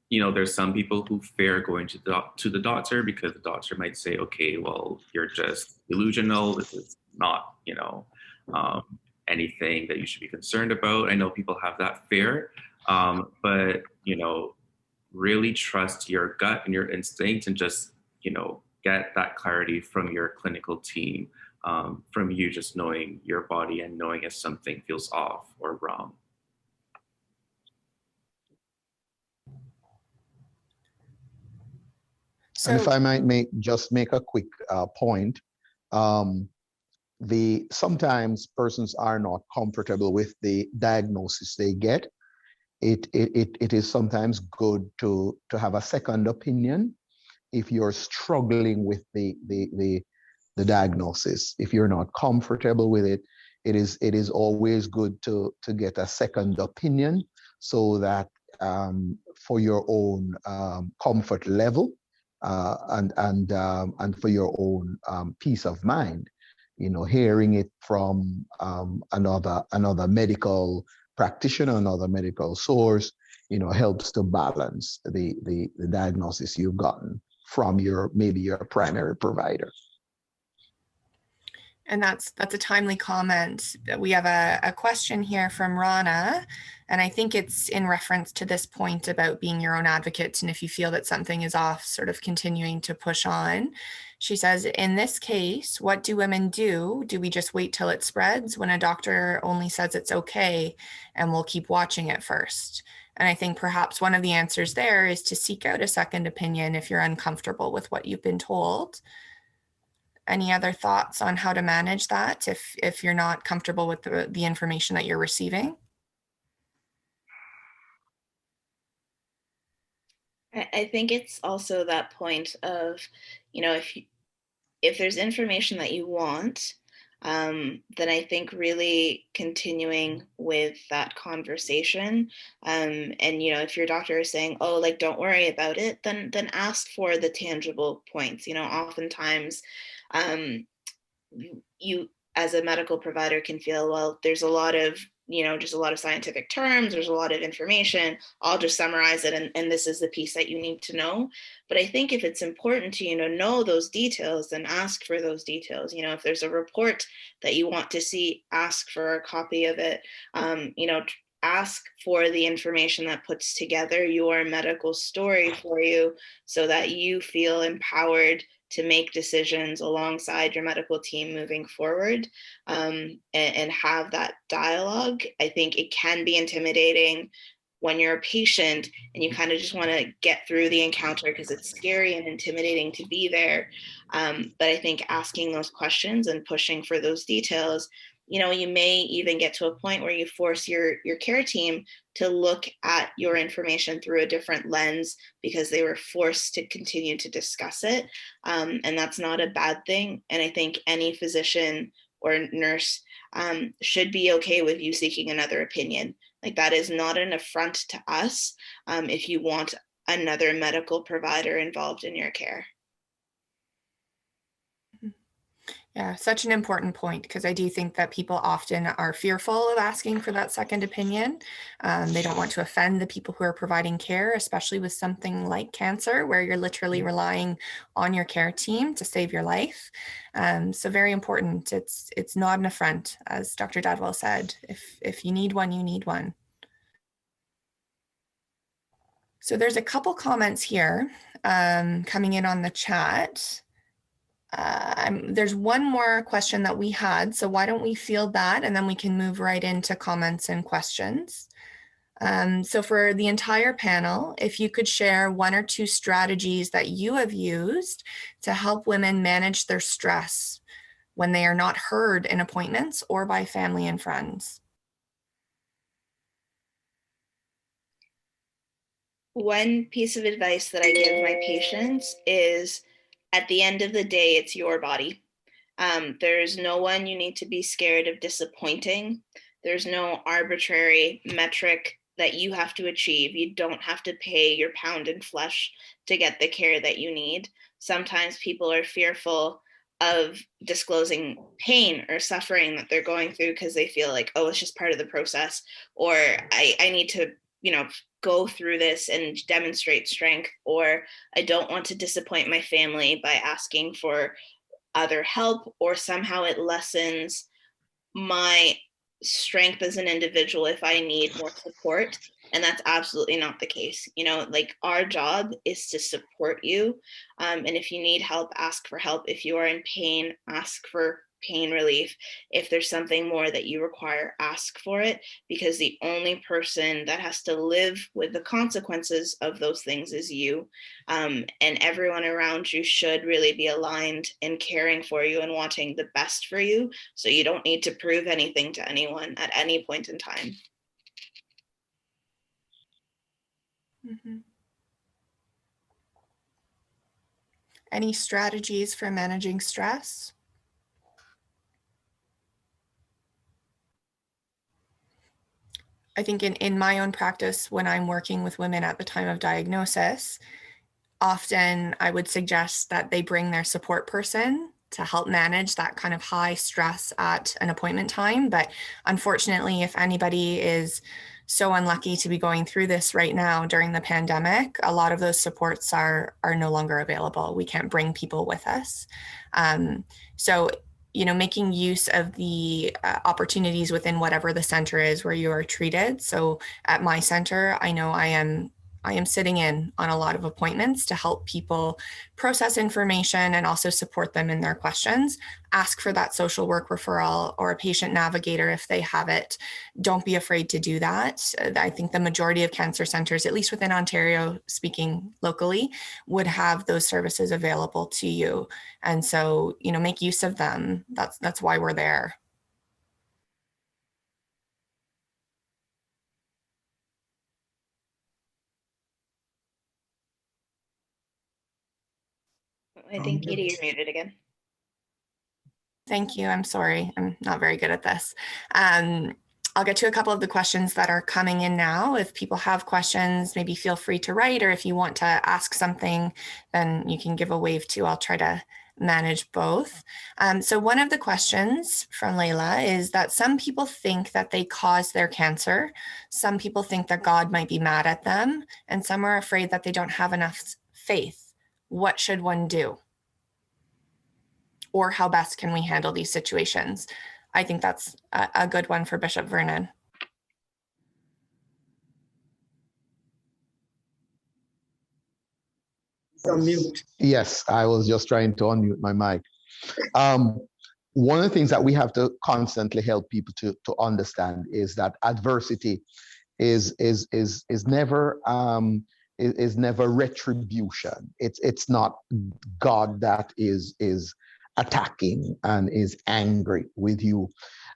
you know, there's some people who fear going to the doctor because the doctor might say, okay, well, you're just delusional. This is not, you know, anything that you should be concerned about. I know people have that fear, but, you know, really trust your gut and your instinct, and just, you know, get that clarity from your clinical team, from you just knowing your body and knowing if something feels off or wrong. And if I might make a quick point, sometimes persons are not comfortable with the diagnosis they get. It is sometimes good to have a second opinion if you're struggling with the diagnosis. If you're not comfortable with it, it is always good to get a second opinion, so that for your own comfort level, and for your own peace of mind, you know, hearing it from another medical practitioner, another medical source, you know, helps to balance the diagnosis you've gotten from maybe your primary provider. And that's a timely comment. We have a question here from Rana, and I think it's in reference to this point about being your own advocate, and if you feel that something is off, sort of continuing to push on. She says, in this case, what do women do? Do we just wait till it spreads when a doctor only says it's okay and we'll keep watching it first? And I think perhaps one of the answers there is to seek out a second opinion if you're uncomfortable with what you've been told. Any other thoughts on how to manage that if you're not comfortable with the information that you're receiving? I think it's also that point of, you know, if there's information that you want, then I think really continuing with that conversation, and, you know, if your doctor is saying, oh, like, don't worry about it, then ask for the tangible points. You know, oftentimes you as a medical provider can feel, well, there's a lot of, you know, just a lot of scientific terms, there's a lot of information, I'll just summarize it, and this is the piece that you need to know. But I think if it's important to, you know those details, then ask for those details. You know, if there's a report that you want to see, ask for a copy of it. You know, ask for the information that puts together your medical story for you, so that you feel empowered to make decisions alongside your medical team moving forward, and have that dialogue. I think it can be intimidating when you're a patient and you kind of just want to get through the encounter because it's scary and intimidating to be there. But I think asking those questions and pushing for those details, you know, you may even get to a point where you force your care team to look at your information through a different lens because they were forced to continue to discuss it. And that's not a bad thing. And I think any physician or nurse should be okay with you seeking another opinion. Like, that is not an affront to us if you want another medical provider involved in your care. Yeah, such an important point, because I do think that people often are fearful of asking for that second opinion. They don't want to offend the people who are providing care, especially with something like cancer, where you're literally relying on your care team to save your life. So very important. It's not an affront, as Dr. Dadwell said. If you need one, you need one. So there's a couple comments here coming in on the chat. There's one more question that we had, so why don't we field that, and then we can move right into comments and questions. So for the entire panel, if you could share 1 or 2 strategies that you have used to help women manage their stress when they are not heard in appointments or by family and friends. One piece of advice that I give my patients is, at the end of the day, it's your body. There's no one you need to be scared of disappointing. There's no arbitrary metric that you have to achieve. You don't have to pay your pound in flesh to get the care that you need. Sometimes people are fearful of disclosing pain or suffering that they're going through because they feel like, oh, it's just part of the process, or I need to, go through this and demonstrate strength, or I don't want to disappoint my family by asking for other help, or somehow it lessens my strength as an individual if I need more support. And that's absolutely not the case. Like, our job is to support you. And if you need help, ask for help. If you are in pain, ask for pain relief. If there's something more that you require, ask for it, because the only person that has to live with the consequences of those things is you. And everyone around you should really be aligned in caring for you and wanting the best for you. So you don't need to prove anything to anyone at any point in time. Mm-hmm. Any strategies for managing stress? I think in my own practice, when I'm working with women at the time of diagnosis, often I would suggest that they bring their support person to help manage that kind of high stress at an appointment time. But unfortunately, if anybody is so unlucky to be going through this right now during the pandemic, a lot of those supports are no longer available. We can't bring people with us. So making use of the opportunities within whatever the center is where you are treated. So at my center, I know I am sitting in on a lot of appointments to help people process information and also support them in their questions. Ask for that social work referral or a patient navigator if they have it. Don't be afraid to do that. I think the majority of cancer centers, at least within Ontario, speaking locally, would have those services available to you. And so, make use of them. That's why we're there. I think, Katie, you're muted again. Thank you. I'm sorry. I'm not very good at this. I'll get to a couple of the questions that are coming in now. If people have questions, maybe feel free to write, or if you want to ask something, then you can give a wave too. I'll try to manage both. So one of the questions from Layla is that some people think that they caused their cancer. Some people think that God might be mad at them, and some are afraid that they don't have enough faith. What should one do? Or how best can we handle these situations? I think that's a good one for Bishop Vernon. Unmute. Yes, I was just trying to unmute my mic. One of the things that we have to constantly help people to understand is that adversity is never retribution. It's not God that is attacking and is angry with you.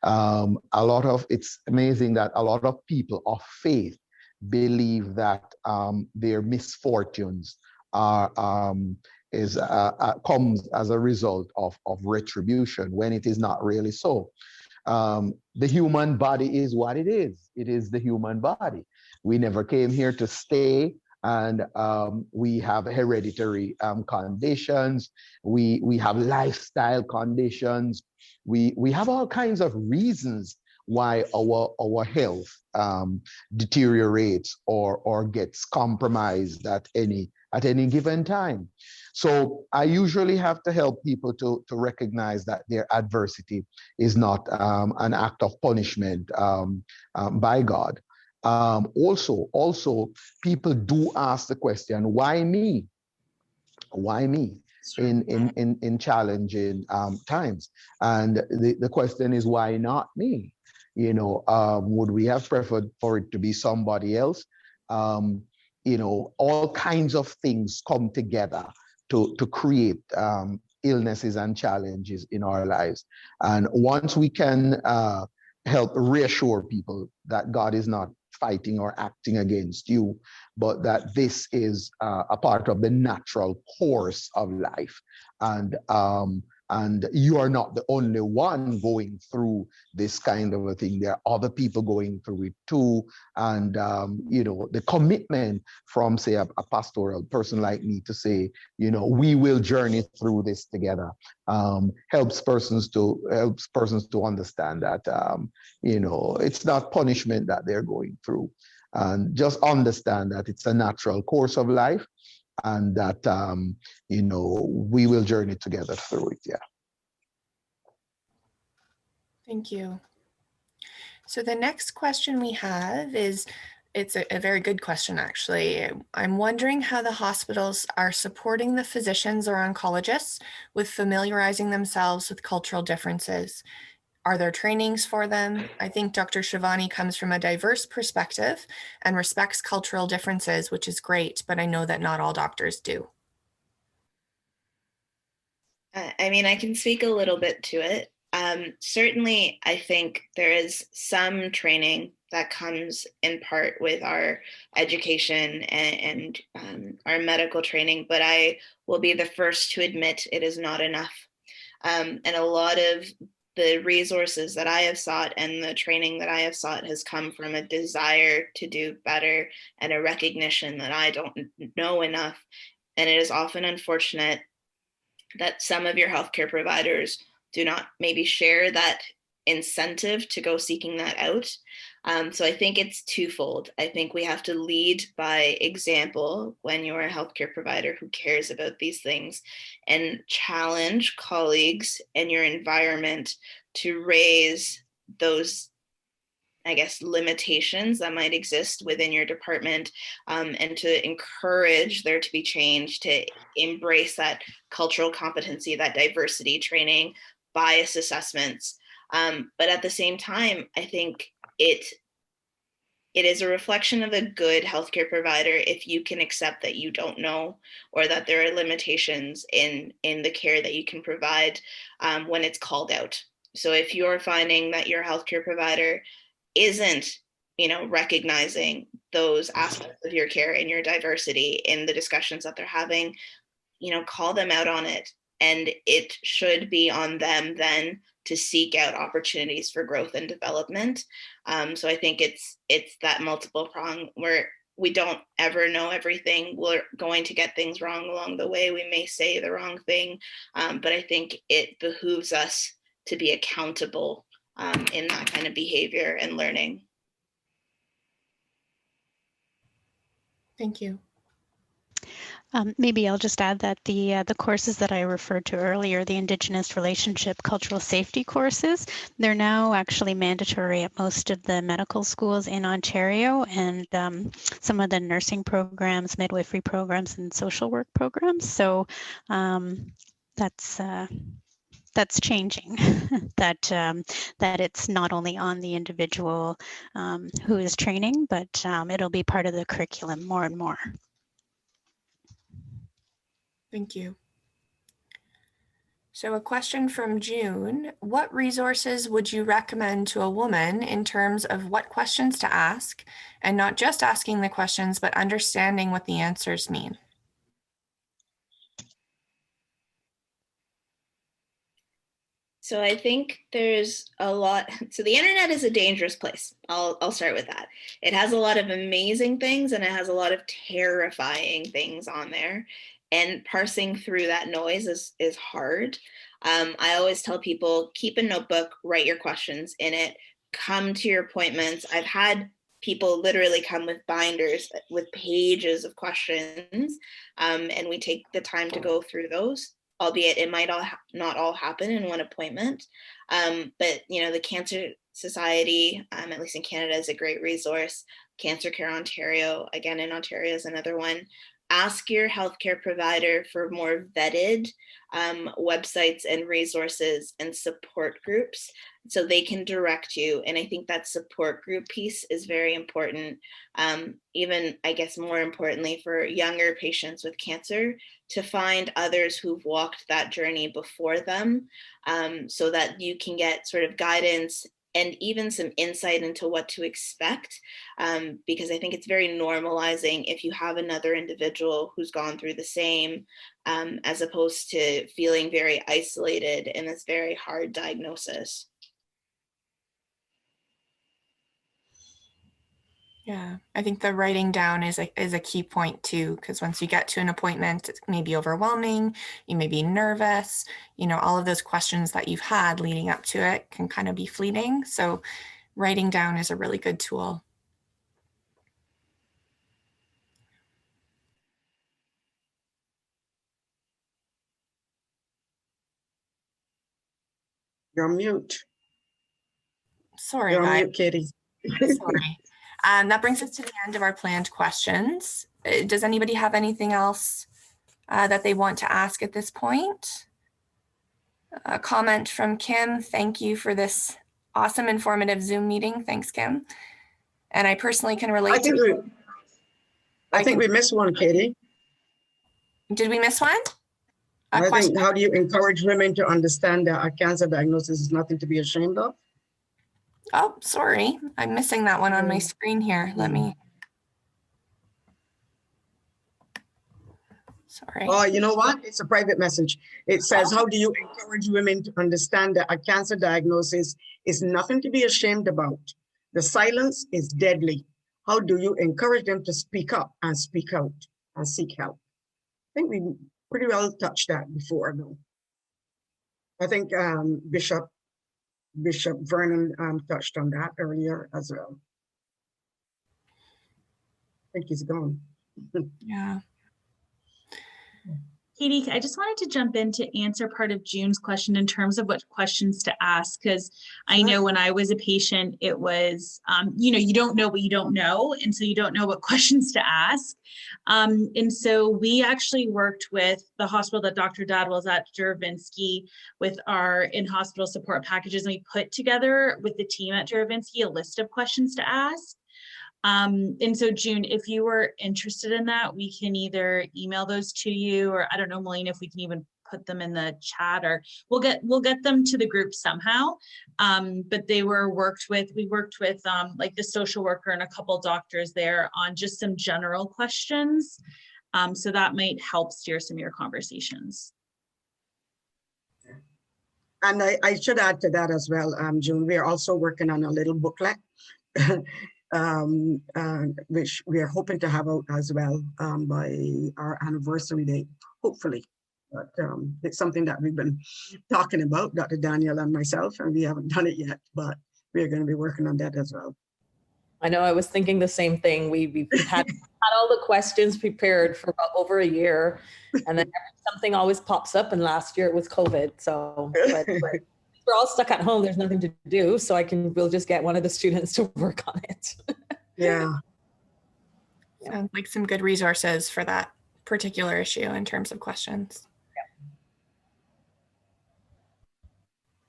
It's amazing that a lot of people of faith believe that their misfortunes are comes as a result of retribution when it is not really so. The human body is what it is. It is the human body. We never came here to stay, and we have hereditary conditions. We have lifestyle conditions. We have all kinds of reasons why our health deteriorates or gets compromised at any given time. So I usually have to help people to recognize that their adversity is not an act of punishment by God. Also, people do ask the question, why me? Why me? In challenging times. And the question is, why not me? Would we have preferred for it to be somebody else? All kinds of things come together to create illnesses and challenges in our lives. And once we can help reassure people that God is not fighting or acting against you, but that this is a part of the natural course of life. And you are not the only one going through this kind of a thing. There are other people going through it too. And, the commitment from, say, a pastoral person like me to say, we will journey through this together, helps persons to understand that, it's not punishment that they're going through. And just understand that it's a natural course of life, and that, we will journey together through it. Yeah. Thank you. So the next question we have it's a very good question, actually. I'm wondering how the hospitals are supporting the physicians or oncologists with familiarizing themselves with cultural differences. Are there trainings for them? I think Dr. Shivani comes from a diverse perspective and respects cultural differences, which is great, but I know that not all doctors do. I can speak a little bit to it. Certainly, I think there is some training that comes in part with our education and our medical training, but I will be the first to admit it is not enough. And a lot of the resources that I have sought and the training that I have sought has come from a desire to do better and a recognition that I don't know enough. And it is often unfortunate that some of your healthcare providers do not maybe share that incentive to go seeking that out. So I think it's twofold. I think we have to lead by example when you're a healthcare provider who cares about these things, and challenge colleagues and your environment to raise those, I guess, limitations that might exist within your department, and to encourage there to be change, to embrace that cultural competency, that diversity training, bias assessments. But at the same time, I think it is a reflection of a good healthcare provider if you can accept that you don't know, or that there are limitations in the care that you can provide when it's called out. So if you're finding that your healthcare provider isn't, recognizing those aspects of your care and your diversity in the discussions that they're having, call them out on it. And it should be on them then to seek out opportunities for growth and development. So I think it's that multiple prong where we don't ever know everything. We're going to get things wrong along the way. We may say the wrong thing, but I think it behooves us to be accountable in that kind of behavior and learning. Thank you. Maybe I'll just add that the courses that I referred to earlier, the Indigenous Relationship Cultural Safety courses, they're now actually mandatory at most of the medical schools in Ontario, and some of the nursing programs, midwifery programs, and social work programs. So that's changing. that it's not only on the individual who is training, but it'll be part of the curriculum more and more. Thank you. So a question from June: what resources would you recommend to a woman in terms of what questions to ask, and not just asking the questions, but understanding what the answers mean? So I think there's a lot. So the internet is a dangerous place. I'll start with that. It has a lot of amazing things and it has a lot of terrifying things on there. And parsing through that noise is hard. I always tell people, keep a notebook, write your questions in it, come to your appointments. I've had people literally come with binders with pages of questions, and we take the time to go through those, albeit it might not all happen in one appointment. But the Cancer Society, at least in Canada, is a great resource. Cancer Care Ontario, again in Ontario, is another one. Ask your healthcare provider for more vetted websites and resources and support groups so they can direct you. And I think that support group piece is very important. Even, I guess, more importantly for younger patients with cancer, to find others who've walked that journey before them, so that you can get sort of guidance and even some insight into what to expect, because I think it's very normalizing if you have another individual who's gone through the same, as opposed to feeling very isolated in this very hard diagnosis. Yeah, I think the writing down is a key point too, because once you get to an appointment, it may be overwhelming, you may be nervous, all of those questions that you've had leading up to it can kind of be fleeting. So writing down is a really good tool. You're on mute. Sorry, You're on guys. mute, Katie. Sorry. That brings us to the end of our planned questions. Does anybody have anything else that they want to ask at this point? A comment from Kim. Thank you for this awesome, informative Zoom meeting. Thanks, Kim. And I personally can relate I think we missed one, Katie. Did we miss one? I think, how do you encourage women to understand that a cancer diagnosis is nothing to be ashamed of? Oh, sorry. I'm missing that one on my screen here. Let me. Sorry. Oh, you know what? It's a private message. It says, how do you encourage women to understand that a cancer diagnosis is nothing to be ashamed about? The silence is deadly. How do you encourage them to speak up and speak out and seek help? I think we pretty well touched that before, though. I think Bishop Vernon touched on that earlier as well. I think he's gone. Yeah. Katie, I just wanted to jump in to answer part of June's question in terms of what questions to ask, because I know when I was a patient, it was, you don't know what you don't know, and so you don't know what questions to ask. And so we actually worked with the hospital that Dr. Dad was at, Juravinski, with our in-hospital support packages, and we put together with the team at Juravinski a list of questions to ask. And so June, if you were interested in that, we can either email those to you, or I don't know, Melina, if we can even put them in the chat, or we'll get them to the group somehow. But we worked with like the social worker and a couple doctors there on just some general questions. So that might help steer some of your conversations. And I should add to that as well, June, we are also working on a little booklet which we are hoping to have out as well by our anniversary date, hopefully. But it's something that we've been talking about, Dr. Daniel and myself, and we haven't done it yet, but we're going to be working on that as well. I know, I was thinking the same thing. We've had all the questions prepared for about over a year, and then something always pops up, and last year it was COVID. So, but we're all stuck at home. There's nothing to do. So we'll just get one of the students to work on it. Yeah. Sounds like some good resources for that particular issue in terms of questions. Yeah.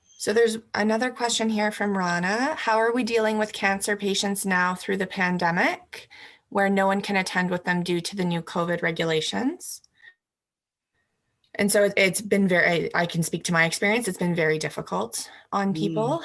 So there's another question here from Rana. How are we dealing with cancer patients now through the pandemic, where no one can attend with them due to the new COVID regulations? And so it's been I can speak to my experience, it's been very difficult on people.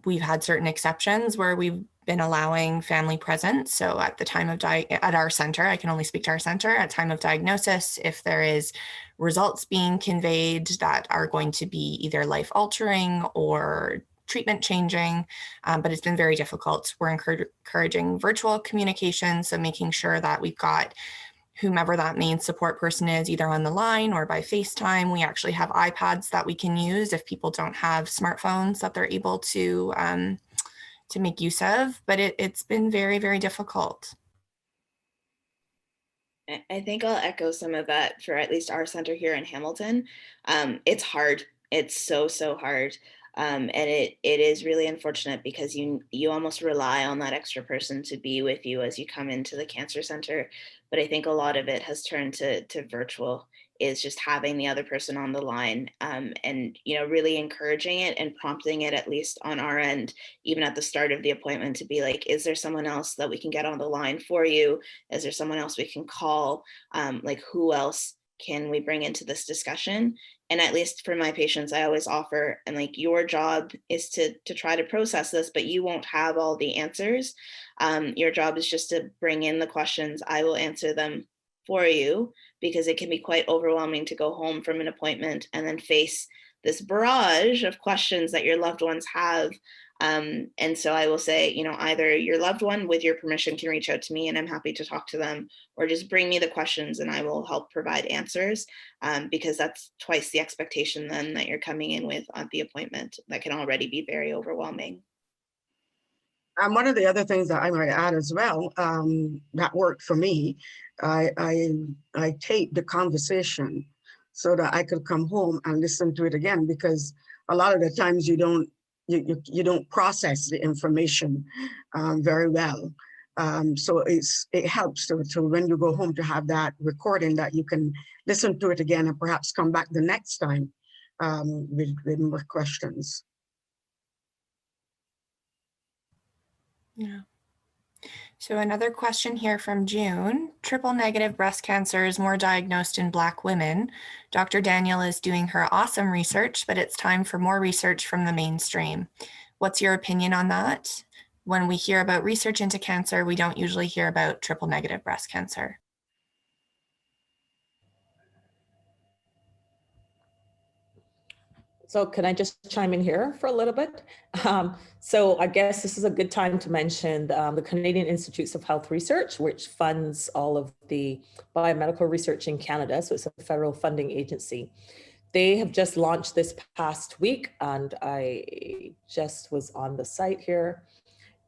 We've had certain exceptions where we've been allowing family presence. So at the time of at our center, I can only speak to our center, at time of diagnosis, if there is results being conveyed that are going to be either life altering or treatment changing, but it's been very difficult. We're encouraging virtual communication, so making sure that we've got whomever that main support person is, either on the line or by FaceTime. We actually have iPads that we can use if people don't have smartphones that they're able to make use of, but it's been very, very difficult. I think I'll echo some of that for at least our center here in Hamilton. It's hard. It's so hard. And it is really unfortunate because you almost rely on that extra person to be with you as you come into the cancer center. But I think a lot of it has turned to virtual, is just having the other person on the line, and really encouraging it and prompting it, at least on our end, even at the start of the appointment, to be like, is there someone else that we can get on the line for you? Is there someone else we can call? Like, who else can we bring into this discussion? And at least for my patients, I always offer, and like, your job is to try to process this, but you won't have all the answers. Your job is just to bring in the questions. I will answer them for you, because it can be quite overwhelming to go home from an appointment and then face this barrage of questions that your loved ones have. And so I will say, either your loved one, with your permission, can reach out to me and I'm happy to talk to them, or just bring me the questions and I will help provide answers, because that's twice the expectation then that you're coming in with at the appointment. That can already be very overwhelming. One of the other things that I might add as well, that worked for me, I taped the conversation so that I could come home and listen to it again, because a lot of the times you don't process the information very well. So it helps to when you go home to have that recording, that you can listen to it again and perhaps come back the next time with more questions. Yeah. So another question here from June. Triple negative breast cancer is more diagnosed in Black women. Dr. Daniel is doing her awesome research, but it's time for more research from the mainstream. What's your opinion on that? When we hear about research into cancer, we don't usually hear about triple negative breast cancer. So can I just chime in here for a little bit? So I guess this is a good time to mention the Canadian Institutes of Health Research, which funds all of the biomedical research in Canada. So it's a federal funding agency. They have just launched this past week, and I just was on the site here.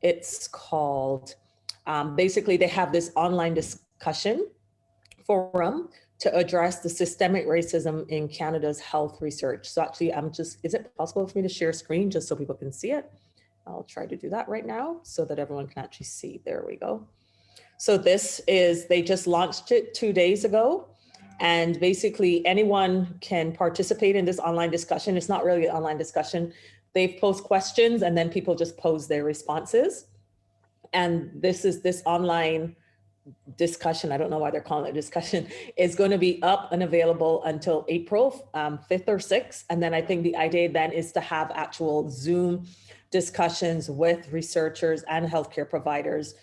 It's called, basically they have this online discussion forum to address the systemic racism in Canada's health research. So actually, is it possible for me to share screen just so people can see it? I'll try to do that right now so that everyone can actually see. There we go. So they just launched it 2 days ago. And basically anyone can participate in this online discussion. It's not really an online discussion. They post questions and then people just pose their responses. And this online discussion, I don't know why they're calling it a discussion, is going to be up and available until April 5th or 6th. And then I think the idea then is to have actual Zoom discussions with researchers and healthcare providers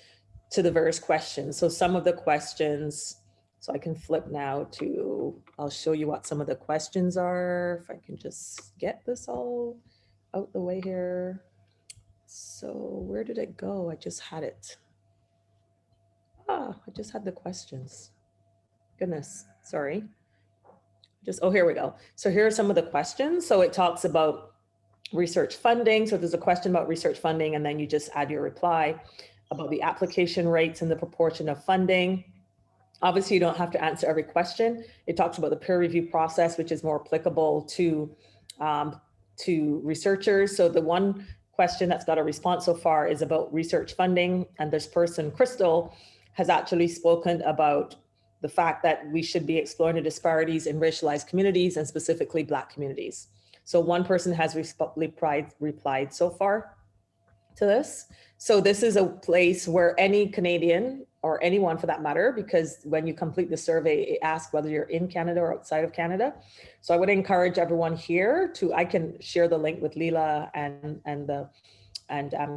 to the various questions. So some of the questions, so I can flip now to, I'll show you what some of the questions are, if I can just get this all out the way here. So where did it go? I just had it. I just had the questions. Goodness, sorry. Oh, here we go. So here are some of the questions. So it talks about research funding. So there's a question about research funding, and then you just add your reply about the application rates and the proportion of funding. Obviously, you don't have to answer every question. It talks about the peer review process, which is more applicable to researchers. So the one question that's got a response so far is about research funding. And this person, Crystal, has actually spoken about the fact that we should be exploring the disparities in racialized communities and specifically Black communities. So one person has replied so far to this. So this is a place where any Canadian, or anyone for that matter, because when you complete the survey, it asks whether you're in Canada or outside of Canada. So I would encourage everyone here I can share the link with Leela and the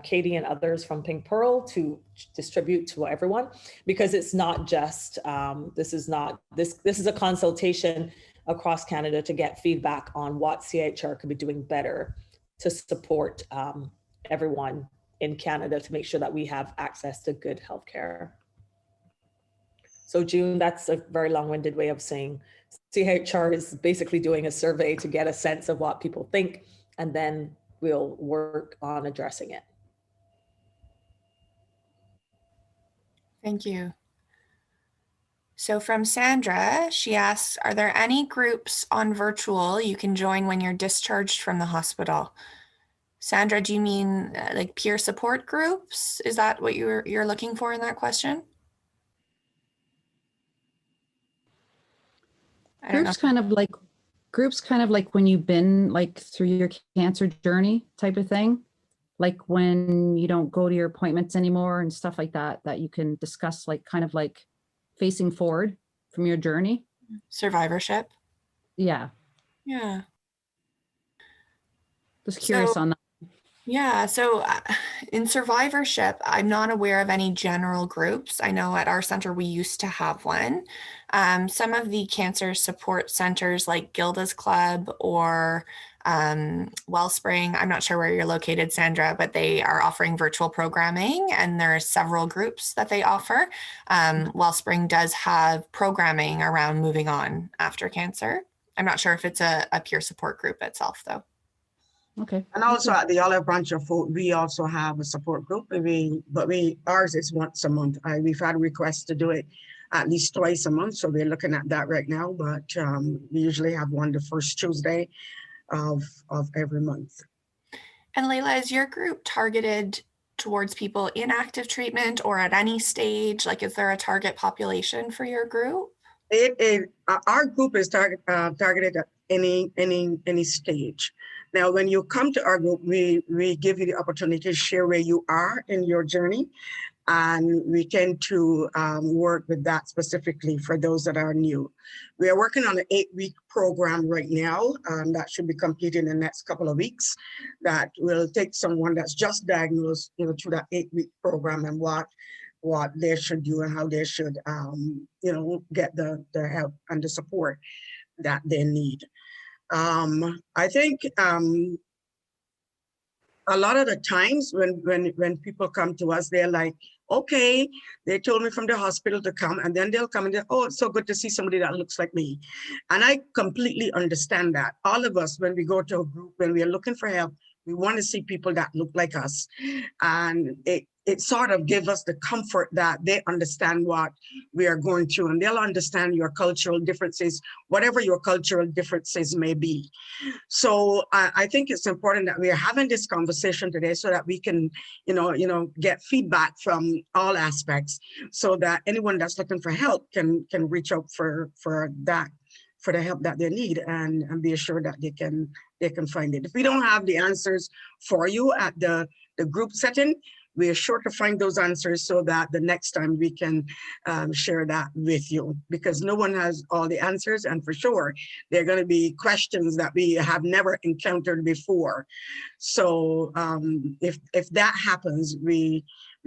Katie and others from Pink Pearl to distribute to everyone, because it's not just, this is a consultation across Canada to get feedback on what CHR could be doing better to support everyone in Canada to make sure that we have access to good healthcare. So June, that's a very long-winded way of saying CHR is basically doing a survey to get a sense of what people think, and then we'll work on addressing it. Thank you. So from Sandra, she asks, are there any groups on virtual you can join when you're discharged from the hospital? Sandra, do you mean like peer support groups? Is that what you're looking for in that question? Groups kind of like when you've been like through your cancer journey type of thing, like when you don't go to your appointments anymore and stuff like that, that you can discuss, like kind of like facing forward from your journey. Survivorship. Yeah. Yeah. Just curious on that. Yeah, so in survivorship, I'm not aware of any general groups. I know at our center we used to have one. Some of the cancer support centers like Gilda's Club or Wellspring, I'm not sure where you're located, Sandra, but they are offering virtual programming, and there are several groups that they offer. Wellspring does have programming around moving on after cancer. I'm not sure if it's a peer support group itself, though. Okay. And also at the Olive Branch of Food, we also have a support group. Ours is once a month. We've had requests to do it at least twice a month, so we're looking at that right now. But we usually have one the first Tuesday of every month. And Layla, is your group targeted towards people in active treatment or at any stage? Like, is there a target population for your group? Our group is targeted at any stage. Now, when you come to our group, we give you the opportunity to share where you are in your journey, and we tend to work with that specifically for those that are new. We are working on an 8-week program right now that should be completed in the next couple of weeks. That will take someone that's just diagnosed, through that 8-week program and what they should do and how they should, get the help and the support that they need. I think a lot of the times when people come to us, they're like, okay, they told me from the hospital to come, and then they'll come and oh, it's so good to see somebody that looks like me. And I completely understand that. All of us, when we go to a group, when we are looking for help, we want to see people that look like us. And it sort of gives us the comfort that they understand what we are going through, and they'll understand your cultural differences, whatever your cultural differences may be. So I think it's important that we are having this conversation today so that we can, get feedback from all aspects, so that anyone that's looking for help can reach out for the help that they need, and be assured that they can find it. If we don't have the answers for you at the group setting, we are sure to find those answers so that the next time we can share that with you, because no one has all the answers, and for sure there are going to be questions that we have never encountered before. So if that happens, we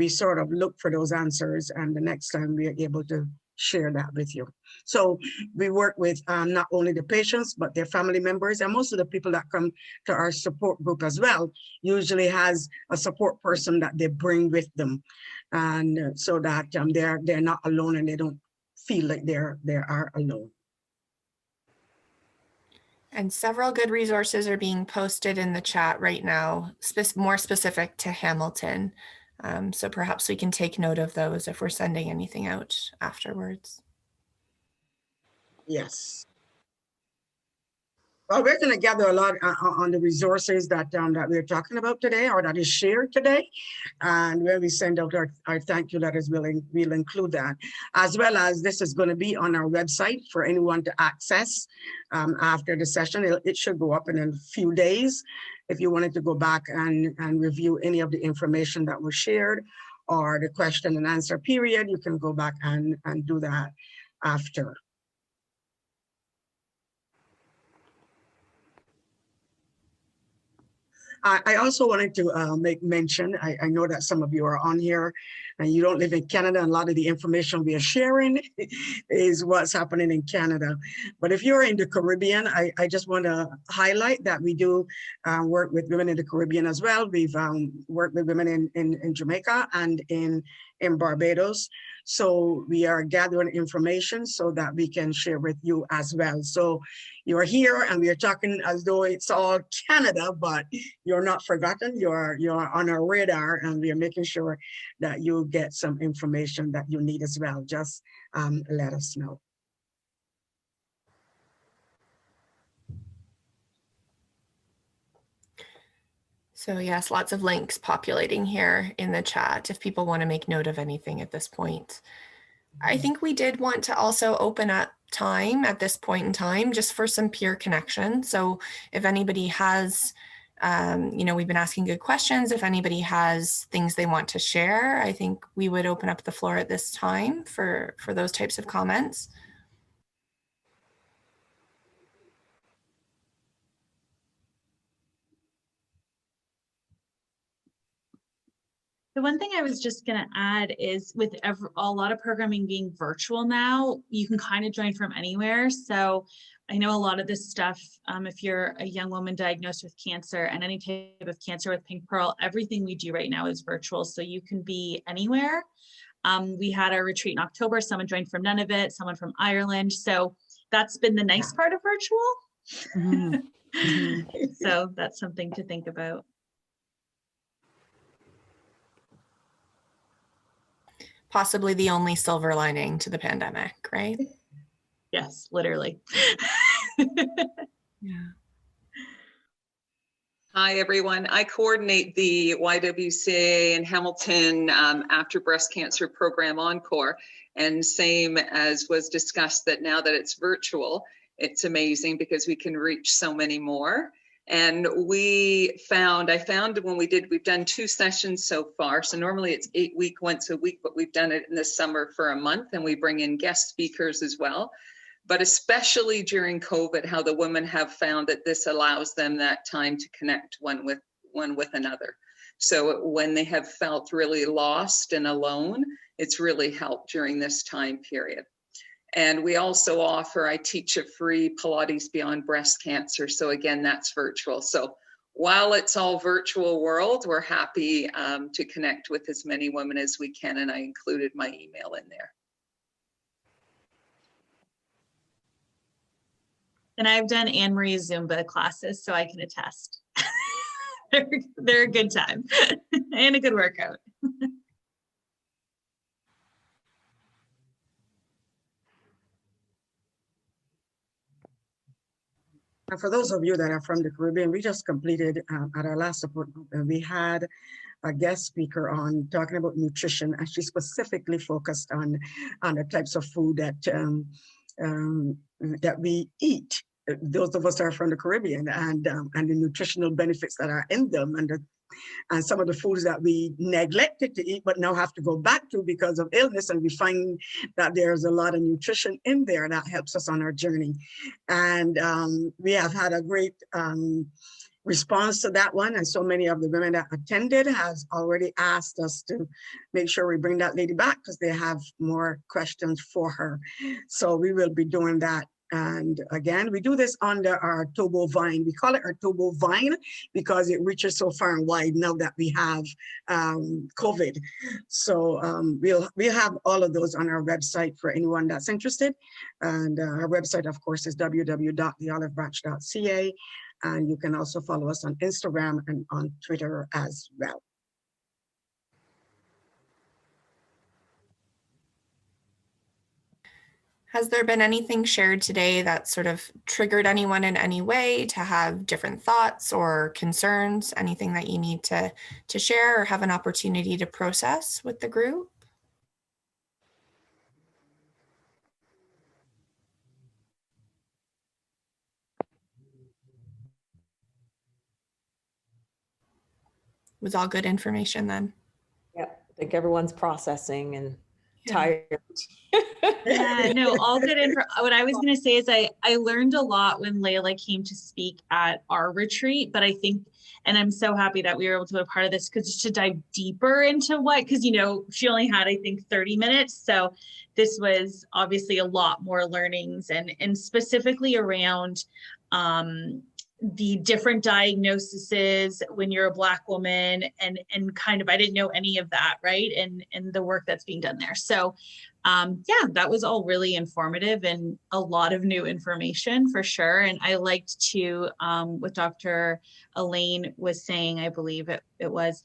sort of look for those answers, and the next time we are able to share that with you. So we work with not only the patients, but their family members, and most of the people that come to our support group as well usually has a support person that they bring with them, and so that they're not alone and they don't feel like they are alone. And several good resources are being posted in the chat right now, more specific to Hamilton. So perhaps we can take note of those if we're sending anything out afterwards. Yes. Well, we're going to gather a lot on the resources that we're talking about today, or that is shared today. And when we send out our thank you letters, we'll include that. As well as this is going to be on our website for anyone to access after the session. It should go up in a few days. If you wanted to go back and review any of the information that was shared, or the question and answer period, you can go back and do that after. I also wanted to make mention, I know that some of you are on here and you don't live in Canada, and a lot of the information we are sharing is what's happening in Canada. But if you're in the Caribbean, I just want to highlight that we do work with women in the Caribbean as well. We've worked with women in Jamaica and in Barbados. So we are gathering information so that we can share with you as well. So you're here and we are talking as though it's all Canada, but you're not forgotten. You're on our radar, and we are making sure that you get some information that you need as well. Just let us know. So yes, lots of links populating here in the chat if people want to make note of anything at this point. I think we did want to also open up time at this point in time just for some peer connection. So if anybody has, we've been asking good questions. If anybody has things they want to share, I think we would open up the floor at this time for those types of comments. The one thing I was just going to add is with a lot of programming being virtual now, you can kind of join from anywhere. So I know a lot of this stuff, if you're a young woman diagnosed with cancer and any type of cancer with Pink Pearl, everything we do right now is virtual. So you can be anywhere. We had our retreat in October. Someone joined from Nunavut, someone from Ireland. So that's been the nice part of virtual. So that's something to think about. Possibly the only silver lining to the pandemic, right? Yes, literally. Yeah. Hi, everyone. I coordinate the YWCA in Hamilton After Breast Cancer Program Encore. And same as was discussed, that now that it's virtual, it's amazing because we can reach so many more. And I found when we've done 2 sessions so far. So normally it's 8-week, once a week, but we've done it in the summer for a month, and we bring in guest speakers as well. But especially during COVID, how the women have found that this allows them that time to connect one with another. So when they have felt really lost and alone, it's really helped during this time period. And we also I teach a free Pilates Beyond Breast Cancer. So again, that's virtual. So while it's all virtual world, we're happy to connect with as many women as we can. And I included my email in there. And I've done Anne-Marie's Zumba classes, so I can attest. They're a good time and a good workout. And for those of you that are from the Caribbean, we just completed at our last support group, and we had a guest speaker on talking about nutrition, and she specifically focused on the types of food that we eat. Those of us that are from the Caribbean, and the nutritional benefits that are in them, and some of the foods that we neglected to eat but now have to go back to because of illness, and we find that there's a lot of nutrition in there that helps us on our journey. And we have had a great response to that one, and so many of the women that attended has already asked us to make sure we bring that lady back because they have more questions for her. So we will be doing that. And again, we do this under our TOBOH Vine. We call it our TOBOH Vine because it reaches so far and wide now that we have COVID. So we'll have all of those on our website for anyone that's interested. And our website, of course, is www.theolivebranch.ca. And you can also follow us on Instagram and on Twitter as well. Has there been anything shared today that sort of triggered anyone in any way to have different thoughts or concerns? Anything that you need to share or have an opportunity to process with the group? Was all good information then? Yeah, I think everyone's processing and tired. Yeah, no, all good info. What I was going to say is I learned a lot when Layla came to speak at our retreat, but I think, and I'm so happy that we were able to be a part of this, because just to dive deeper into what, because, you know, she only had, I think, 30 minutes. So this was obviously a lot more learnings, and specifically around the different diagnoses when you're a Black woman, and kind of, I didn't know any of that, right? And the work that's being done there. So yeah, that was all really informative and a lot of new information for sure. And I liked to, what Dr. Elaine was saying, I believe it was,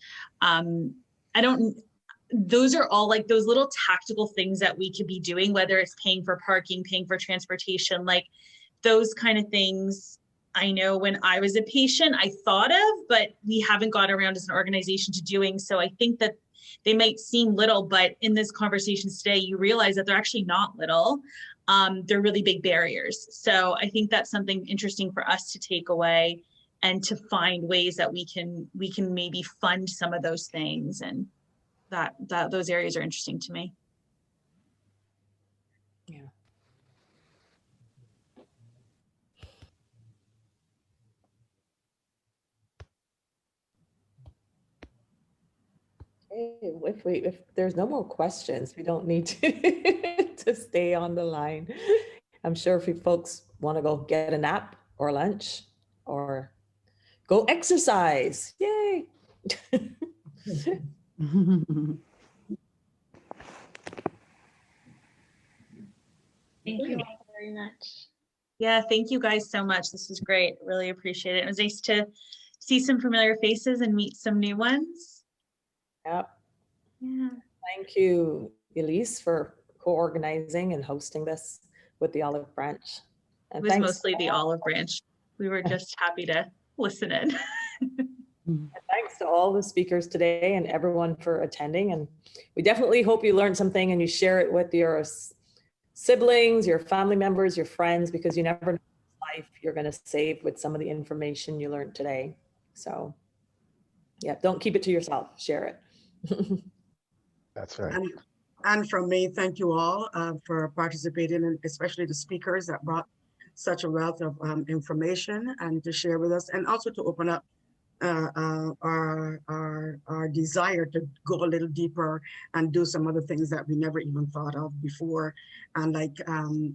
those are all like those little tactical things that we could be doing, whether it's paying for parking, paying for transportation, like those kind of things. I know when I was a patient, I thought of, but we haven't got around as an organization to doing. So I think that they might seem little, but in this conversation today, you realize that they're actually not little. They're really big barriers. So I think that's something interesting for us to take away and to find ways that we can maybe fund some of those things. And that those areas are interesting to me. Yeah. If there's no more questions, we don't need to stay on the line. I'm sure if you folks want to go get a nap or lunch or go exercise, yay. Thank you all very much. Yeah, thank you guys so much. This was great. Really appreciate it. It was nice to see some familiar faces and meet some new ones. Yep. Yeah. Thank you, Elise, for co-organizing and hosting this with the Olive Branch. And It was thanks mostly the Olive Branch. We were just happy to listen in. And thanks to all the speakers today and everyone for attending. And we definitely hope you learned something and you share it with your siblings, your family members, your friends, because you never know what life you're going to save with some of the information you learned today. So yeah, don't keep it to yourself, share it. That's right. And from me, thank you all for participating, and especially the speakers that brought such a wealth of information and to share with us, and also to open up our desire to go a little deeper and do some other things that we never even thought of before. And like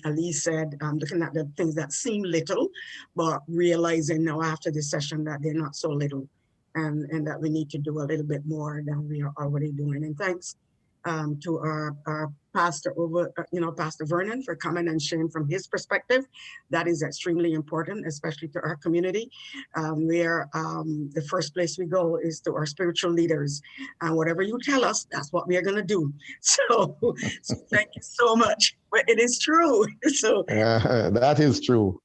Elise said, looking at the things that seem little, but realizing now after this session that they're not so little, and that we need to do a little bit more than we are already doing. And thanks to our pastor Pastor Vernon, for coming and sharing from his perspective. That is extremely important, especially to our community, where the first place we go is to our spiritual leaders. And whatever you tell us, that's what we are going to do. So thank you so much. But it is true. So that is true.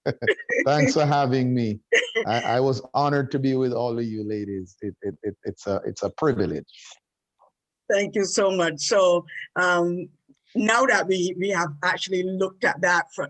Thanks for having me. I was honored to be with all of you ladies. It's a privilege. Thank you so much. So now that we have actually looked at that from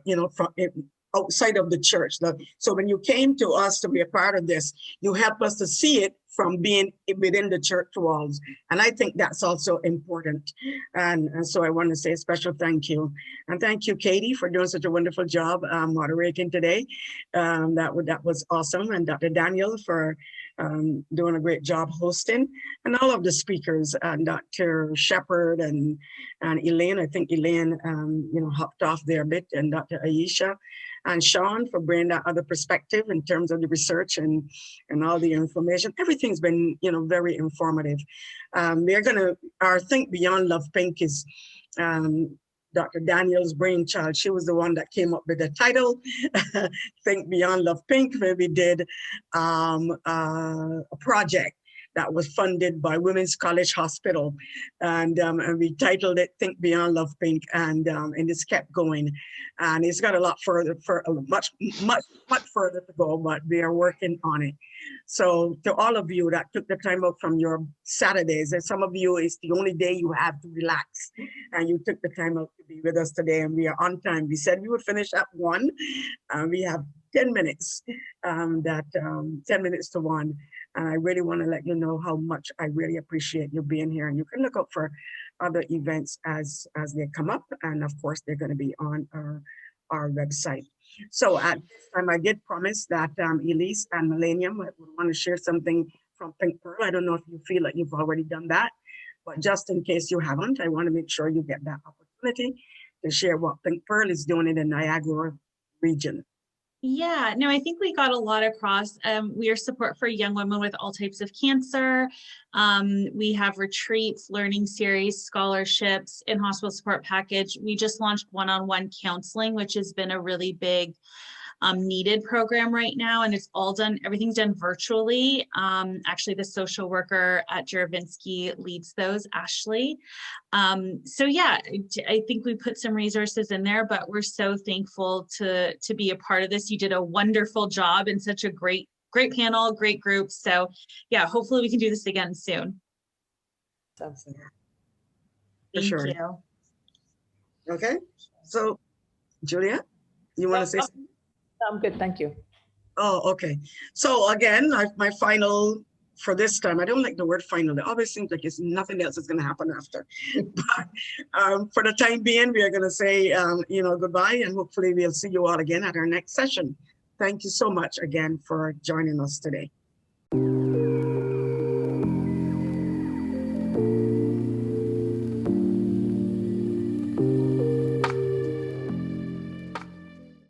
outside of the church, so when you came to us to be a part of this, you helped us to see it from being within the church walls, and I think that's also important. And so I want to say a special thank you, and thank you, Katie, for doing such a wonderful job moderating today. That was awesome, and Dr. Daniel for doing a great job hosting, and all of the speakers, Dr. Shepard and Elaine. I think Elaine, hopped off there a bit, and Dr. Aisha and Sean for bringing that other perspective in terms of the research and all the information. Everything's been, very informative. Our Think Beyond Love Pink is Dr. Daniel's brainchild. She was the one that came up with the title, Think Beyond Love Pink, where we did a project that was funded by Women's College Hospital. And we titled it Think Beyond Love Pink, and it's kept going. And it's got a lot further, much further to go, but we are working on it. So to all of you that took the time out from your Saturdays, and some of you, it's the only day you have to relax, and you took the time out to be with us today, and we are on time. We said we would finish at 1, and we have 10 minutes, 10 minutes to 1. And I really want to let you know how much I really appreciate you being here. And you can look up for other events as they come up. And of course, they're going to be on our website. So at this time, I did promise that Elise and Millennium would want to share something from Pink Pearl. I don't know if you feel like you've already done that, but just in case you haven't, I want to make sure you get that opportunity to share what Pink Pearl is doing in the Niagara region. Yeah, no, I think we got a lot across. We are support for young women with all types of cancer. We have retreats, learning series, scholarships, in-hospital support package. We just launched one-on-one counseling, which has been a really big needed program right now, and it's all done, everything's done virtually. Actually, the social worker at Juravinsky leads those, Ashley. So yeah, I think we put some resources in there, but we're so thankful to be a part of this. You did a wonderful job and such a great panel, great group. So yeah, hopefully we can do this again soon. For Thank sure. you. Okay, so Julia, you want to say something? I'm good, thank you. Oh, okay. So again, my final for this time, I don't like the word final. It always seems like it's nothing else is going to happen after. But for the time being, we are going to say, goodbye, and hopefully we'll see you all again at our next session. Thank you so much again for joining us today.